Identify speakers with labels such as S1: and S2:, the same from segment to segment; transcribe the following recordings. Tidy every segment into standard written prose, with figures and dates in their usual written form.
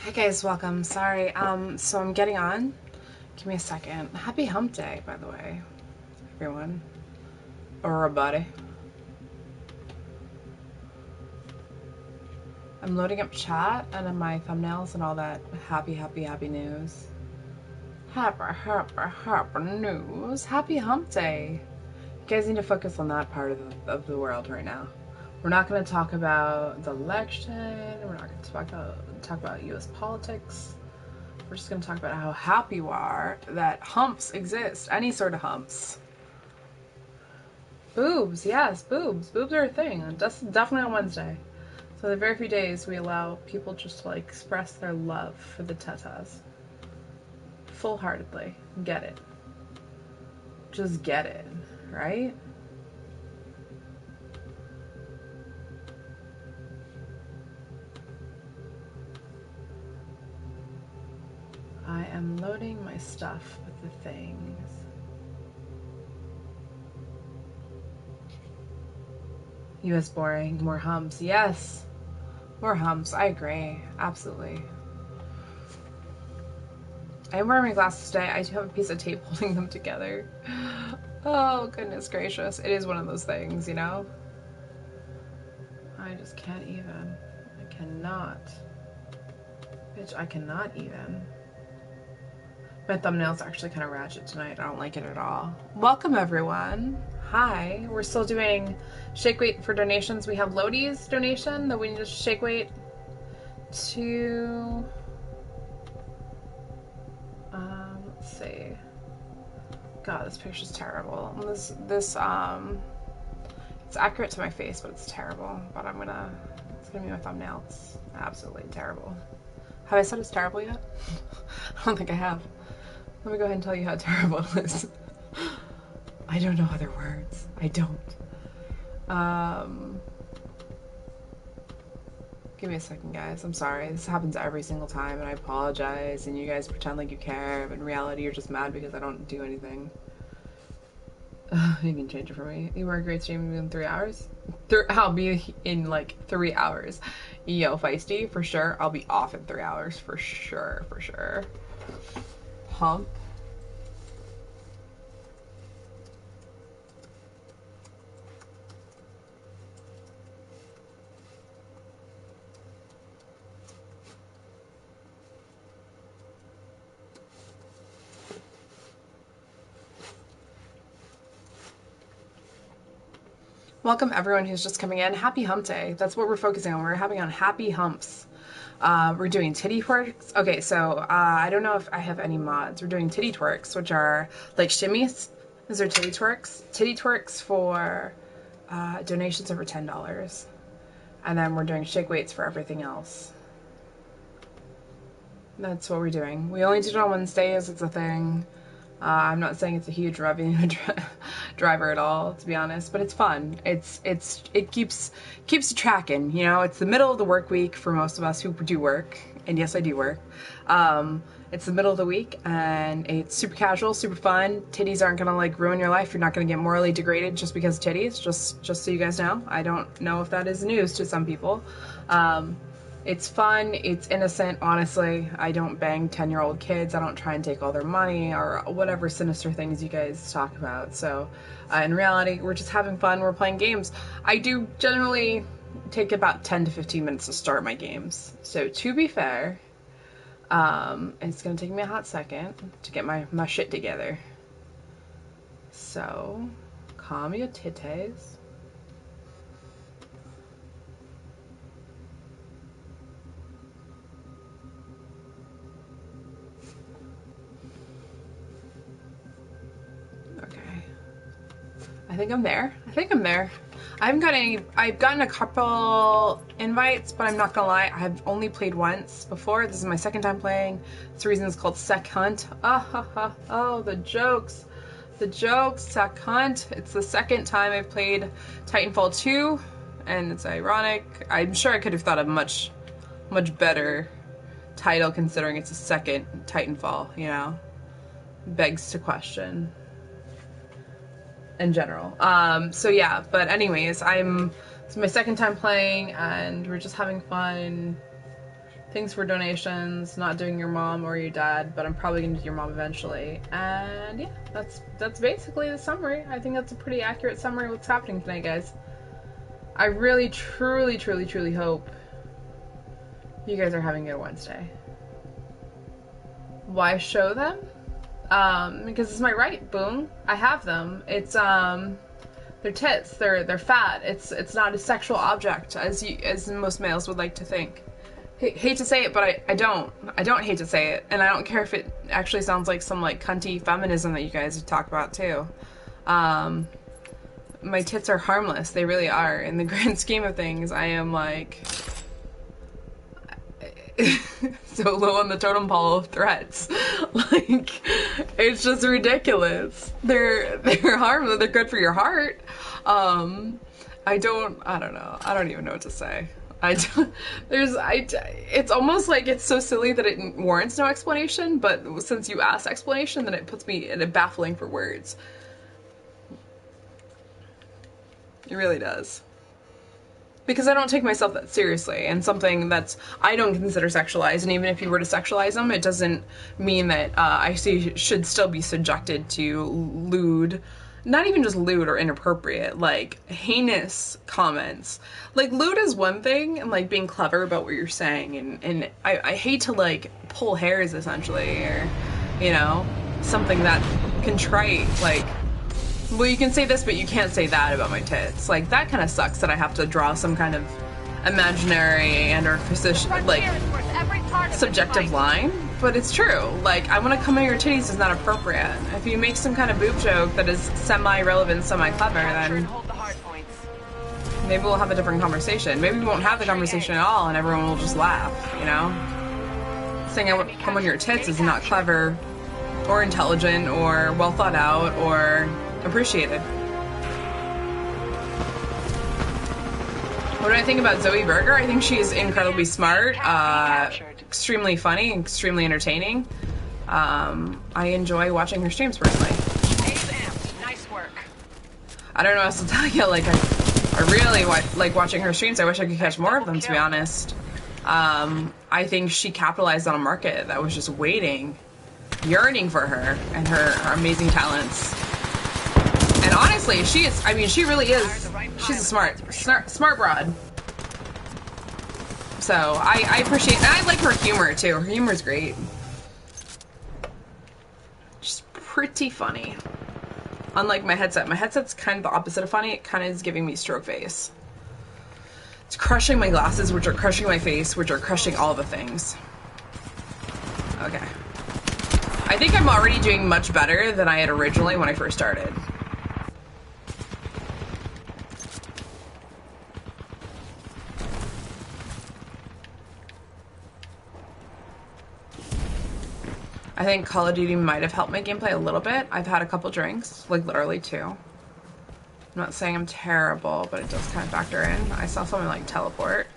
S1: Hi guys, welcome. Sorry, so I'm getting on. Give me a second. Happy hump day, by the way, everyone. Or everybody. I'm loading up chat and then my thumbnails and all that happy news. Happy news. Happy hump day. You guys need to focus on that part of the world right now. We're not going to talk about the election. We're not going to talk about U.S. politics. We're just going to talk about how happy you are that humps exist. Any sort of humps. Boobs, yes, boobs. Boobs are a thing. That's definitely on Wednesday. So the very few days we allow people just to like express their love for the tatas. Full-heartedly. Get it. Just get it, right? I am loading my stuff with the things. US boring, more humps. Yes, more humps. I agree. Absolutely. I am wearing my glasses today. I do have a piece of tape holding them together. Oh, goodness gracious. It is one of those things, you know? I just can't even. I cannot. Bitch, I cannot even. My thumbnail's actually kind of ratchet tonight. I don't like it at all. Welcome, everyone. Hi. We're still doing shake weight for donations. We have Lodi's donation that we need to shake weight to... let's see. God, this picture's terrible. It's accurate to my face, but it's terrible. But it's gonna be my thumbnail. It's absolutely terrible. Have I said it's terrible yet? I don't think I have. Let me go ahead and tell you how terrible it is. I don't know other words. I don't. Give me a second, guys. I'm sorry. This happens every single time, and I apologize, and you guys pretend like you care, but in reality, you're just mad because I don't do anything. You can change it for me. You were a great stream in 3 hours? I'll be in, like, 3 hours. Yo, Feisty, for sure. I'll be off in 3 hours, for sure, for sure. Hump. Welcome everyone who's just coming in. Happy hump day. That's what we're focusing on. We're having on happy humps. We're doing titty twerks. Okay, so I don't know if I have any mods. We're doing titty twerks, which are like shimmies. Those are titty twerks. Titty twerks for donations over $10. And then we're doing shake weights for everything else. That's what we're doing. We only do it on Wednesdays. It's a thing. I'm not saying it's a huge revenue driver at all, to be honest, but it's fun. It keeps tracking, you know. It's the middle of the work week for most of us who do work, and yes, I do work. It's the middle of the week, and it's super casual, super fun. Titties aren't gonna like ruin your life. You're not gonna get morally degraded just because of titties. Just so you guys know. I don't know if that is news to some people. It's fun, it's innocent, honestly. I don't bang 10-year-old kids, I don't try and take all their money or whatever sinister things you guys talk about. So in reality, we're just having fun, we're playing games. I do generally take about 10 to 15 minutes to start my games. So to be fair, it's gonna take me a hot second to get my shit together. So, calm your titties. Okay. I think I'm there. I haven't got any, I've gotten a couple invites, but I'm not gonna lie, I've only played once before. This is my second time playing. This reason it's called Secunt. Oh, the jokes. The jokes, Secunt. It's the second time I've played Titanfall 2, and it's ironic. I'm sure I could have thought of much better title considering it's a second Titanfall, you know? Begs to question. In general. So yeah, but anyways, it's my second time playing and we're just having fun. Thanks for donations, not doing your mom or your dad, but I'm probably gonna do your mom eventually. And yeah, that's basically the summary. I think that's a pretty accurate summary of what's happening tonight, guys. I really, truly hope you guys are having a good Wednesday. Why show them? Because it's my right, boom. I have them. It's they're tits, they're fat. It's not a sexual object as most males would like to think. Hate to say it, but I don't hate to say it, and I don't care if it actually sounds like some like cunty feminism that you guys talk about too. My tits are harmless, they really are. In the grand scheme of things, I am like so low on the totem pole of threats. Like, it's just ridiculous. They're harmless, they're good for your heart. I don't know. I don't even know what to say. It's almost like it's so silly that it warrants no explanation, but since you asked explanation, then it puts me in a baffling for words. It really does. Because I don't take myself that seriously, and something that's I don't consider sexualized, and even if you were to sexualize them, it doesn't mean that I should still be subjected to lewd, not even just lewd or inappropriate, like heinous comments. Like lewd is one thing, and like being clever about what you're saying, and I hate to like pull hairs essentially, or you know, something that contrite, like, well, you can say this, but you can't say that about my tits. Like, that kind of sucks that I have to draw some kind of imaginary and or position, like, subjective line. But it's true. Like, I want to come at your titties is not appropriate. If you make some kind of boob joke that is semi-relevant, semi-clever, then maybe we'll have a different conversation. Maybe we won't have the conversation at all and everyone will just laugh, you know? Saying I want to come on your tits is not clever or intelligent or well thought out or appreciated. What do I think about Zoe Berger? I think she's incredibly smart, extremely funny, extremely entertaining. I enjoy watching her streams personally.
S2: Nice work.
S1: I don't know what else to tell you. Like, I really like watching her streams. I wish I could catch more of them, to be honest. I think she capitalized on a market that was just waiting, yearning for her and her amazing talents. And honestly, she really is, she's a smart broad. So, I appreciate, and I like her humor too. Her humor's great. Just pretty funny. Unlike my headset. My headset's kind of the opposite of funny. It kind of is giving me stroke face. It's crushing my glasses, which are crushing my face, which are crushing all the things. Okay. I think I'm already doing much better than I had originally when I first started. I think Call of Duty might have helped my gameplay a little bit. I've had a couple drinks, like literally 2. I'm not saying I'm terrible, but it does kind of factor in. I saw someone like teleport.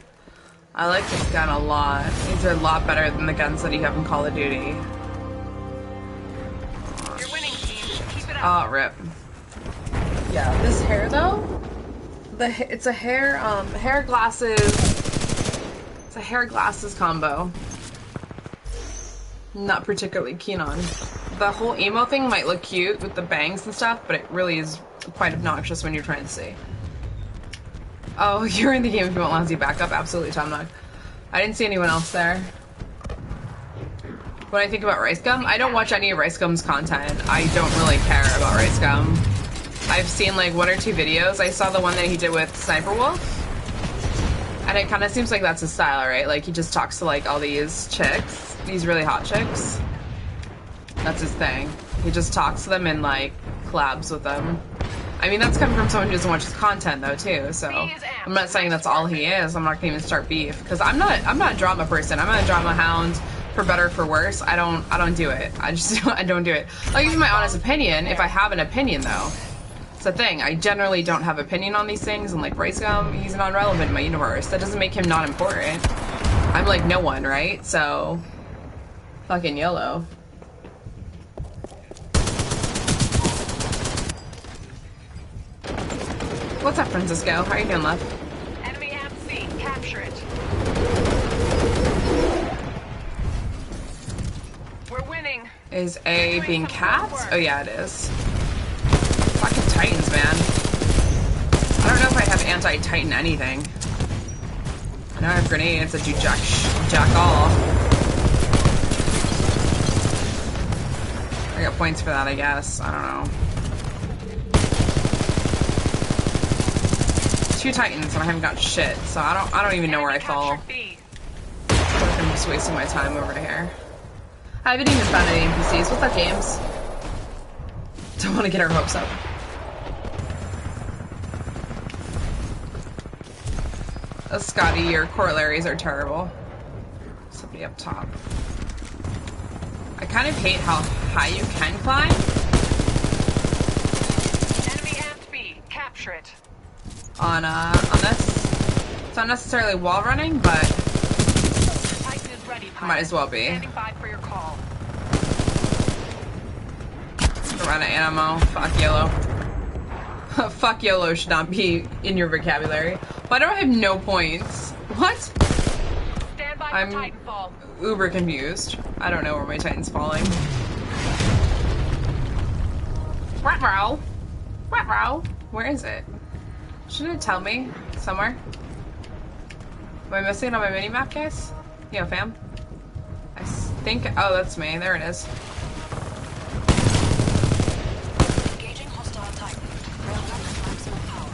S1: I like this gun a lot. These are a lot better than the guns that you have in Call of Duty.
S2: You're winning, team. Keep it up.
S1: Oh, rip. Yeah, this hair though, it's a hair, hair glasses It's a hair glasses combo. Not particularly keen on. The whole emo thing might look cute with the bangs and stuff, but it really is quite obnoxious when you're trying to see. Oh, you're in the game if you want lousy backup. Absolutely, Tom Nog. I didn't see anyone else there. When I think about Rice Gum, I don't watch any of Rice Gum's content. I don't really care about Rice Gum. I've seen like 1 or 2 videos. I saw the one that he did with Sniper Wolf. And it kind of seems like that's his style, right? Like he just talks to like all these chicks, these really hot chicks. That's his thing. He just talks to them and like collabs with them. I mean, that's coming from someone who doesn't watch his content though too, so I'm not saying that's all he is. I'm not gonna even start beef because I'm not a drama person. I'm not a drama hound, for better or for worse. I don't do it. I don't do it. I'll give you my honest opinion if I have an opinion though. It's the thing. I generally don't have opinion on these things, and like Rice Gum, he's non-relevant in my universe. That doesn't make him not important. I'm like no one, right? So fucking YOLO. What's up, Francisco? How are you doing, love?
S2: Enemy at C. Capture it. We're winning.
S1: Is A being cats? Oh yeah, it is. Fucking Titans, man. I don't know if I have anti-Titan anything. I know I have grenades that do jack all. I got points for that, I guess. I don't know. 2 Titans and I haven't got shit, so I don't even know where I fall. I feel like I'm just wasting my time over here. I haven't even found any NPCs. What's up, James? Don't want to get our hopes up. Scotty, your corollaries are terrible. Somebody up top. I kind of hate how high you can climb.
S2: Enemy at B. Capture it.
S1: On this. It's not necessarily wall running, but might as well be.
S2: Standing by for your call.
S1: Run out of ammo. Fuck YOLO. Fuck YOLO should not be in your vocabulary. Why do I have no points? What?
S2: Stand by
S1: I'm
S2: for Titanfall.
S1: uber confused. I don't know where my Titan's falling. Ruh-roh. Ruh-roh. Where is it? Shouldn't it tell me somewhere? Am I missing it on my minimap, guys? Yo, fam. I think. Oh, that's me. There it is.
S2: Engaging hostile Titan. Railgun at maximum power.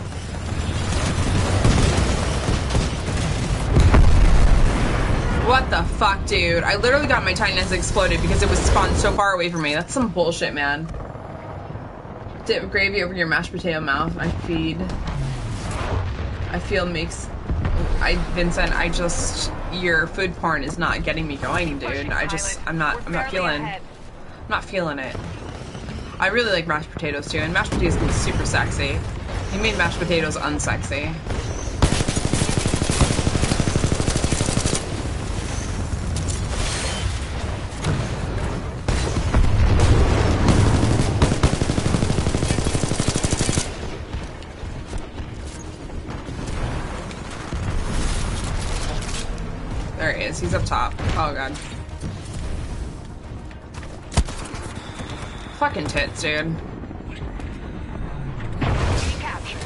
S1: What the fuck, dude? I literally got my Titan has exploded because it was spawned so far away from me. That's some bullshit, man. Dip gravy over your mashed potato mouth. I feed. I feel makes. Vincent, your food porn is not getting me going, dude. I'm not feeling it. I really like mashed potatoes too, and mashed potatoes can be super sexy. He made mashed potatoes unsexy. There he is. He's up top. Oh god. Fucking tits, dude.
S2: Captured.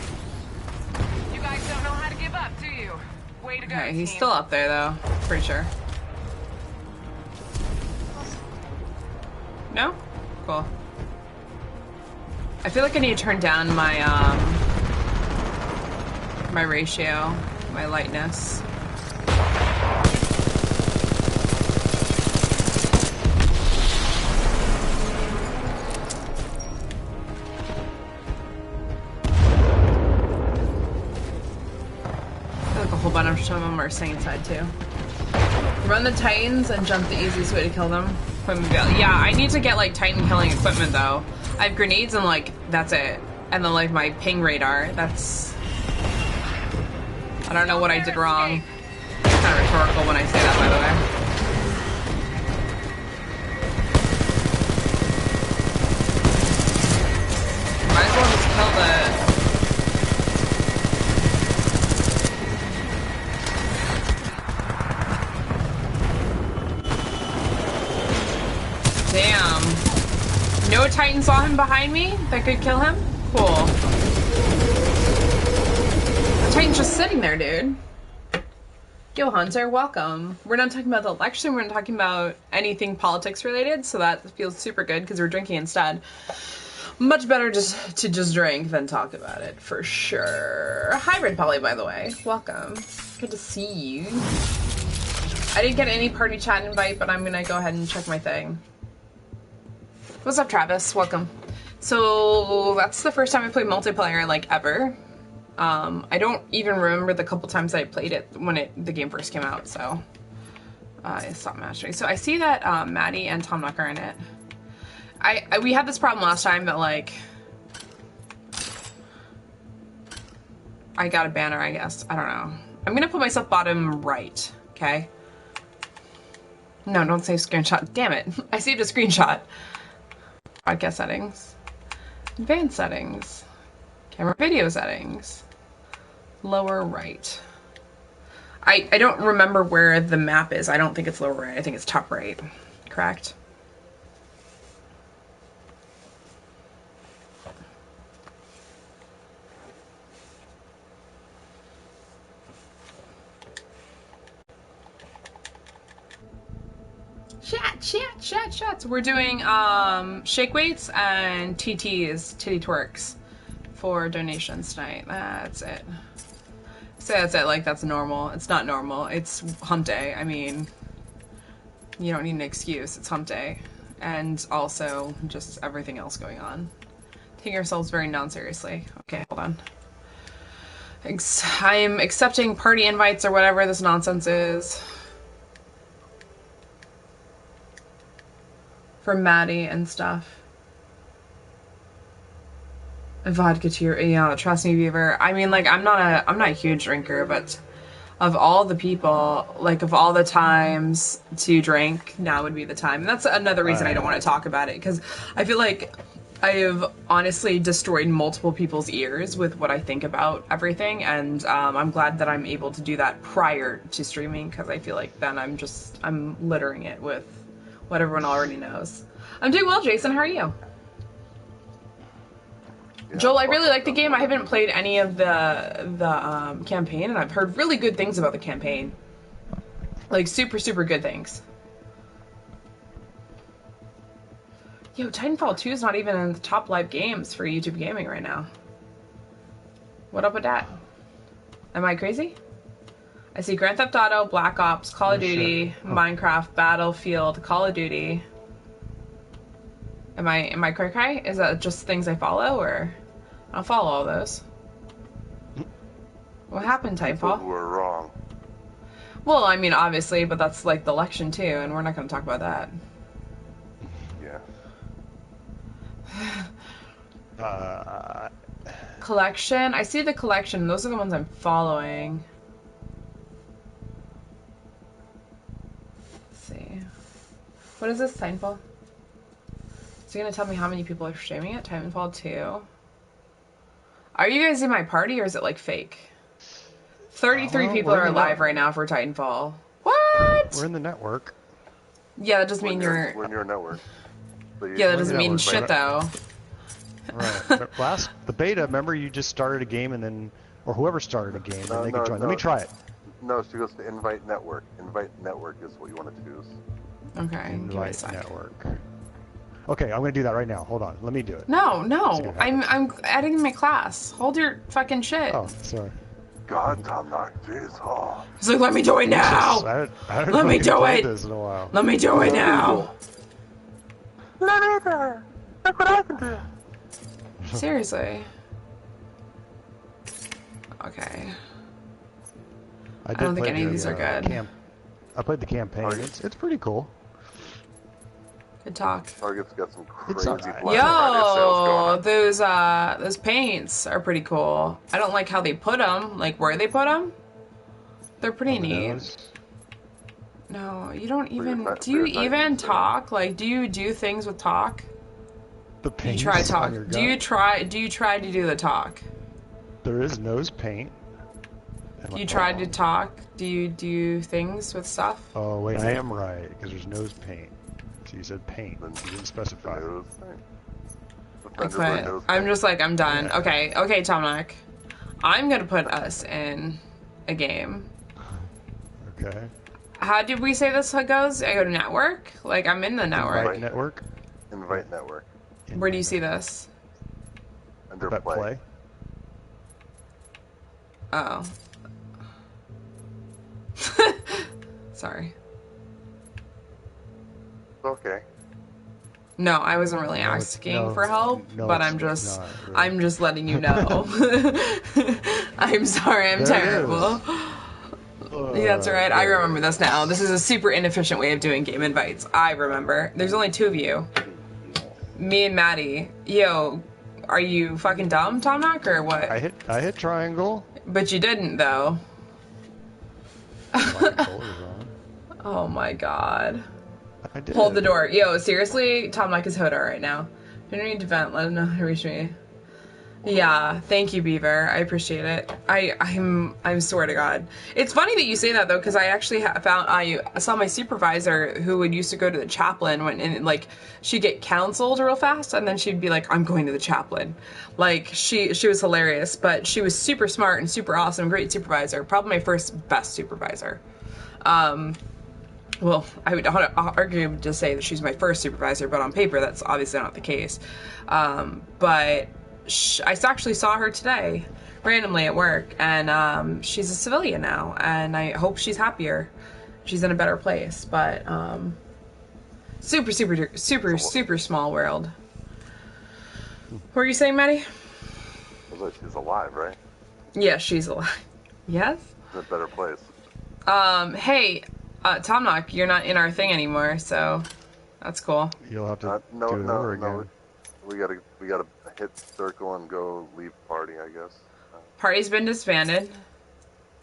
S2: You guys don't know how to give up, do you? Way to go,
S1: Okay, he's
S2: team.
S1: still up there though. Pretty sure. No? Cool. I feel like I need to turn down my my ratio, my lightness. Bunch of them are staying inside too. Run the Titans and jump the easiest way to kill them. Yeah, I need to get like Titan killing equipment though. I have grenades and like that's it. And then like my ping radar. That's. I don't know what I did wrong. It's kind of rhetorical when I say that, by the way. Might as well just kill the. Titan saw him behind me that could kill him? Cool. The Titan's just sitting there, dude. Yo, Hunter, welcome. We're not talking about the election, we're not talking about anything politics related, so that feels super good because we're drinking instead. Much better just to drink than talk about it, for sure. Hybrid Polly, by the way. Welcome. Good to see you. I didn't get any party chat invite, but I'm gonna go ahead and check my thing. What's up, Travis? Welcome. So, that's the first time I played multiplayer, like, ever. I don't even remember the couple times I played it when the game first came out, so I stopped mastering. So I see that Maddie and Tom Nook are in it. We had this problem last time that, like, I got a banner, I guess. I don't know. I'm gonna put myself bottom right, okay? No, don't save screenshot. Damn it. I saved a screenshot. Podcast settings. Advanced settings. Camera video settings. Lower right. I don't remember where the map is. I don't think it's lower right. I think it's top right. Correct? Chat. We're doing shake weights and TTs, titty twerks, for donations tonight. That's it. So that's it, like that's normal. It's not normal. It's hump day. I mean, you don't need an excuse. It's hump day. And also just everything else going on. Taking ourselves very non-seriously. Okay, hold on. I'm accepting party invites or whatever this nonsense is. For Maddie and stuff. Vodka to your, yeah, trust me, Beaver. I mean, like, I'm not a huge drinker, but of all the people, like, of all the times to drink, now would be the time. And that's another reason I don't want to talk about it, because I feel like I have honestly destroyed multiple people's ears with what I think about everything, and I'm glad that I'm able to do that prior to streaming, because I feel like then I'm littering it with what everyone already knows. I'm doing well, Jason. How are you? Yeah, Joel, I really like the game. I haven't played any of the campaign, and I've heard really good things about the campaign. Like, super, super good things. Yo, Titanfall 2 is not even in the top live games for YouTube Gaming right now. What up with that? Am I crazy? I see Grand Theft Auto, Black Ops, Call of Duty, Minecraft, Battlefield, Call of Duty. Am I cray-cray? Is that just things I follow, or I don't follow all those? What happened, Titanfall?
S3: You were wrong.
S1: Well, I mean, obviously, but that's like the election too, and we're not going to talk about that.
S3: Yeah.
S1: Collection. I see the collection. Those are the ones I'm following. What is this, Titanfall? Is he gonna tell me how many people are streaming it? Titanfall 2. Are you guys in my party, or is it like fake? 33 people are alive right now for Titanfall. What?
S4: We're in the network.
S1: Yeah, that doesn't mean
S3: we're in your network.
S1: Yeah, that doesn't mean shit though.
S4: Right. The beta, remember you just started a game and then, or whoever started a game, and they could join. Let me try it.
S3: No, she goes to invite network. Invite network is what you want to choose.
S1: Okay.
S4: Invite network. Okay, I'm gonna do that right now. Hold on, let me do it.
S1: No. I'm adding my class. Hold your fucking shit.
S4: Oh, sorry.
S3: God, Tom Nook, jeez. Oh.
S1: He's like, let me do it now. Let me do it. Let me do it now.
S3: Not either. Look what I can do.
S1: Seriously. Okay.
S4: I
S1: don't think any of these are good.
S4: I played the campaign. It's pretty cool.
S1: Good talk.
S3: Target's got some crazy
S4: right.
S1: Yo, those paints are pretty cool. I don't like how they put them, like where they put them. They're pretty neat. No, you don't even. Do you even talk? Like, do you do things with talk?
S4: The paint.
S1: Do you try talk? Do you try to do the talk?
S4: There is nose paint.
S1: Do you try to talk? Do you do things with stuff?
S4: Oh wait, I am right because there's nose paint. So you said paint. You didn't specify.
S1: I quit. I'm just like, I'm done.
S4: Yeah.
S1: Okay, Tomnak. I'm gonna put us in a game.
S4: Okay.
S1: How did we say this goes? I go to network? Like, I'm in the network.
S4: Invite network.
S3: Invite network.
S1: Where do you see this?
S3: Under
S4: That
S3: play.
S1: Oh. Sorry.
S3: Okay.
S1: No, I wasn't really asking for help, but I'm just letting you know. I'm sorry, I'm terrible. That's right, I remember this now. This is a super inefficient way of doing game invites. I remember. There's only 2 of you. Me and Maddie. Yo, are you fucking dumb, Tomnak, or what?
S4: I hit triangle.
S1: But you didn't, though.
S4: My controller's on.
S1: Oh my god.
S4: I did.
S1: Hold the door. Yo, seriously, Tomnak is Hoda right now. Didn't need to vent, let him know how to reach me. Yeah, thank you, Beaver. I appreciate it. I'm swear to God. It's funny that you say that though, because I actually I saw my supervisor who would used to go to the chaplain and like she'd get counseled real fast, and then she'd be like, "I'm going to the chaplain." Like she was hilarious, but she was super smart and super awesome, great supervisor. Probably my first best supervisor. Well, I would argue to say that she's my first supervisor, but on paper that's obviously not the case. But I actually saw her today, randomly at work, and she's a civilian now, and I hope she's happier. She's in a better place, but super small world. What were you saying, Maddie?
S3: She's alive, right?
S1: Yeah, she's alive. Yes?
S3: In a better place.
S1: Hey, Tomnak, you're not in our thing anymore, so that's cool.
S4: You'll have to
S3: No,
S4: do it over again.
S3: We gotta hit circle and go leave party, I guess.
S1: Party's been disbanded.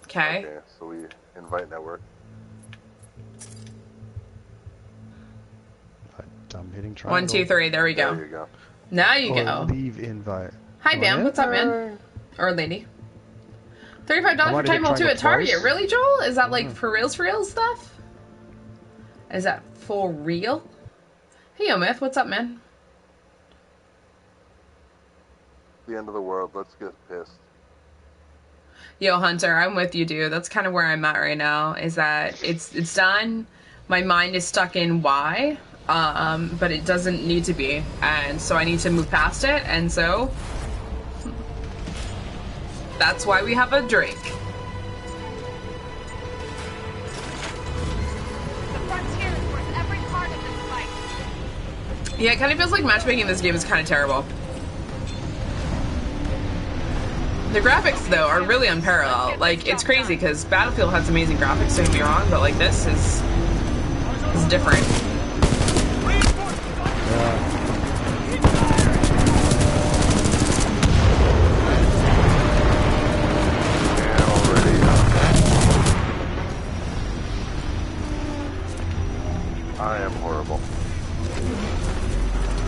S1: Okay.
S3: Okay, so we invite network.
S4: I'm hitting triangle.
S1: 1, 2, 3. There we go.
S3: There you go.
S1: Now you
S4: Or
S1: go.
S4: leave invite.
S1: Hi,
S4: Go
S1: Bam.
S4: in?
S1: What's up, man? Or lady. $35
S4: I
S1: for
S4: wanted to
S1: time roll 2
S4: triangle
S1: at Target.
S4: twice.
S1: Really, Joel? Is that like for real stuff? Is that for real? Hey, Omith. What's up, man?
S3: The end of the world. Let's get pissed.
S1: Yo, Hunter, I'm with you, dude. That's kind of where I'm at right now, is that it's done. My mind is stuck in why, but it doesn't need to be. And so I need to move past it, and so that's why we have a drink.
S2: The frontier is worth every part of this fight.
S1: Yeah, it kind of feels like matchmaking in this game is kind of terrible. The graphics, though, are really unparalleled. Like, it's crazy, because Battlefield has amazing graphics, don't get me wrong, but, like, this is different.
S3: I am horrible.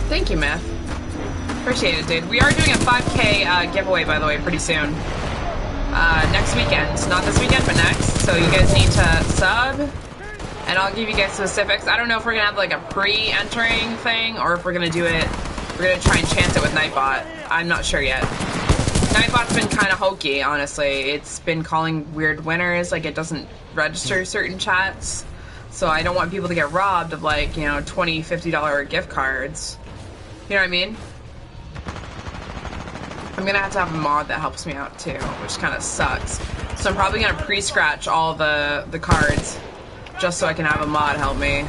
S1: Thank you, Myth. Appreciate it, dude. We are doing a 5K giveaway, by the way, pretty soon. Next weekend. Not this weekend, but next. So you guys need to sub, and I'll give you guys specifics. I don't know if we're going to have, like, a pre-entering thing, or if we're going to do it, we're going to try and chance it with Nightbot. I'm not sure yet. Nightbot's been kind of hokey, honestly. It's been calling weird winners, like, it doesn't register certain chats. So I don't want people to get robbed of, like, you know, $20, $50 gift cards. You know what I mean? I'm gonna have to have a mod that helps me out too, which kind of sucks. So I'm probably gonna pre-scratch all the cards just so I can have a mod help me,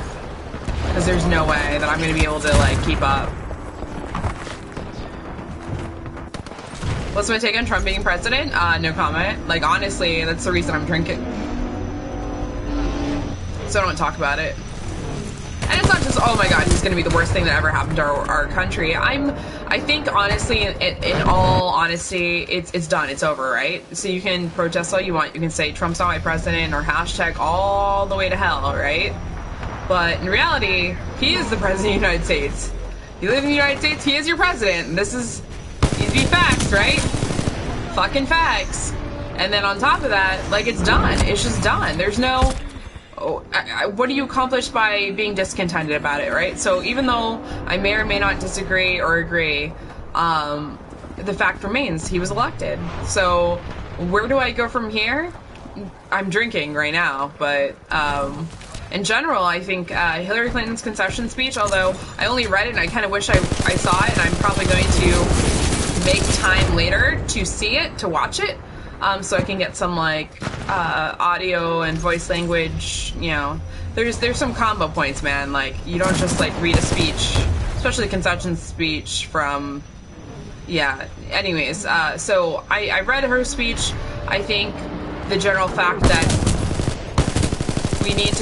S1: because there's no way that I'm gonna be able to, like, keep up. What's my take on Trump being president? No comment. Like, honestly, that's the reason I'm drinking. So I don't talk about it. And it's not just, oh my god, he's gonna be the worst thing that ever happened to our country. I think, honestly, in all honesty, it's done. It's over, right? So you can protest all you want. You can say Trump's not my president, or hashtag all the way to hell, right? But in reality, he is the president of the United States. You live in the United States, he is your president. And this is, these be facts, right? Fucking facts. And then on top of that, like, it's done. It's just done. There's no... what do you accomplish by being discontented about it, right? So even though I may or may not disagree or agree, the fact remains he was elected. So where do I go from here? I'm drinking right now, but in general, I think Hillary Clinton's concession speech, although I only read it and I kind of wish I saw it, and I'm probably going to make time later to see it, to watch it, so I can get some like audio and voice language. You know, there's some combo points, man. Like, you don't just like read a speech, especially a concession speech from. Yeah. Anyways, so I read her speech. I think the general fact that we need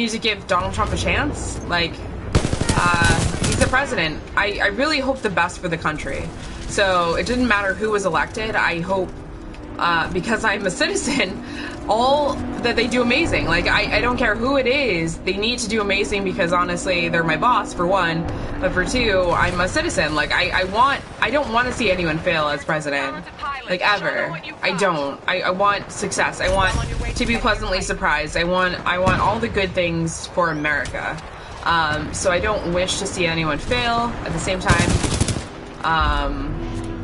S1: to give Donald Trump a chance. Like, he's the president. I really hope the best for the country. So it didn't matter who was elected. I hope, because I'm a citizen, all that they do amazing. Like, I don't care who it is. They need to do amazing because honestly, they're my boss, for one. But for two, I'm a citizen. Like, I don't want to see anyone fail as president. Like, ever. I don't. I want success. I want to be pleasantly surprised. I want all the good things for America. So I don't wish to see anyone fail. At the same time,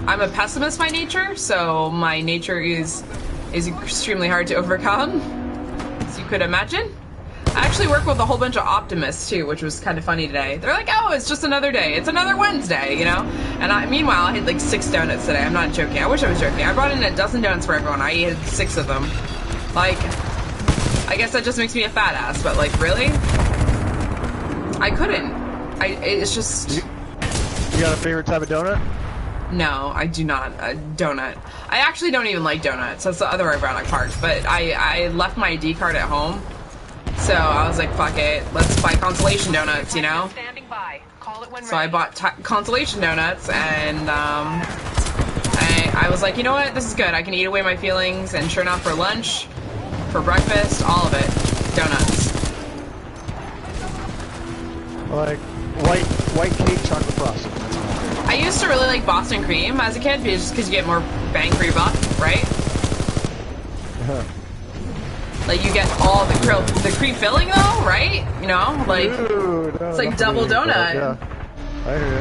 S1: I'm a pessimist by nature, so my nature is extremely hard to overcome, as you could imagine. I actually work with a whole bunch of optimists too, which was kind of funny today. They're like, oh, it's just another day. It's another Wednesday, you know? And meanwhile, I had like 6 donuts today. I'm not joking. I wish I was joking. I brought in a dozen donuts for everyone. I ate 6 of them. Like, I guess that just makes me a fat ass, but like, really? I couldn't. It's just...
S4: You got a favorite type of donut?
S1: No, I do not. Donut. I actually don't even like donuts. That's the other ironic part. But I left my ID card at home. So I was like, fuck it. Let's buy consolation donuts, you know? So I bought consolation donuts, and I was like, you know what? This is good. I can eat away my feelings. And sure enough, for lunch, for breakfast, all of it. Donuts.
S4: Like white cake, chocolate frosting. That's all.
S1: I used to really like Boston cream as a kid, just because you get more bang for your buck, right? Like, you get all the cream filling, though, right? You know, like,
S4: Ooh, no,
S1: it's like double donut.
S4: Yeah, I hear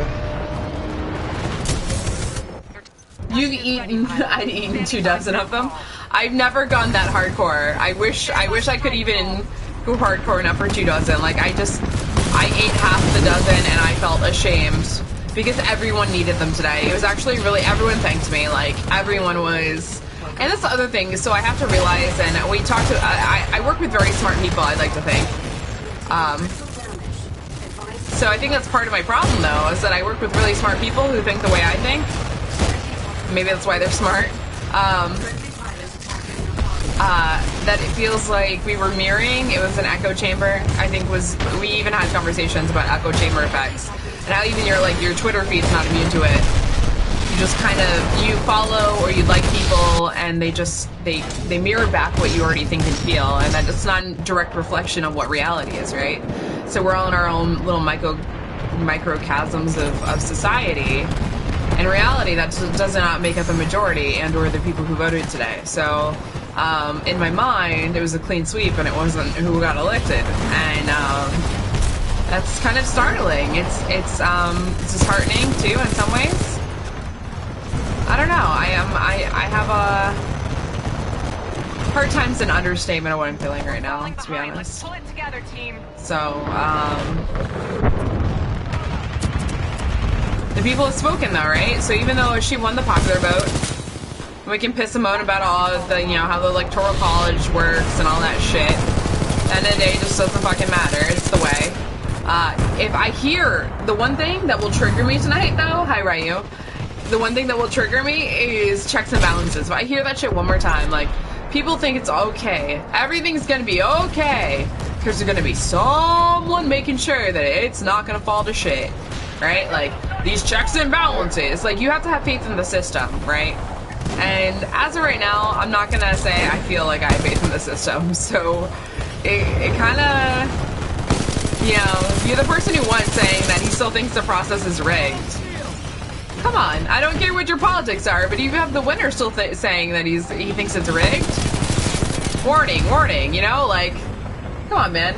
S4: you.
S1: You've eaten, I'd eaten 2 dozen of them. I've never gone that hardcore. I wish I could even go hardcore enough for 2 dozen. Like, I ate half the dozen and I felt ashamed because everyone needed them today. It was actually really, everyone thanked me. Like, everyone was, and that's the other thing. So I have to realize, and we talked to, I work with very smart people, I'd like to think. So I think that's part of my problem, though, is that I work with really smart people who think the way I think. Maybe that's why they're smart. That it feels like we were mirroring. It was an echo chamber. I think we even had conversations about echo chamber effects. And how even your Twitter feed's not immune to it. You just kind of, you follow or you like people and they mirror back what you already think and feel, and that it's not a direct reflection of what reality is, right? So we're all in our own little microcosms of society. In reality, that does not make up a majority and or the people who voted today. So in my mind, it was a clean sweep and it wasn't who got elected. And that's kind of startling. It's disheartening too in some ways. I don't know. I have a hard time's an understatement of what I'm feeling right now, to be honest.
S2: Pull it together, team.
S1: So, the people have spoken though, right? So even though she won the popular vote, we can piss and moan about all of the, how the electoral college works and all that shit. At the end of the day, it just doesn't fucking matter. It's the way. If I hear the one thing that will trigger me tonight, though, hi Ryu, the one thing that will trigger me is checks and balances. If I hear that shit one more time, like, people think it's okay. Everything's gonna be okay. Because there's gonna be someone making sure that it's not gonna fall to shit. Right? Like, these checks and balances. Like, you have to have faith in the system, right? And as of right now, I'm not gonna say I feel like I have faith in the system. So, it kinda, you're the person who won saying that he still thinks the process is rigged. Come on, I don't care what your politics are, but you have the winner still saying that he thinks it's rigged. Warning, warning, like, come on, man.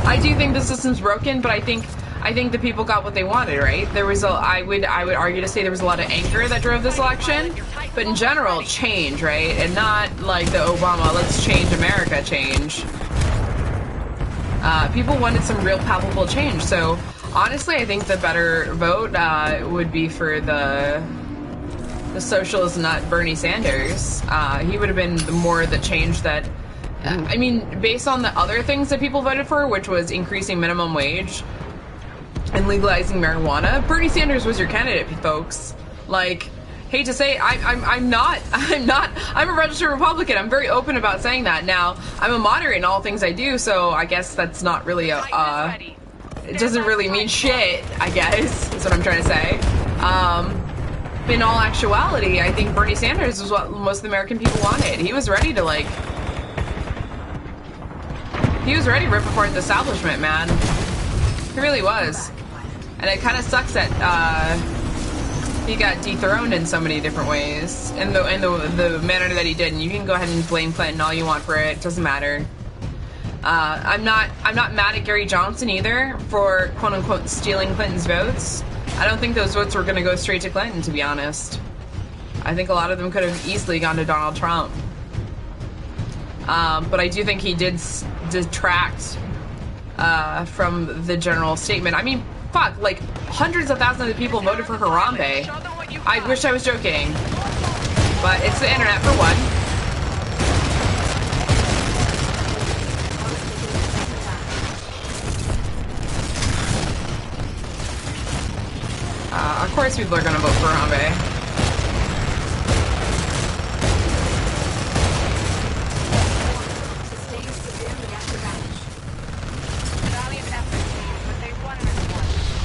S1: I do think the system's broken, but I think I think the people got what they wanted, right? There was I would argue to say there was a lot of anger that drove this election, but in general, change, right? And not like the Obama, let's change America change. People wanted some real palpable change. So honestly, I think the better vote would be for the socialist nut Bernie Sanders. He would have been more the change that, I mean, based on the other things that people voted for, which was increasing minimum wage and legalizing marijuana, Bernie Sanders was your candidate, folks. Like, hate to say, I'm a registered Republican. I'm very open about saying that. Now, I'm a moderate in all things I do, so I guess that's not really it doesn't really mean shit, I guess, is what I'm trying to say. In all actuality, I think Bernie Sanders was what most of the American people wanted. He was ready to, like, rip apart the establishment, man. He really was. And it kind of sucks that, he got dethroned in so many different ways, in the manner that he did. And you can go ahead and blame Clinton all you want for it. It doesn't matter. I'm not mad at Gary Johnson either for quote unquote stealing Clinton's votes. I don't think those votes were going to go straight to Clinton, to be honest. I think a lot of them could have easily gone to Donald Trump. But I do think he did detract from the general statement. I mean, fuck, like, hundreds of thousands of people voted for Harambe. I wish I was joking. But it's the internet, for one. Of course people are gonna vote for Harambe.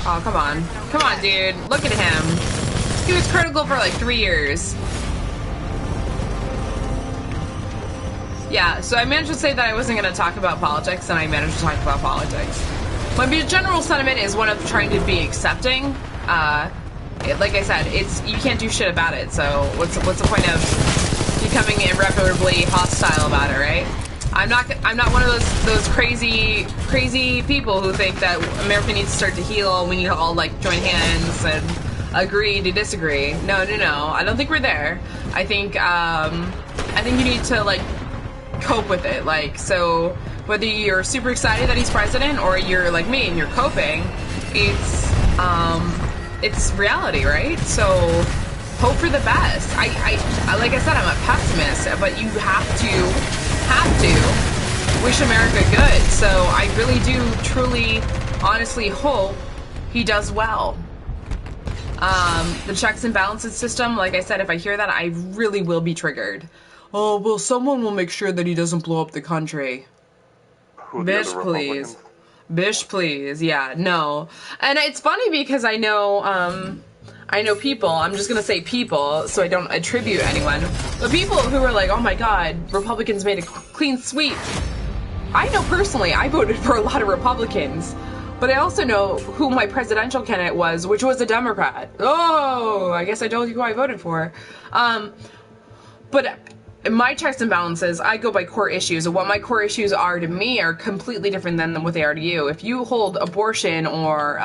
S1: Oh, come on. Come on, dude. Look at him. He was critical for like 3 years. Yeah, so I managed to say that I wasn't going to talk about politics, and I managed to talk about politics. My general sentiment is one of trying to be accepting. Like I said, you can't do shit about it, so what's the point of becoming irreparably hostile about it, right? I'm not one of those crazy people who think that America needs to start to heal. We need to all like join hands and agree to disagree. No. I don't think we're there. I think you need to like cope with it. Like, so whether you're super excited that he's president or you're like me and you're coping, it's reality, right? So hope for the best. I like I said, I'm a pessimist, but you have to wish America good. So I really do truly honestly hope he does well. The checks and balances system, like I said, if I hear that, I really will be triggered. Oh, well, someone will make sure that he doesn't blow up the country. Bish, please. Bish, please. Yeah, no. And it's funny because I know people, I'm just going to say people, so I don't attribute anyone, but people who are like, oh my god, Republicans made a clean sweep. I know personally, I voted for a lot of Republicans, but I also know who my presidential candidate was, which was a Democrat. Oh, I guess I told you who I voted for. But my checks and balances, I go by core issues, and what my core issues are to me are completely different than what they are to you. If you hold abortion or,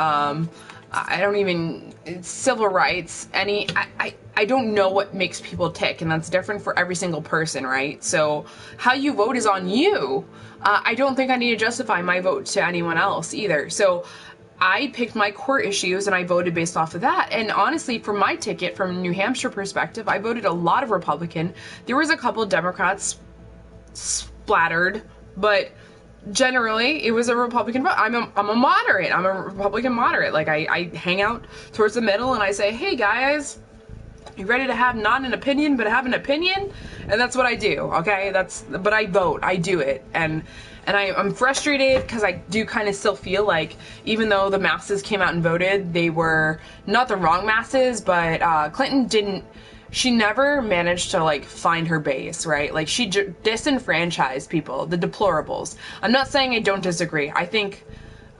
S1: civil rights, I don't know what makes people tick, and that's different for every single person, right? So how you vote is on you. I don't think I need to justify my vote to anyone else either. So I picked my core issues and I voted based off of that. And honestly, for my ticket, from a New Hampshire perspective, I voted a lot of Republican. There was a couple Democrats splattered, but generally it was a Republican vote. I'm a moderate. I'm a Republican moderate. Like I hang out towards the middle and I say, hey guys, you ready to have not an opinion but have an opinion? And that's what I do, okay? But I vote. I do it. And I'm frustrated because I do kind of still feel like even though the masses came out and voted, they were not the wrong masses, but Clinton she never managed to like find her base, right? Like she disenfranchised people, the deplorables. I'm not saying I don't disagree. I think,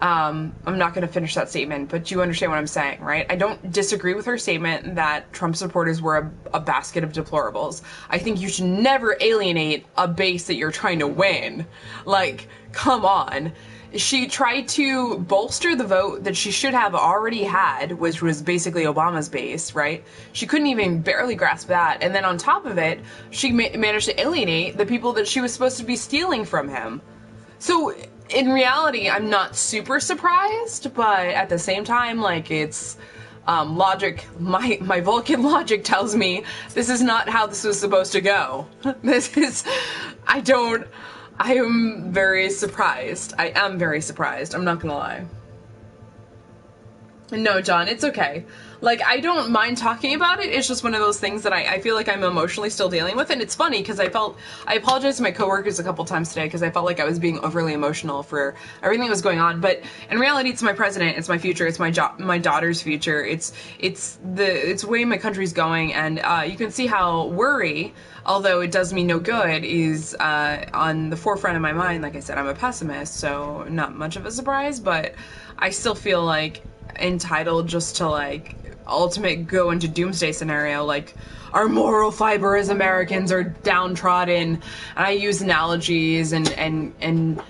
S1: I'm not going to finish that statement, but you understand what I'm saying, right? I don't disagree with her statement that Trump supporters were a basket of deplorables. I think you should never alienate a base that you're trying to win. Like, come on. she tried to bolster the vote that she should have already had, which was basically Obama's base, right? She couldn't even barely grasp that. And then on top of it, she managed to alienate the people that she was supposed to be stealing from him. So in reality, I'm not super surprised, but at the same time, like, it's logic. My Vulcan logic tells me this is not how this was supposed to go. I am very surprised. I am very surprised. I'm not gonna lie. No, John, it's okay. Like, I don't mind talking about it. It's just one of those things that I feel like I'm emotionally still dealing with. And it's funny because I apologized to my coworkers a couple times today because I felt like I was being overly emotional for everything that was going on. But in reality, it's my president, it's my future, it's my daughter's future. It's the way my country's going. And you can see how worry, although it does me no good, is on the forefront of my mind. Like I said, I'm a pessimist, so not much of a surprise. But I still feel like entitled just to, like, ultimate go into doomsday scenario, like our moral fiber as Americans are downtrodden, and I use analogies and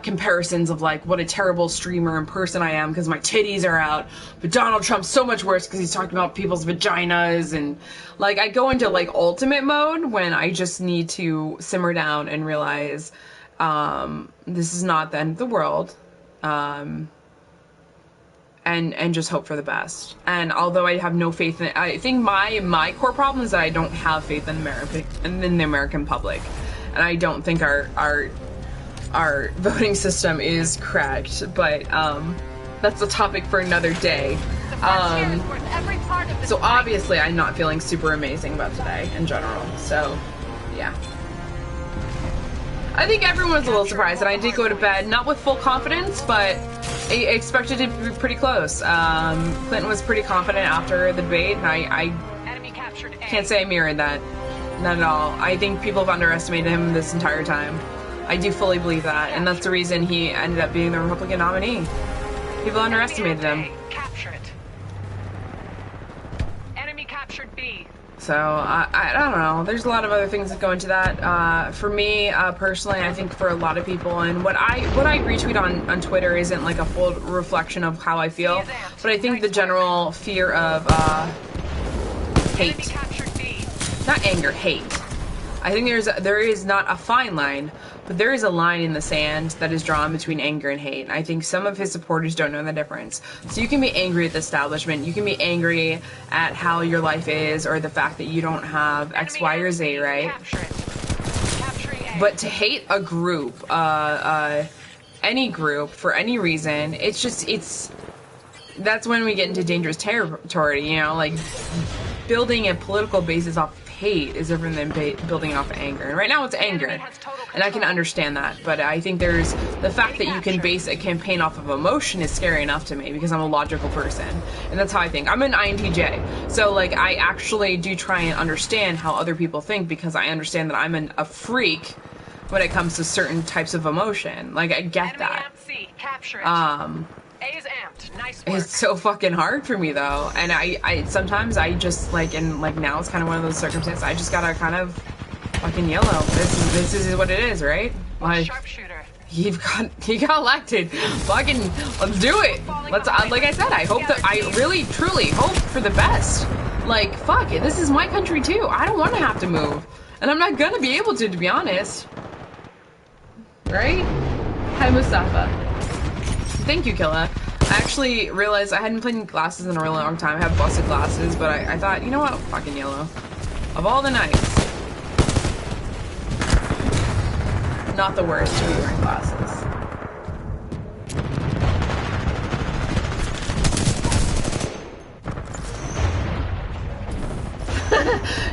S1: comparisons of like what a terrible streamer and person I am because my titties are out, but Donald Trump's so much worse because he's talking about people's vaginas, and like I go into like ultimate mode when I just need to simmer down and realize this is not the end of the world. And just hope for the best. And although I have no faith in, I think my core problem is that I don't have faith in the American public, and I don't think our voting system is correct. But that's a topic for another day. So obviously I'm not feeling super amazing about today in general. So yeah. I think everyone's a little surprised, and I did go to bed, not with full confidence, but I expected it to be pretty close. Clinton was pretty confident after the debate, and I can't say I mirrored that. Not at all. I think people have underestimated him this entire time. I do fully believe that, and that's the reason he ended up being the Republican nominee. People underestimated him.
S2: Capture it. Enemy captured B.
S1: So, I don't know. There's a lot of other things that go into that. For me, personally, I think for a lot of people, and what I retweet on Twitter isn't like a full reflection of how I feel, but I think the general fear of hate. Not anger, hate. I think there is not a fine line, but there is a line in the sand that is drawn between anger and hate. And I think some of his supporters don't know the difference. So you can be angry at the establishment, you can be angry at how your life is, or the fact that you don't have X, Y, or Z, right? But to hate a group, any group, for any reason, that's when we get into dangerous territory, you know, like building a political basis off hate is different than building off of anger. And right now it's anger, and I can understand that, but I think there's the fact that you can base a campaign off of emotion is scary enough to me because I'm a logical person, and that's how I think. I'm an INTJ, so like I actually do try and understand how other people think because I understand that I'm a freak when it comes to certain types of emotion. Like I get that. A is amped. Nice work. It's so fucking hard for me though, and I sometimes I just like, and like now it's kind of one of those circumstances I just gotta kind of fucking yellow. This is what it is, right? Like sharpshooter. He got elected. Fucking let's do it. Let's like I said, I hope that I really truly hope for the best. Like fuck it, this is my country too. I don't want to have to move, and I'm not gonna be able to be honest. Right? Hi Mustafa. Thank you, Killa. I actually realized I hadn't played glasses in a really long time. I have busted glasses, but I thought, you know what? Fucking yellow. Of all the nights. Not the worst to be wearing glasses.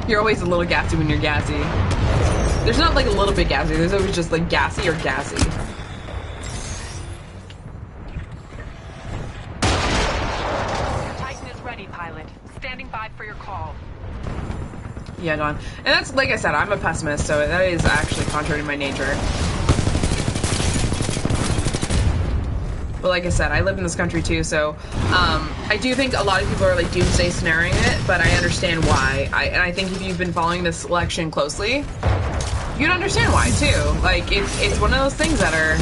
S1: You're always a little gassy when you're gassy. There's not like a little bit gassy. There's always just like gassy or gassy.
S2: Standing by for your call.
S1: Yeah, Don. And that's, like I said, I'm a pessimist, so that is actually contrary to my nature. But like I said, I live in this country too, so I do think a lot of people are like doomsday scenarioing it, but I understand why. And I think if you've been following this election closely, you'd understand why too. Like, it's one of those things that are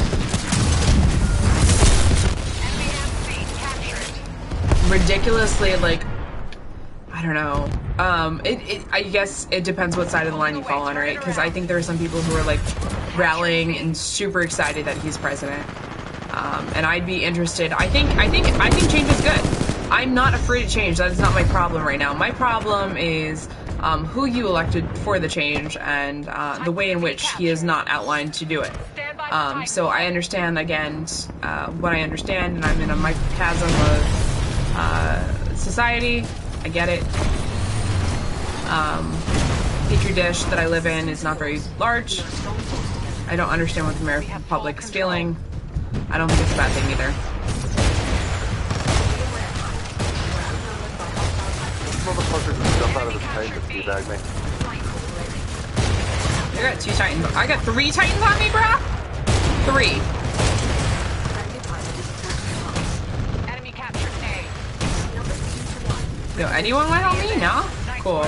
S1: ridiculously, like, I don't know. I guess it depends what side of the line you fall on, right? Because I think there are some people who are like rallying and super excited that he's president. And I'd be interested. I think change is good. I'm not afraid of change. That is not my problem right now. My problem is who you elected for the change and the way in which he is not outlined to do it. So I understand, again, what I understand, and I'm in a microcosm of society. I get it. Petri dish that I live in is not very large. I don't understand what the American public is feeling. I don't think it's a bad thing either.
S3: This motherfucker just jumped out of his tank and teabagged me.
S1: I got 2 Titans. I got 3 Titans on me, bruh? 3.
S2: Enemy captured A.
S1: Yo, anyone want to help me? No? Cool.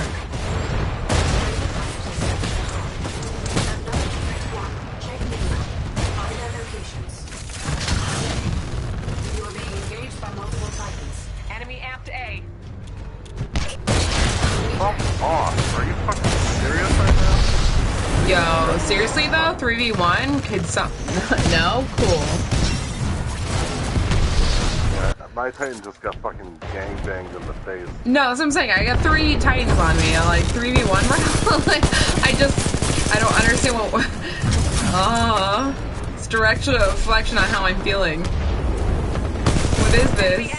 S2: Enemy amped A.
S3: Fuck off. Are you fucking serious right now?
S1: Yo, seriously though? 3v1? Could some... No? Cool.
S3: Yeah, my Titan just got fucking gangbanged in the face.
S1: No, that's what I'm saying. I got 3 Titans on me. Like, 3v1 round? Like, I don't understand what... It's direction of reflection on how I'm feeling. What is this?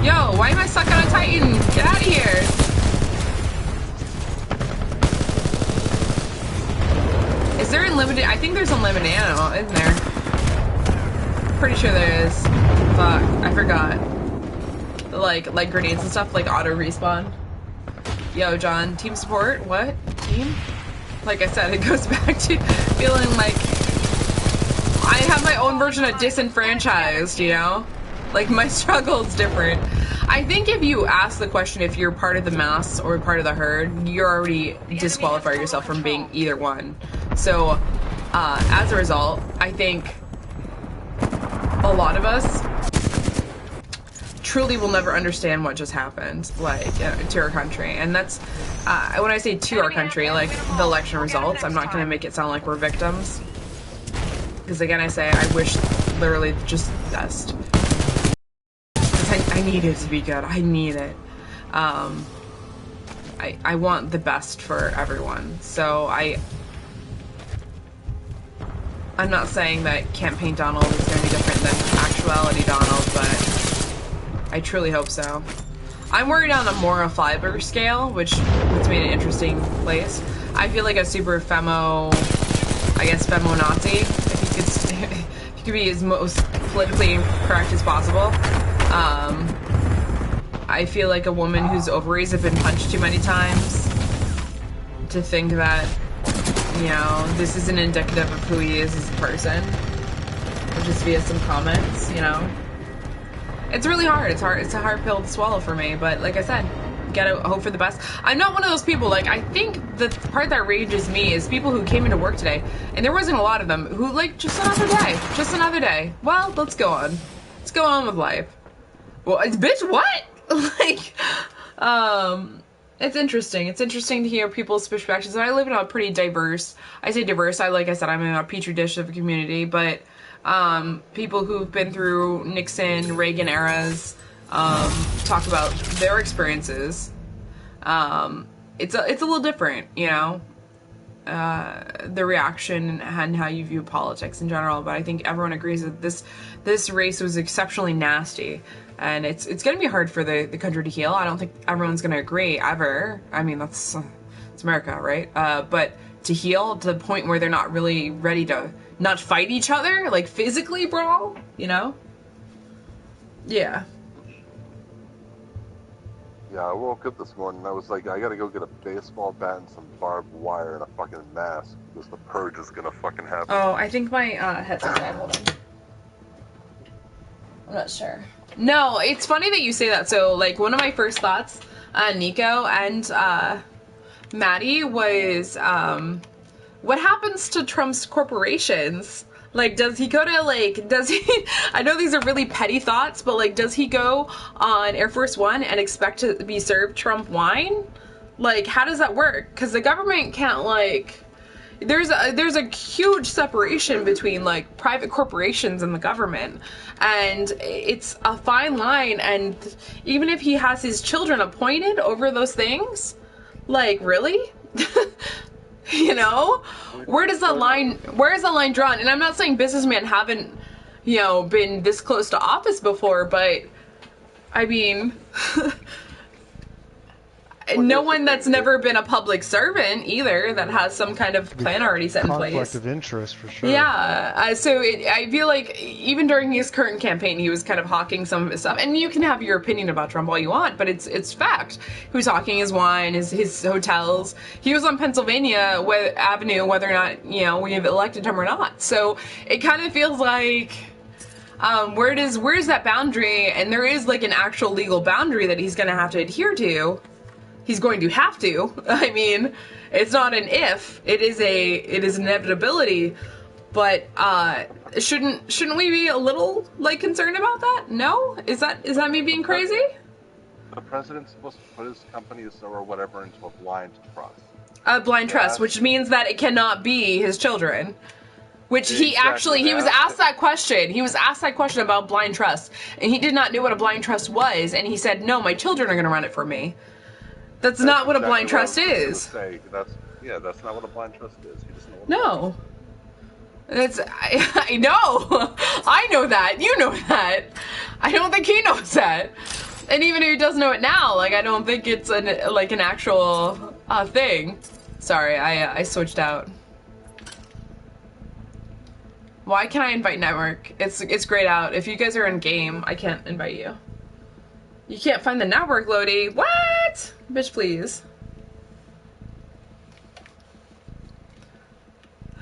S1: Yo, why am I stuck on a Titan? Get out of here! Is there unlimited? I think there's unlimited ammo, isn't there? Pretty sure there is. Fuck, I forgot. Like grenades and stuff, like auto respawn. Yo, John, team support? What? Team? Like I said, it goes back to feeling like I have my own version of disenfranchised, you know? Like, my struggle is different. I think if you ask the question if you're part of the mass or part of the herd, you're already disqualify yourself from being either one. So, as a result, I think a lot of us truly will never understand what just happened, like, to our country. And that's, when I say to our country, like, the election results, I'm not going to make it sound like we're victims. Because again, I say, I wish literally just the best. I need it to be good. I need it. I want the best for everyone. So I'm not saying that Campaign Donald is going to be different than actuality Donald, but I truly hope so. I'm worried on a more a fiber scale, which puts me in an interesting place. I feel like a super femo, I guess femo-Nazi, if you could be as most politically incorrect as possible. I feel like a woman whose ovaries have been punched too many times to think that, you know, this isn't indicative of who he is as a person, or just via some comments, you know. It's really hard. It's a hard pill to swallow for me, but like I said, gotta hope for the best. I'm not one of those people, like, I think the part that rages me is people who came into work today, and there wasn't a lot of them, who, like, just another day. Well, let's go on. Let's go on with life. Well, bitch, what? Like, it's interesting. It's interesting to hear people's perspectives. And I live in a pretty diverse, I say diverse, like I said, I'm in a petri dish of a community, but people who've been through Nixon, Reagan eras, talk about their experiences. It's a little different, you know, the reaction and how you view politics in general, but I think everyone agrees that this race was exceptionally nasty. And it's going to be hard for the country to heal. I don't think everyone's going to agree, ever. I mean, it's America, right? But to heal to the point where they're not really ready to not fight each other, like physically brawl, you know? Yeah.
S3: Yeah, I woke up this morning and I was like, I gotta go get a baseball bat and some barbed wire and a fucking mask because the purge is gonna fucking happen.
S1: Oh, I think my headset's dead. Hold on. I'm not sure. No, it's funny that you say that. So, like, one of my first thoughts, Nico and Maddie, was, what happens to Trump's corporations? Like, does he go to, like, does he, I know these are really petty thoughts, but, like, does he go on Air Force One and expect to be served Trump wine? Like, how does that work? Because the government can't, like, there's a huge separation between, like, private corporations and the government. And it's a fine line, and even if he has his children appointed over those things, like, really? You know, where is that line drawn? And I'm not saying businessmen haven't, you know, been this close to office before, but I mean, no one that's never been a public servant either that has some kind of plan already set in place.
S4: Conflict of interest, for sure.
S1: Yeah, so I feel like even during his current campaign, he was kind of hawking some of his stuff. And you can have your opinion about Trump all you want, but it's fact. He was hawking his wine, his hotels. He was on Pennsylvania Avenue, whether or not, you know, we've elected him or not. So it kind of feels like, where's that boundary? And there is, like, an actual legal boundary that he's going to have to adhere to. He's going to have to. I mean, it's not an if, it is an inevitability. But shouldn't we be a little, like, concerned about that? No? Is that me being crazy?
S3: The president's supposed to put his companies or whatever into a blind trust.
S1: A blind trust, which means that it cannot be his children. Which he was asked that question. He was asked that question about blind trust, and he did not know what a blind trust was, and he said, "No, my children are going to run it for me." That's not what a blind trust is.
S3: That's not what a blind trust is. He doesn't know what
S1: no. I know. I know that. You know that. I don't think he knows that. And even if he does know it now, like, I don't think it's an actual thing. Sorry, I switched out. Why can't I invite network? It's grayed out. If you guys are in game, I can't invite you. You can't find the network, Lodi. What? Bitch, please.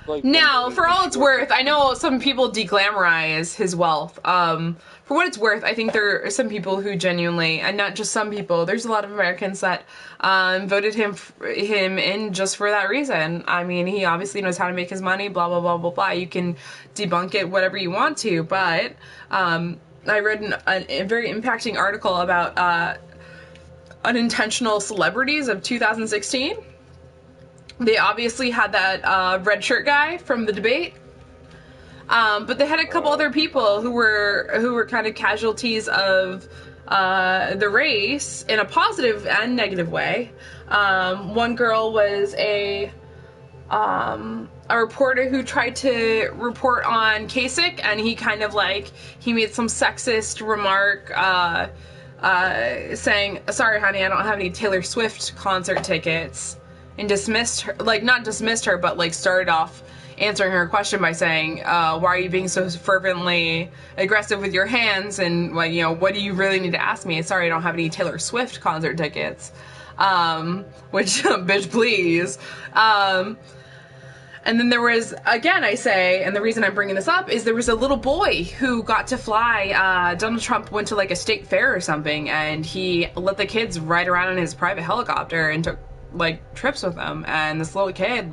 S3: Like,
S1: now, for all it's worth, I know some people de-glamorize his wealth. For what it's worth, I think there are some people who genuinely, and not just some people, there's a lot of Americans that voted him in just for that reason. I mean, he obviously knows how to make his money, blah, blah, blah, blah, blah. You can debunk it whatever you want to, but I read a very impacting article about unintentional celebrities of 2016. They obviously had that red shirt guy from the debate, but they had a couple other people who were kind of casualties of the race in a positive and negative way. One girl was a reporter who tried to report on Kasich, and he kind of he made some sexist remark saying, "Sorry, honey, I don't have any Taylor Swift concert tickets," and dismissed her, not dismissed her, but started off answering her question by saying, why are you being so fervently aggressive with your hands, and what do you really need to ask me? Sorry, I don't have any Taylor Swift concert tickets. Which, bitch, please. And then there was, again, I say, and the reason I'm bringing this up is there was a little boy who got to fly. Donald Trump went to a state fair or something, and he let the kids ride around in his private helicopter and took trips with them. And this little kid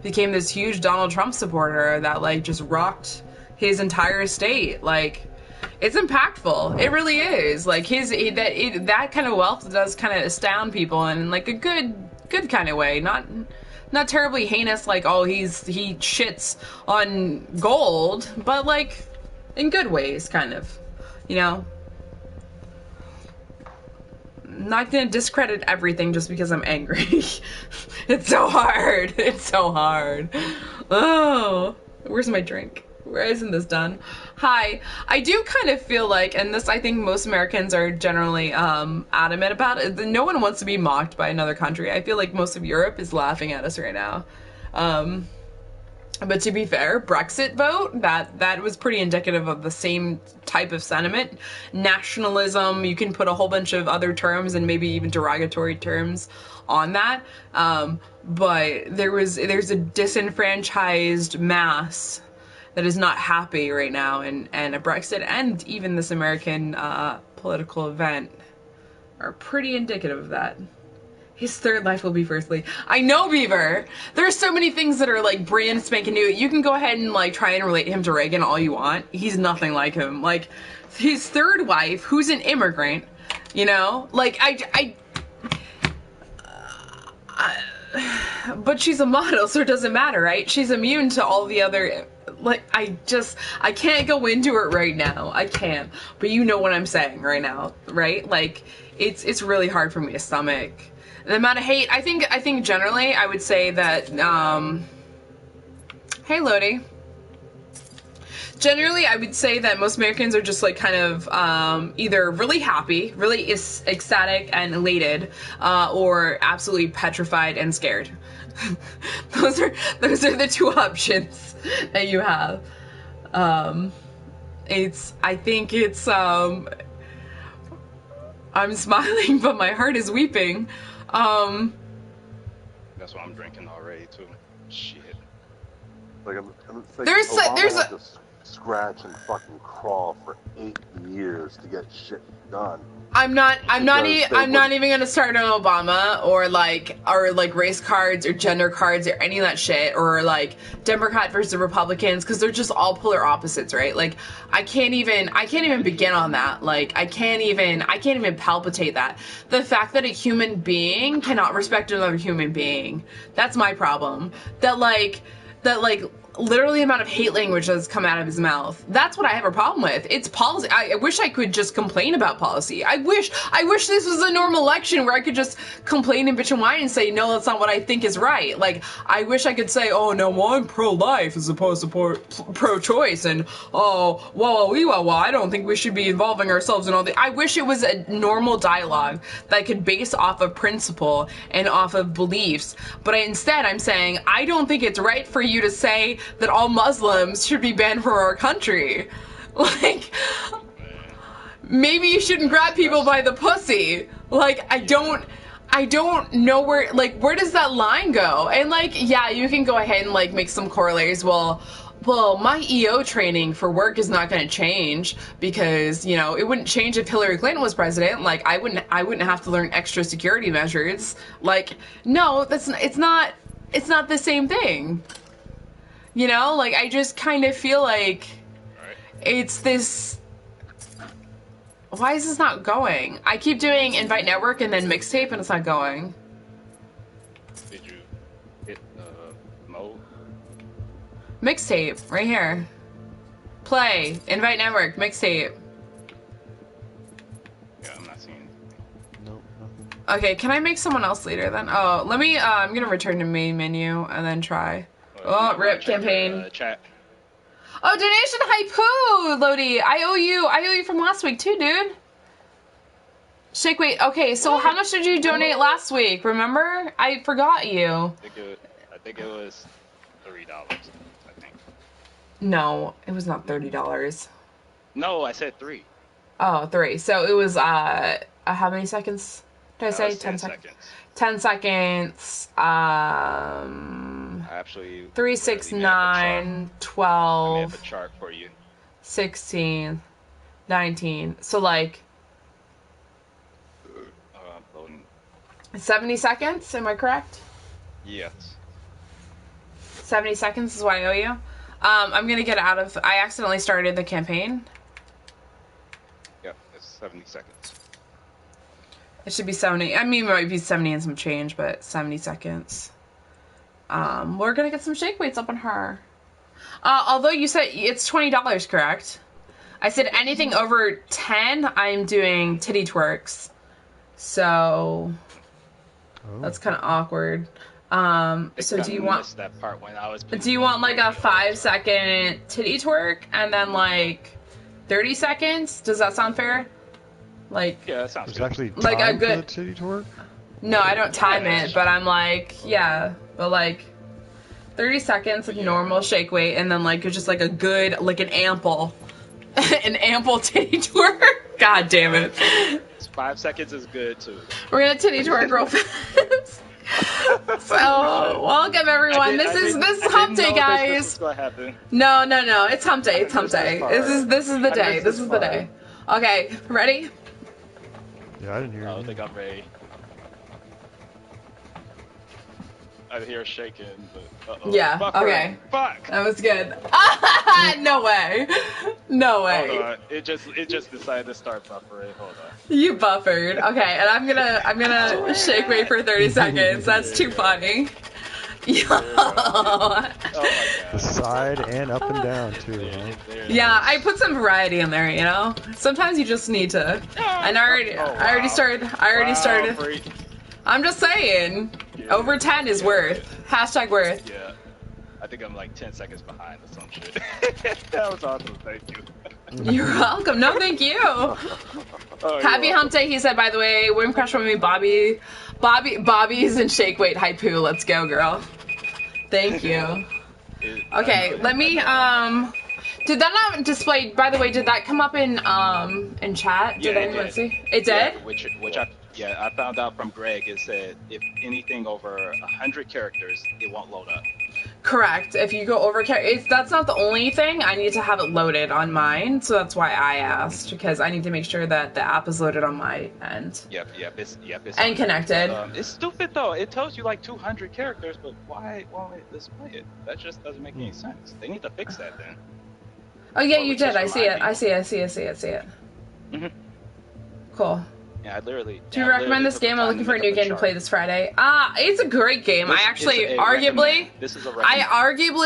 S1: became this huge Donald Trump supporter that just rocked his entire state. It's impactful. It really is. That kind of wealth does kind of astound people in a good kind of way. Not terribly heinous, he shits on gold, but in good ways, kind of, Not gonna discredit everything just because I'm angry. It's so hard. It's so hard. Oh, where's my drink? Where isn't this done? Hi. I do kind of feel and this I think most Americans are generally adamant about it. No one wants to be mocked by another country. I feel like most of Europe is laughing at us right now. But to be fair, Brexit vote, that was pretty indicative of the same type of sentiment. Nationalism, you can put a whole bunch of other terms and maybe even derogatory terms on that. But there's a disenfranchised mass that is not happy right now, and a Brexit and even this American political event are pretty indicative of that. His third life will be firstly. I know, Beaver. There's so many things that are like brand spanking new. You can go ahead and like try and relate him to Reagan all you want. He's nothing like him. Like his third wife, who's an immigrant, you know, like but she's a model, so it doesn't matter, right? She's immune to all the other. Like I can't go into it right now. I can't. But you know what I'm saying right now, right? Like it's really hard for me to stomach the amount of hate. I think generally I would say that hey Lodi. Generally I would say that most Americans are just like kind of either really happy, really ecstatic and elated, or absolutely petrified and scared. those are the two options that you have. I think it's I'm smiling but my heart is weeping.
S5: That's why I'm drinking already too. Shit.
S3: Like
S1: there's
S3: had to scratch and fucking crawl for 8 years to get shit done.
S1: I'm not even gonna start on Obama or like race cards or gender cards or any of that shit or like Democrat versus Republicans, because they're just all polar opposites, right? Like I can't even begin on that. Like I can't even palpitate that. The fact that a human being cannot respect another human being, that's my problem. That literally the amount of hate language that's come out of his mouth. That's what I have a problem with. It's policy. I wish I could just complain about policy. I wish this was a normal election where I could just complain and bitch and whine and say, no, that's not what I think is right. Like, I wish I could say, oh, no, well, I'm pro-life as opposed to pro-choice, and, oh, well, I don't think we should be involving ourselves in all the... I wish it was a normal dialogue that I could base off of principle and off of beliefs. But instead, I'm saying, I don't think it's right for you to say that all Muslims should be banned from our country. Like, maybe you shouldn't grab people by the pussy. Like, I don't know where does that line go? And like, yeah, you can go ahead and like make some corollaries. Well, my EO training for work is not going to change because, you know, it wouldn't change if Hillary Clinton was president. Like, I wouldn't have to learn extra security measures. Like, no, it's not the same thing. You know, like, I just kind of feel like it's this... Why is this not going? I keep doing invite network and then mixtape and it's not going.
S5: Did you hit mode?
S1: Mixtape, right here. Play, invite network, mixtape.
S5: Yeah, I'm not seeing.
S4: Nope, nothing.
S1: Okay, can I make someone else leader then? Oh, let me, I'm gonna return to main menu and then try. Oh, rip campaign.
S5: Chat.
S1: Oh, donation haipu, Lodi. I owe you from last week too, dude. Shake weight. Okay, so how much did you donate last week? Remember? I forgot you.
S5: I think it was $3. I think.
S1: No, it was not $30.
S5: No, I said 3.
S1: Oh, 3. So it was how many seconds? Did I say 10 seconds? 10 seconds.
S5: Actually,
S1: 3, 6, 9, 12.
S5: I have a chart for you.
S1: 16, 19. So like 70 seconds, am I correct?
S5: Yes.
S1: 70 seconds is what I owe you. I'm gonna get out of... I accidentally started the campaign.
S5: Yep, it's 70 seconds.
S1: It should be 70. I mean, it might be 70 and some change, but 70 seconds. We're gonna get some shake weights up on her. Although you said it's $20, correct? I said anything over 10, I'm doing titty twerks. So... That's kind of awkward. So do you want
S5: that part when I was
S1: like a 5-second titty twerk and then like 30 seconds? Does that sound fair? Like,
S5: yeah, that sounds
S4: There's
S5: good.
S4: actually
S1: like a
S4: time
S1: good
S4: for the titty twerk?
S1: No, I don't time it, but I'm like, yeah, but like 30 seconds like normal shake weight and then like just like a good like an ample titty twerk. God damn it.
S5: 5 seconds is good too.
S1: We're gonna titty twerk real fast. So welcome everyone. This is hump day, guys. No, it's hump day. It's hump day. This is the day. This is the day. Okay, ready?
S4: Yeah, I didn't hear
S5: I don't
S4: anything.
S5: think I'm ready. I hear shaking, but uh-oh.
S1: Yeah,
S5: Buffer.
S1: okay.
S5: Fuck!
S1: That was good. No way. No way.
S5: Hold on. It just decided to start buffering. Hold on.
S1: You buffered. Okay, and I'm gonna shake weight for 30 seconds. That's too funny. Yo.
S5: Oh my
S1: Yeah,
S5: god.
S4: Side and up and down too. Huh?
S1: I put some variety in there, you know? Sometimes you just need to. And I already started.
S5: Freak.
S1: I'm just saying. Over 10 is worth. Hashtag worth.
S5: Yeah. I think I'm like 10 seconds behind or some shit. That was awesome. Thank you.
S1: You're welcome. No, thank you.
S5: Oh,
S1: Happy
S5: you're
S1: hump day, he said, by the way. Women crush on me, Bobby's and shake weight haiku. Let's go, girl. Thank you. Okay, let me, did that not display, by the way, did that come up in chat? Did anyone see? It did?
S5: Yeah, I found out from Greg. It said if anything over 100 characters, it won't load up.
S1: Correct. If you go over, that's not the only thing. I need to have it loaded on mine, so that's why I asked, because I need to make sure that the app is loaded on my end.
S5: Yep. It's
S1: and connected.
S5: It's stupid though. It tells you like 200 characters, but why won't it display it? That just doesn't make any sense. They need to fix that then.
S1: Oh yeah, you did. I see it. I see it.
S5: Mm-hmm.
S1: Cool.
S5: Yeah, I literally.
S1: Do you recommend this game? I'm looking for a new game to play this Friday. It's a great game. I actually arguably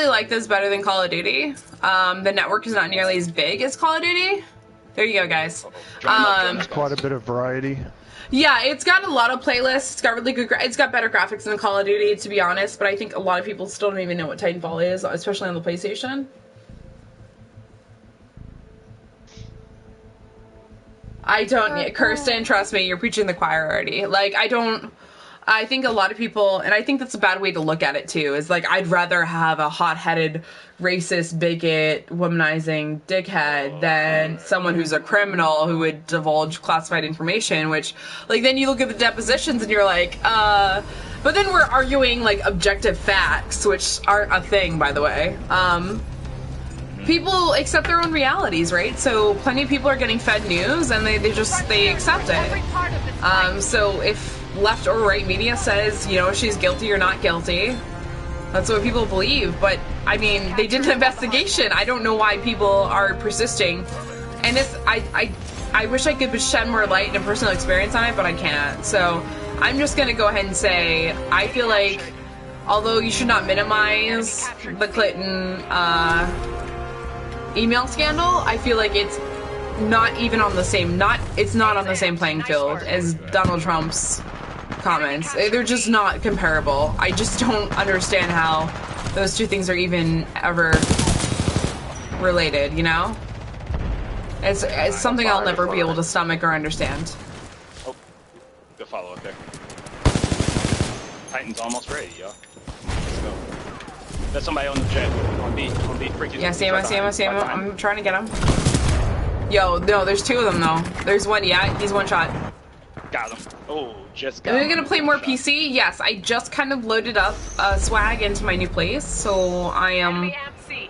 S1: like this better than Call of Duty. The network is not nearly as big as Call of Duty. There you go, guys.
S4: There's quite a bit of variety.
S1: Yeah, it's got a lot of playlists. It's got really good. It's got better graphics than Call of Duty, to be honest. But I think a lot of people still don't even know what Titanfall is, especially on the PlayStation. Kirsten, trust me, you're preaching the choir already. Like, I think a lot of people, and I think that's a bad way to look at it too, is like, I'd rather have a hot-headed, racist, bigot, womanizing dickhead than someone who's a criminal who would divulge classified information, which, like, then you look at the depositions and you're like, but then we're arguing, like, objective facts, which aren't a thing, by the way. People accept their own realities, right? So plenty of people are getting fed news and they accept it. So if left or right media says, you know, she's guilty or not guilty, that's what people believe. But I mean, they did an investigation. I don't know why people are persisting. And I wish I could shed more light and a personal experience on it, but I can't. So I'm just gonna go ahead and say, I feel like, although you should not minimize the Clinton, email scandal, I feel like it's not even on the same playing field as Donald Trump's comments. They're just not comparable. I just don't understand how those two things are even ever related, you know? It's something I'll never be able to stomach or understand.
S5: Oh, good follow up there. Titan's almost ready, yo. Let's go. There's somebody on the jet. On B, freaking.
S1: Yeah, see him. I'm trying to get him. Yo, no, there's two of them though. There's one, yeah, he's one shot.
S5: Got him. Oh, just got him.
S1: Are we gonna play more PC? Yes, I just kind of loaded up swag into my new place, so I am...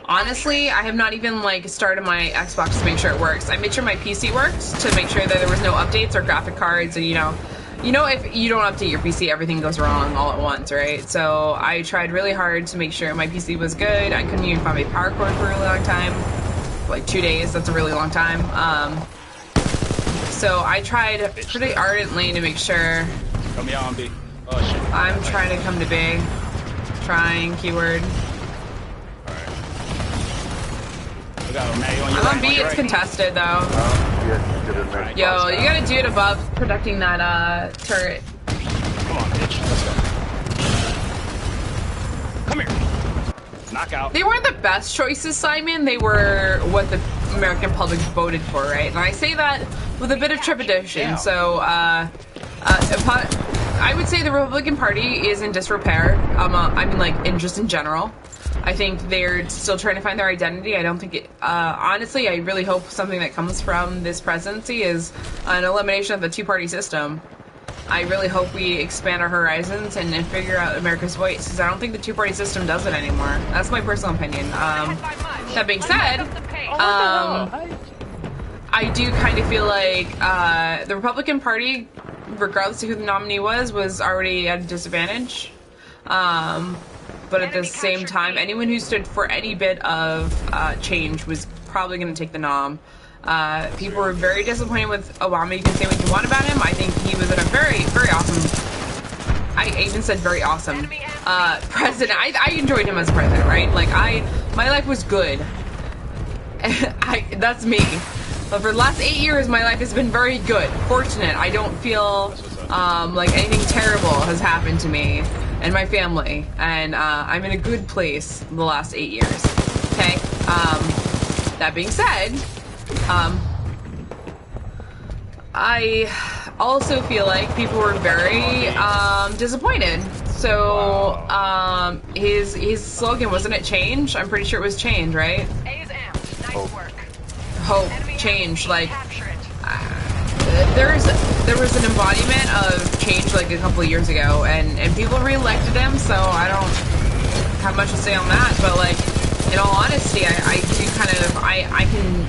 S1: Honestly, I have not even, like, started my Xbox to make sure it works. I made sure my PC worked to make sure that there was no updates or graphic cards, and, you know, if you don't update your PC, everything goes wrong all at once, right? So I tried really hard to make sure my PC was good. I couldn't even find my power cord for a really long time. Like 2 days, that's a really long time. So I tried pretty ardently to make sure.
S5: Come here on B. Oh shit.
S1: I'm trying to come to B. Trying, keyword.
S5: Alright. We got a May on your
S1: I'm
S5: right,
S1: on B, it's
S5: right.
S1: contested though.
S3: Yeah, get in there.
S1: Yo, you gotta do it above protecting that turret.
S5: Come on, bitch. Let's go. Come here. Knockout.
S1: They weren't the best choices, Simon. They were what the American public voted for, right? And I say that with a bit of trepidation.
S5: Yeah.
S1: So, I would say the Republican Party is in disrepair. I mean, like, just in general. I think they're still trying to find their identity. I don't think it, honestly, I really hope something that comes from this presidency is an elimination of the two-party system. I really hope we expand our horizons and figure out America's voice, because I don't think the two-party system does it anymore. That's my personal opinion. That being said, I do kind of feel like the Republican Party, regardless of who the nominee was already at a disadvantage. But at the same time, anyone who stood for any bit of change was probably going to take the nom. People were very disappointed with Obama. You can say what you want about him. I think he was in a very, very awesome, I even said very awesome, president. I enjoyed him as president, right? Like, my life was good. That's me. But for the last 8 years, my life has been very good. Fortunate. I don't feel like anything terrible has happened to me and my family. And I'm in a good place the last 8 years. Okay? That being said, I also feel like people were very disappointed. So his slogan, wasn't it change? I'm pretty sure it was change, right?
S2: A's amped. Nice work.
S1: Hope, change, like there was an embodiment of change like a couple of years ago, and people re-elected him, so I don't have much to say on that. But like, in all honesty, I do kind of I can.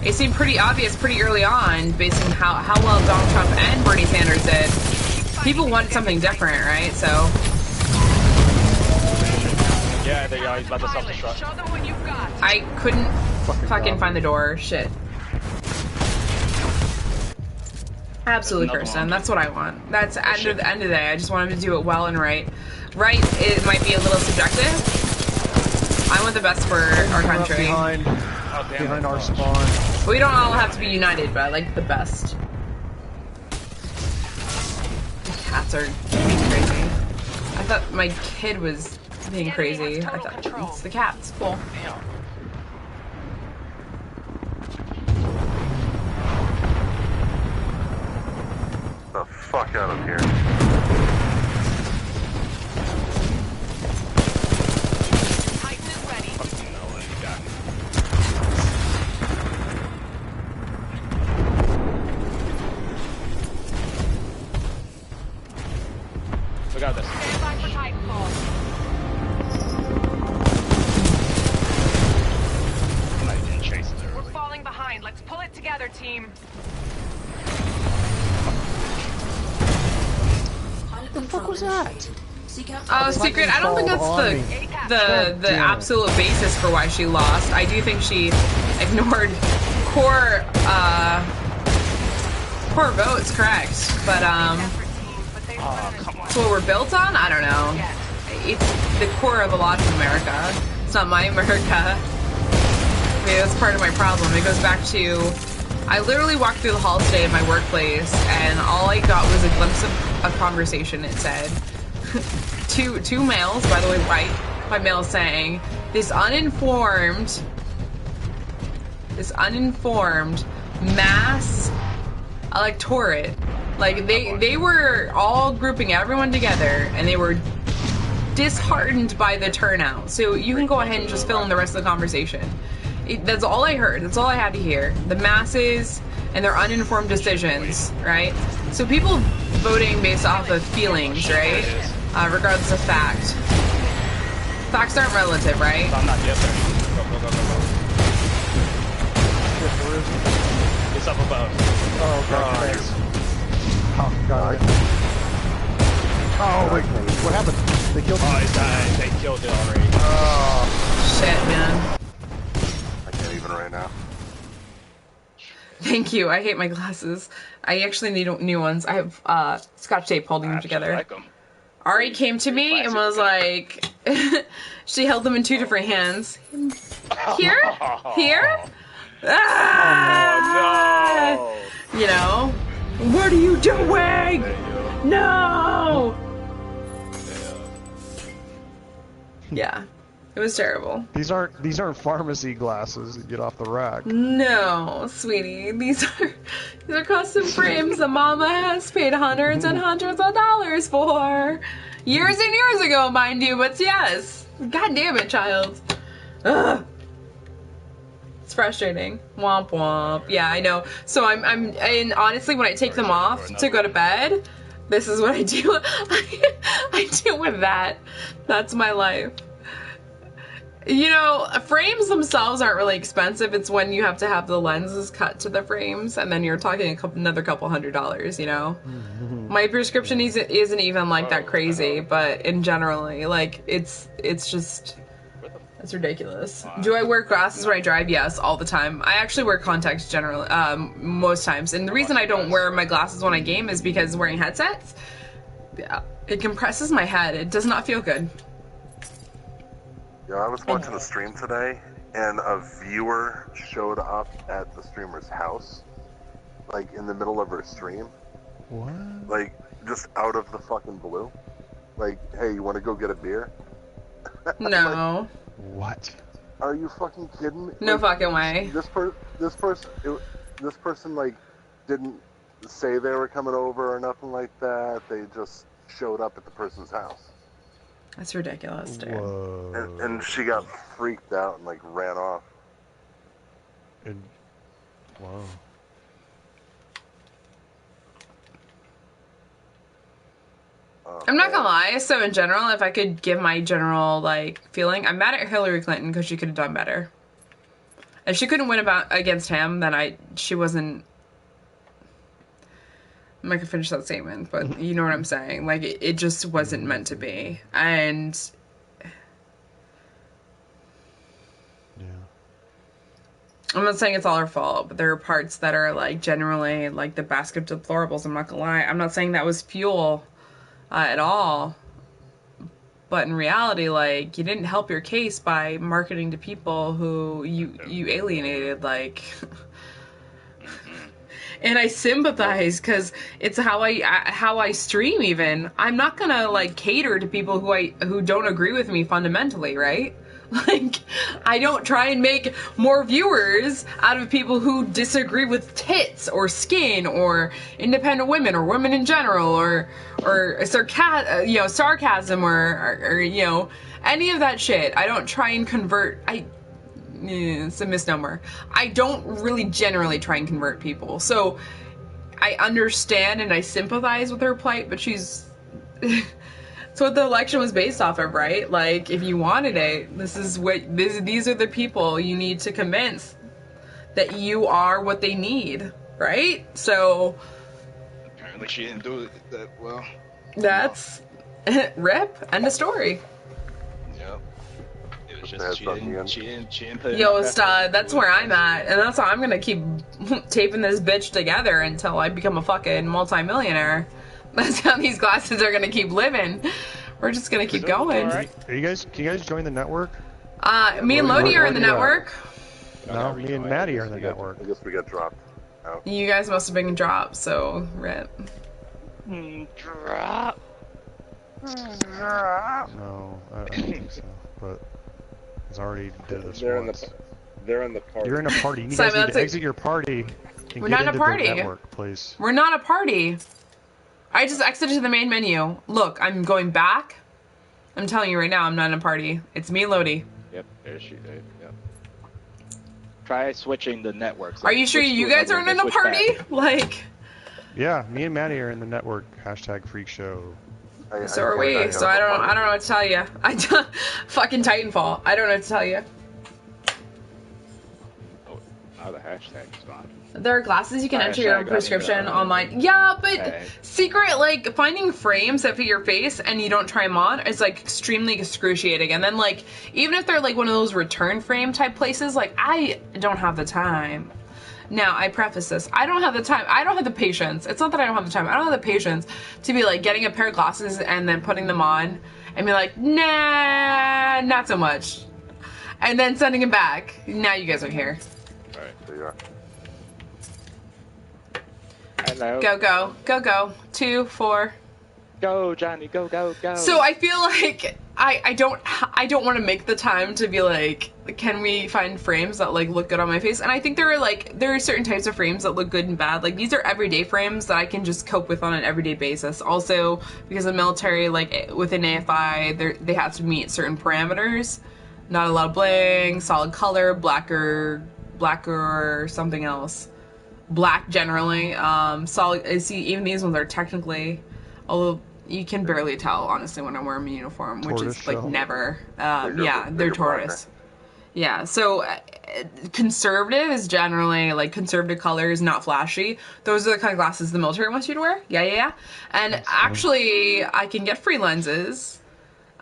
S1: It seemed pretty obvious pretty early on, based on how well Donald Trump and Bernie Sanders did. People want something different, right? So.
S5: Yeah, there you are. He's about to self-destruct.
S2: Show them what you've got.
S1: I couldn't fucking find the door. Shit. Absolutely, Kirsten. That's what I want. That's at the end of the day. I just want him to do it well and right. Right, it might be a little subjective. I want the best for our country.
S4: Behind our spawn.
S1: We don't all have to be united, but I like the best. The cats are being crazy. I thought my kid was being crazy. I thought it's the cats. Cool.
S3: The fuck out of here.
S2: Titan is ready.
S5: We got this.
S2: Stand by for Titanfall.
S5: I didn't chase it
S2: We're
S5: early.
S2: falling behind. Let's pull it together, team.
S4: What the fuck was that?
S1: Oh, Secret. I don't think that's the absolute basis for why she lost. I do think she ignored core votes, correct? But it's what we're built on. I don't know. It's the core of a lot of America. It's not my America. Maybe that's part of my problem. It goes back to, I literally walked through the hall today at my workplace, and all I got was a glimpse of a conversation. It said, two males, by the way, white, by males saying, this uninformed mass electorate, like they were all grouping everyone together, and they were disheartened by the turnout. So you can go ahead and just fill in the rest of the conversation. That's all I heard. That's all I had to hear. The masses and their uninformed decisions, right? So people voting based off of feelings, right? Regardless of fact. Facts aren't relative, right?
S5: I'm not yet there. Go. It's up above.
S4: Oh, God. Thanks. Oh, God. Oh, wait. What happened? They killed him.
S5: Oh, he's dying. They killed it already.
S4: Oh.
S1: Shit, man.
S3: I can't even right now.
S1: Thank you. I hate my glasses. I actually need new ones. I have Scotch tape holding them together.
S5: I like them.
S1: Ari came to me and was like, she held them in two different hands. Here? Here? Ah!
S5: Oh, no.
S1: You know? What are you doing? No! Yeah. It was terrible.
S4: These aren't pharmacy glasses that get off the rack.
S1: No, sweetie. These are custom frames that Mama has paid hundreds and hundreds of dollars for. Years and years ago, mind you, but yes. God damn it, child. Ugh. It's frustrating. Womp womp. Yeah, I know. So and honestly, when I take them off to go to bed, this is what I do. I deal with that. That's my life. You know, frames themselves aren't really expensive. It's when you have to have the lenses cut to the frames, and then you're talking another couple $100, you know? My prescription isn't even like that crazy, but in generally, like, it's just... It's ridiculous. Do I wear glasses when I drive? Yes, all the time. I actually wear contacts generally, most times. And the reason I don't wear my glasses when I game is because wearing headsets, yeah, it compresses my head. It does not feel good.
S3: Yeah, I was watching a stream today, and a viewer showed up at the streamer's house, like in the middle of her stream.
S4: What?
S3: Like, just out of the fucking blue. Like, hey, you want to go get a beer?
S1: No.
S4: What?
S3: Are you fucking kidding me?
S1: No
S3: like,
S1: fucking way.
S3: This person like didn't say they were coming over or nothing like that. They just showed up at the person's house.
S1: That's ridiculous, dude.
S4: Whoa.
S3: And she got freaked out and like ran off.
S4: And, whoa.
S1: I'm not gonna lie, so in general, if I could give my general, like, feeling, I'm mad at Hillary Clinton because she could have done better. If she couldn't win against him, then she wasn't... I'm not gonna finish that statement, but you know what I'm saying. Like, it just wasn't meant to be. And...
S4: Yeah.
S1: I'm not saying it's all her fault, but there are parts that are, like, generally, like, the basket of deplorables, I'm not gonna lie. I'm not saying that was fuel... at all, but in reality, like, you didn't help your case by marketing to people who you alienated, like. And I sympathize because it's how I stream. Even I'm not gonna like cater to people who don't agree with me fundamentally, right? Like, I don't try and make more viewers out of people who disagree with tits or skin or independent women or women in general or sarcasm or you know, any of that shit. I don't try and convert. It's a misnomer. I don't really generally try and convert people. So I understand and I sympathize with her plight, but she's... It's what the election was based off of, right? Like, if you wanted it, these are the people you need to convince that you are what they need, right? So...
S5: Apparently she didn't do it that well.
S1: That's... Rip. End of story.
S5: Yep. It was just, she didn't put it
S1: Yo,
S5: in
S1: that's where I'm at, and that's how I'm gonna keep taping this bitch together until I become a fucking multi-millionaire. That's how these glasses are gonna keep living. We're just gonna keep going.
S5: Right.
S4: Can you guys join the network?
S1: Me and Lodi are in the network.
S4: No, me and Maddie are in the network.
S3: I guess we got dropped out.
S1: You guys must have been dropped, so rip.
S5: Drop.
S4: No, I don't think so. But it's already did this once.
S3: They're in the party.
S4: You're in a party. You
S1: Simon,
S4: guys need to exit your party and
S1: We're
S4: get
S1: not in a
S4: into
S1: party.
S4: the network, please.
S1: We're not a party. I just exited to the main menu. Look, I'm going back. I'm telling you right now, I'm not in a party. It's me and Lodi.
S5: Yep, there she did. Yep. Try switching the networks.
S1: Are you sure you guys aren't in a party? Like...
S4: Yeah, me and Maddie are in the network. #Freak Show.
S1: So are we. So I don't know what to tell you. Fucking Titanfall. I don't know what to tell you.
S5: Oh, now the hashtag's gone.
S1: There are glasses you can enter your own prescription online. Yeah, but secret, like, finding frames that fit your face and you don't try them on is, like, extremely excruciating. And then, like, even if they're, like, one of those return frame type places, like, I don't have the time. Now, I preface this. I don't have the time. I don't have the patience. It's not that I don't have the time. I don't have the patience to be, like, getting a pair of glasses and then putting them on and be like, nah, not so much. And then sending them back. Now you guys are here.
S3: All right, there you are.
S5: Hello.
S1: Go, go. Go, go. 2, 4.
S5: Go, Johnny. Go, go, go.
S1: So I feel like I don't want to make the time to be like, can we find frames that like look good on my face? And I think there are certain types of frames that look good and bad. Like, these are everyday frames that I can just cope with on an everyday basis. Also, because of the military, like within AFI, they have to meet certain parameters. Not a lot of bling, solid color, blacker or something else. Black generally. Solid. See, even these ones are technically, although you can barely tell honestly when I'm wearing a uniform, which is like never. Yeah, they're tortoise. Yeah, so conservative is generally like conservative colors, not flashy. Those are the kind of glasses the military wants you to wear. Yeah. And actually, I can get free lenses.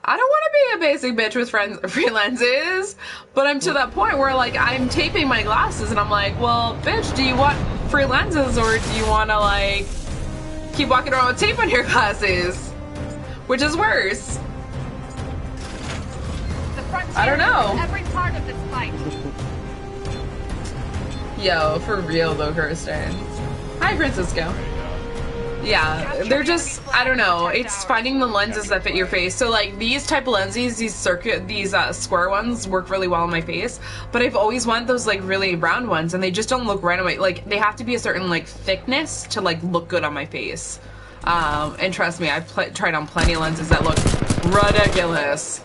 S1: I don't want to be a basic bitch with free lenses, but I'm to that point where like I'm taping my glasses and I'm like, well, bitch, do you want free lenses or do you want to like keep walking around with tape on your glasses? Which is worse? I don't know.
S2: Every part of this fight.
S1: Yo, for real though, Kirsten. Hi, Francisco. Yeah, they're just, I don't know, it's finding the lenses that fit your face. So like these type of lenses, these square ones work really well on my face, but I've always wanted those like really round ones and they just don't look right on my, like they have to be a certain like thickness to like look good on my face. And trust me, I've tried on plenty of lenses that look ridiculous.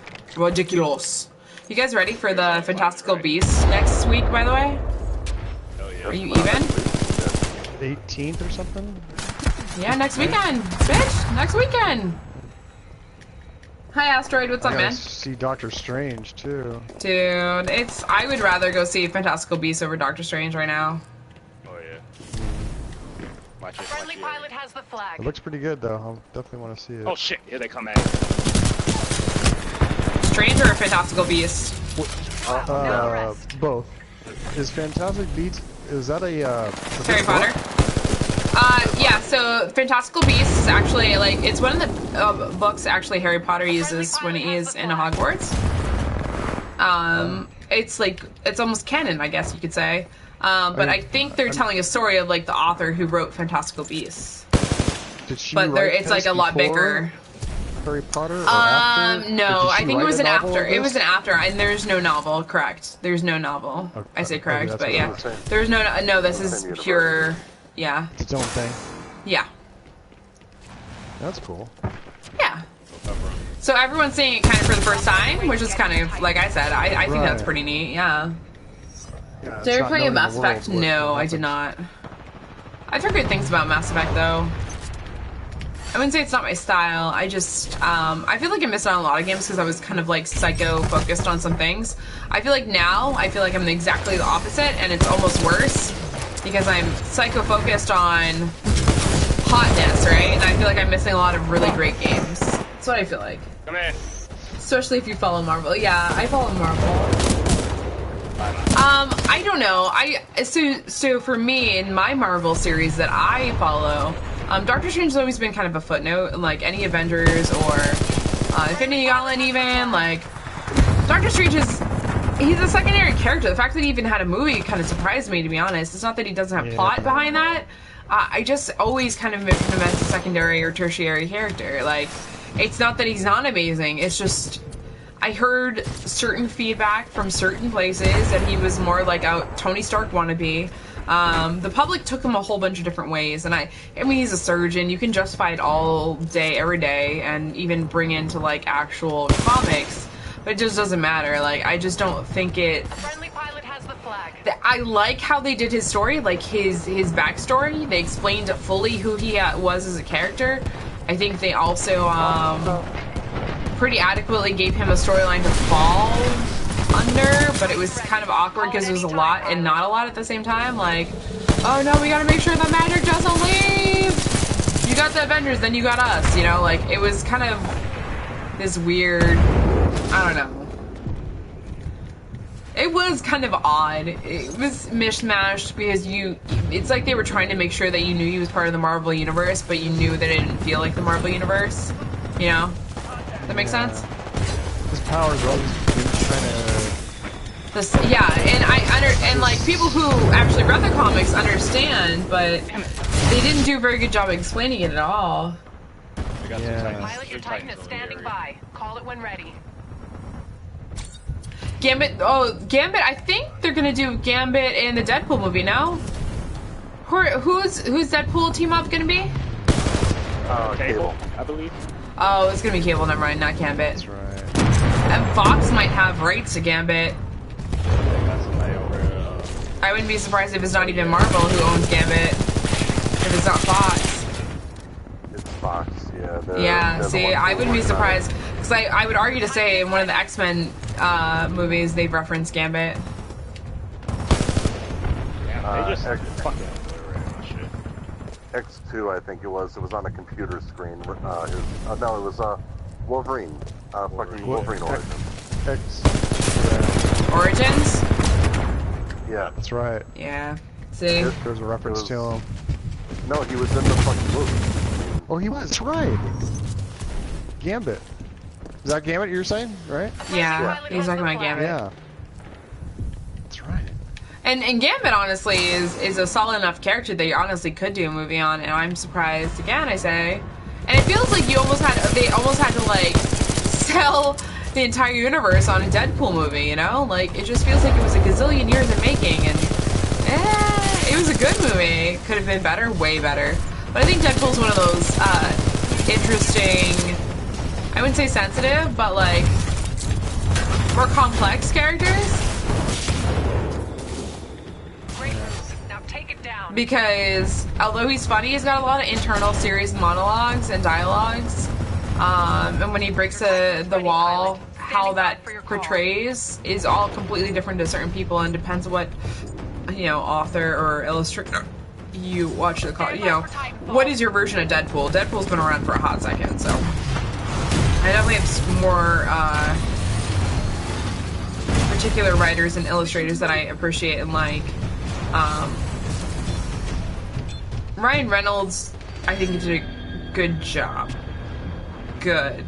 S1: You guys ready for the Fantastical Beasts next week, by the way?
S5: Oh, yeah.
S1: Are you even?
S4: 18th or something?
S1: Yeah, next weekend, bitch! Next weekend! Hi, Asteroid, what's up, man?
S4: See Doctor Strange, too.
S1: Dude, I would rather go see Fantastical Beasts over Doctor Strange right now.
S5: Oh yeah. Watch it.
S2: Friendly pilot has the flag.
S4: It looks pretty good, though. I definitely want to see it.
S5: Oh shit! Here they come at.
S1: Strange or Fantastical Beast?
S4: Both. Is Fantastic Beasts, is that a,
S1: Harry Potter? Yeah, so Fantastical Beasts is actually, like, it's one of the books actually Harry Potter uses when he is in Hogwarts. It's like, it's almost canon, I guess you could say. But I think they're telling a story of, like, the author who wrote Fantastical Beasts.
S4: Did she
S1: But
S4: write
S1: it's, like,
S4: this
S1: a lot
S4: before
S1: bigger.
S4: Harry Potter? Or after?
S1: No,
S4: Or did she
S1: I think it
S4: write
S1: was
S4: a
S1: an
S4: novel
S1: after.
S4: of
S1: It
S4: this?
S1: was an after, and there's no novel, correct. There's no novel.
S4: Okay,
S1: I say
S4: okay,
S1: correct,
S4: that's
S1: but
S4: what
S1: yeah.
S3: I was saying.
S1: There's no, this is
S3: Same
S1: pure, yeah.
S4: It's its own thing.
S1: Yeah.
S4: That's cool.
S1: Yeah. So everyone's seeing it kind of for the first time, which is kind of, like I said, I think that's
S4: Right.
S1: pretty neat, yeah.
S4: Yeah, it's
S1: Did you
S4: not
S1: play
S4: known in the
S1: Mass Effect?
S4: world, but
S1: No, I
S4: that's
S1: did not. I've heard good things about Mass Effect, though. I wouldn't say it's not my style. I just, I feel like I missed out on a lot of games because I was kind of like psycho-focused on some things. I feel like now, I feel like I'm exactly the opposite, and it's almost worse because I'm psycho-focused on hotness, right? And I feel like I'm missing a lot of really great games. That's what I feel like.
S5: Come in.
S1: Especially if you follow Marvel. Yeah, I follow Marvel. I don't know. So for me, in my Marvel series that I follow, Doctor Strange has always been kind of a footnote, like any Avengers or Infinity Gauntlet even, like, Doctor Strange he's a secondary character. The fact that he even had a movie kind of surprised me, to be honest. It's not that he doesn't have plot behind that. I just always kind of mention him as a secondary or tertiary character. Like, it's not that he's not amazing, it's just, I heard certain feedback from certain places that he was more like a Tony Stark wannabe. The public took him a whole bunch of different ways, and I mean, he's a surgeon. You can justify it all day, every day, and even bring into like actual comics, but it just doesn't matter. Like, I just don't think it.
S2: Friendly pilot has the flag.
S1: I like how they did his story, like his backstory. They explained fully who he was as a character. I think they also pretty adequately gave him a storyline to fall under, but it was kind of awkward because it was a lot and not a lot at the same time. Like, oh no, we gotta make sure the magic doesn't leave! You got the Avengers, then you got us, you know? Like, it was kind of this weird, I don't know. It was kind of odd. It was mishmashed because it's like they were trying to make sure that you knew he was part of the Marvel Universe, but you knew that it didn't feel like the Marvel Universe, you know? Does that make sense?
S4: His powers are always trying to.
S1: And like people who actually read the comics understand, but they didn't do a very good job of explaining it at all.
S5: We got
S4: Yeah.
S5: some Titans.
S2: Pilot, your
S5: There's
S2: Titan is
S5: Titans over
S2: standing
S5: here.
S2: by. Call it when ready.
S1: Gambit. I think they're gonna do Gambit in the Deadpool movie. No. Who's Deadpool team up gonna be?
S5: Cable, I believe.
S1: Oh, it's gonna be Cable. Never mind, not Gambit.
S4: That's right.
S1: And Fox might have rights to Gambit.
S5: Got somebody over.
S1: I wouldn't be surprised if it's not even Marvel who owns Gambit. If it's not Fox.
S3: It's Fox, yeah.
S1: Yeah,
S3: they're the
S1: see,
S3: ones
S1: I
S3: who
S1: wouldn't be
S3: work on it.
S1: surprised. Because I would argue to say in one of the X-Men movies they've referenced Gambit.
S5: Yeah, they just fucking
S3: X2, I think it was. It was on a computer screen. No, it was Wolverine. Fucking Wolverine Origins.
S1: Origins?
S3: Yeah.
S4: That's right.
S1: Yeah. See?
S4: There's a reference to him.
S3: No, he was in the fucking movie.
S4: Oh, he was. That's right. Gambit. Is that Gambit you're saying, right?
S1: Yeah, he's talking about Gambit.
S4: Yeah. That's right.
S1: And Gambit honestly is a solid enough character that you honestly could do a movie on, and I'm surprised again, I say. And it feels like they almost had to like sell the entire universe on a Deadpool movie, you know? Like it just feels like it was a gazillion years in making, and it was a good movie. Could have been better, way better. But I think Deadpool's one of those interesting, I wouldn't say sensitive, but like more complex characters.
S2: Now take it down.
S1: Because although he's funny, he's got a lot of internal serious monologues and dialogues. And when he breaks the wall, how that portrays is all completely different to certain people, and depends on what, you know, author or illustrator you watch the call. You know, what is your version of Deadpool? Deadpool's been around for a hot second, so I definitely have more particular writers and illustrators that I appreciate and like. Ryan Reynolds, I think he did a good job. Good.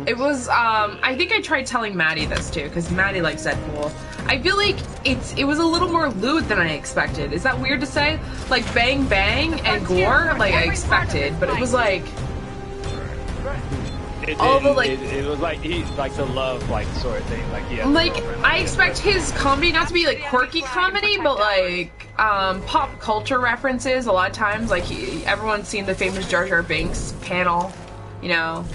S1: It was, I think I tried telling Maddie this too, because Maddie likes Deadpool. I feel like it was a little more lewd than I expected. Is that weird to say? Like bang bang and gore, like I expected, but it was like
S5: it was like the love like sort of thing. Like yeah.
S1: Like I expect his comedy not to be like quirky comedy, but like pop culture references. A lot of times, like everyone's seen the famous Jar Jar Binks panel, you know.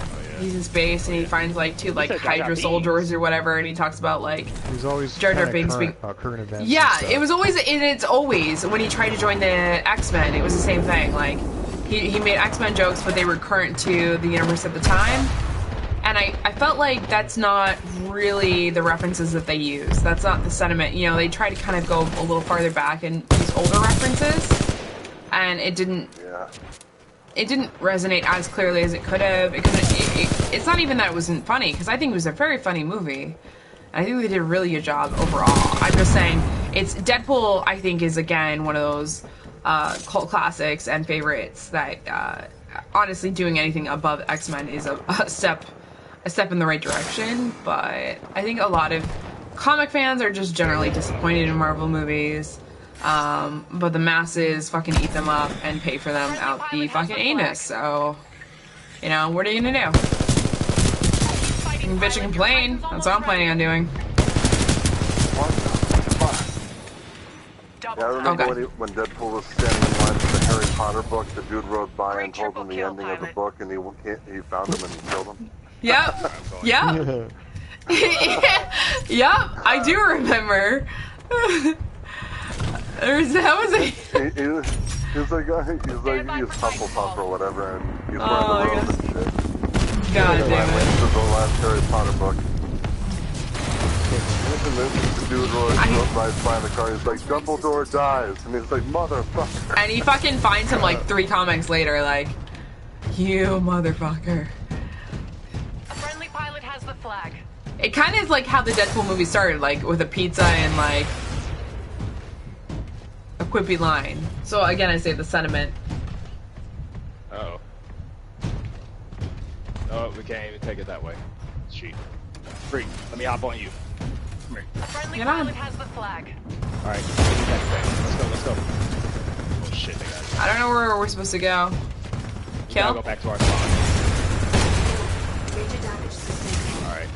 S1: He's in space and he finds like two like Hydra soldiers or whatever, and he talks about like
S4: he's always
S1: Jar Jar Binks being
S4: current events.
S1: Yeah, it was always, and it's always when he tried to join the X-Men, it was the same thing. Like he made X-Men jokes, but they were current to the universe at the time. And I felt like that's not really the references that they use. That's not the sentiment. You know, they try to kind of go a little farther back and use older references, and it didn't. Yeah. It didn't resonate as clearly as it could have. It's not even that it wasn't funny, because I think it was a very funny movie. And I think they did a really good job overall. I'm just saying, it's Deadpool, I think, is again one of those cult classics and favorites that honestly doing anything above X-Men is a step in the right direction. But I think a lot of comic fans are just generally disappointed in Marvel movies. But the masses fucking eat them up and pay for them out the fucking anus. So, you know, what are you gonna do? You can bitch and complain. That's what I'm planning on doing.
S3: Yeah, I remember when Deadpool was standing in line for the Harry Potter book, the dude rode by and told him the ending of the book, and he found him and killed him.
S1: Yep. Yep. Yep. I do remember. He was like,
S3: he was Hufflepuff or whatever, and he's wearing the robe and shit.
S1: God damn it.
S3: This is the last Harry Potter book. And the dude rides by in the car, he's like, Dumbledore dies, and he's like, motherfucker.
S1: And he fucking finds him like 3 comics later, like, you motherfucker.
S2: A friendly pilot has the flag.
S1: It kind of is like how the Deadpool movie started, like with a pizza and like a quippy line. So again, I say the sentiment.
S5: Oh. No, we can't even take it that way. Shoot. Freak, let me hop on you. Come here.
S2: A friendly pilot has the flag.
S5: Alright, let's go. Oh shit, they got it.
S1: I don't know where we're supposed to go. Kill?
S5: Gotta go back to our spawn. Alright.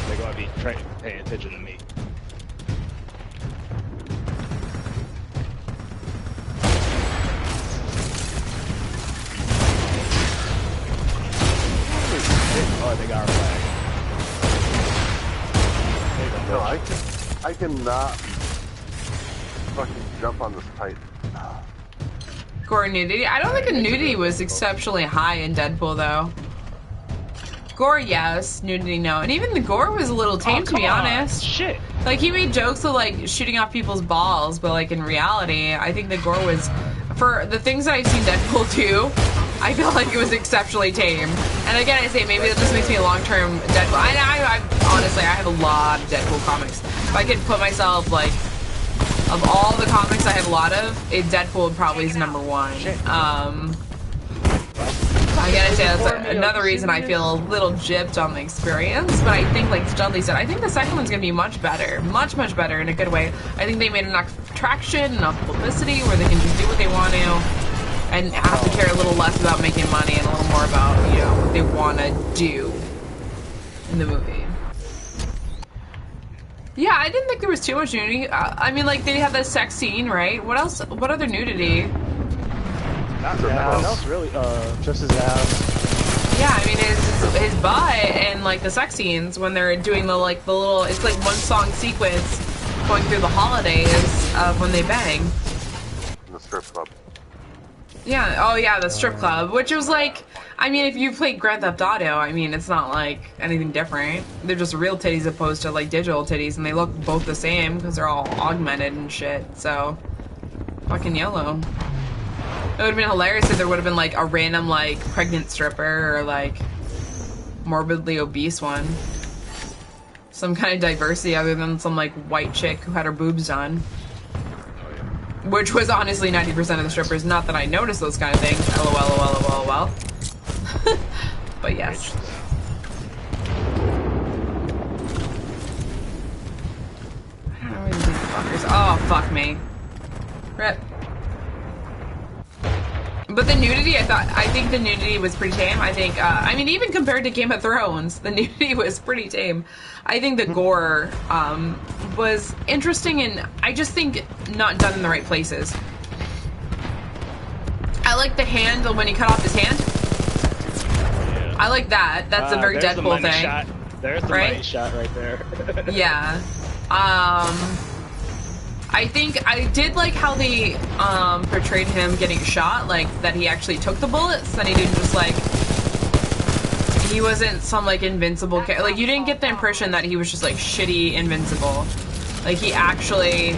S5: They're gonna be paying attention to me. Oh, they got our flag.
S3: No, I cannot fucking jump on this pipe.
S1: Gore nudity. I don't think the nudity was exceptionally high in Deadpool though. Gore, yes. Nudity, no. And even the gore was a little tame, to be honest.
S5: Shit.
S1: Like, he made jokes of, like, shooting off people's balls, but, like, in reality, I think the gore was... For the things that I've seen Deadpool do, I feel like it was exceptionally tame. And again, I say, maybe this makes me a long-term Deadpool... I honestly, I have a lot of Deadpool comics. If I could put myself, like... Of all the comics I have a lot of, Deadpool probably is number one. I gotta say, that's another reason I feel a little gypped on the experience, but I think, like Dudley said, I think the second one's gonna be much better. Much, much better in a good way. I think they made enough traction, enough publicity where they can just do what they want to and have to care a little less about making money and a little more about, you know, what they want to do in the movie. Yeah, I didn't think there was too much nudity. I mean, like, they have that sex scene, right? What else? What other nudity?
S5: Not
S4: else really. Just his ass.
S1: Yeah, I mean, his butt and, like, the sex scenes when they're doing the little... It's like one song sequence going through the holidays of when they bang.
S3: In the strip club.
S1: Yeah, oh yeah, the strip club, which was like... I mean, if you played Grand Theft Auto, I mean, it's not like anything different. They're just real titties opposed to like digital titties, and they look both the same because they're all augmented and shit. So, fucking YOLO. It would have been hilarious if there would have been like a random like pregnant stripper or like morbidly obese one. Some kind of diversity other than some like white chick who had her boobs done. Which was honestly 90% of the strippers. Not that I noticed those kind of things. LOL. But yes. I don't know where these fuckers. Oh, fuck me. Rip. But the nudity, I think the nudity was pretty tame. I think, I mean, even compared to Game of Thrones, the nudity was pretty tame. I think the gore was interesting, and I just think not done in the right places. I like the hand when he cut off his hand. Yeah. I like that. That's a very Deadpool thing.
S5: Shot. There's the money shot right there.
S1: Yeah. I think I did like how they portrayed him getting shot, like that he actually took the bullets, that he didn't just like, he wasn't some like invincible like you didn't get the impression that he was just like shitty invincible. Like he actually,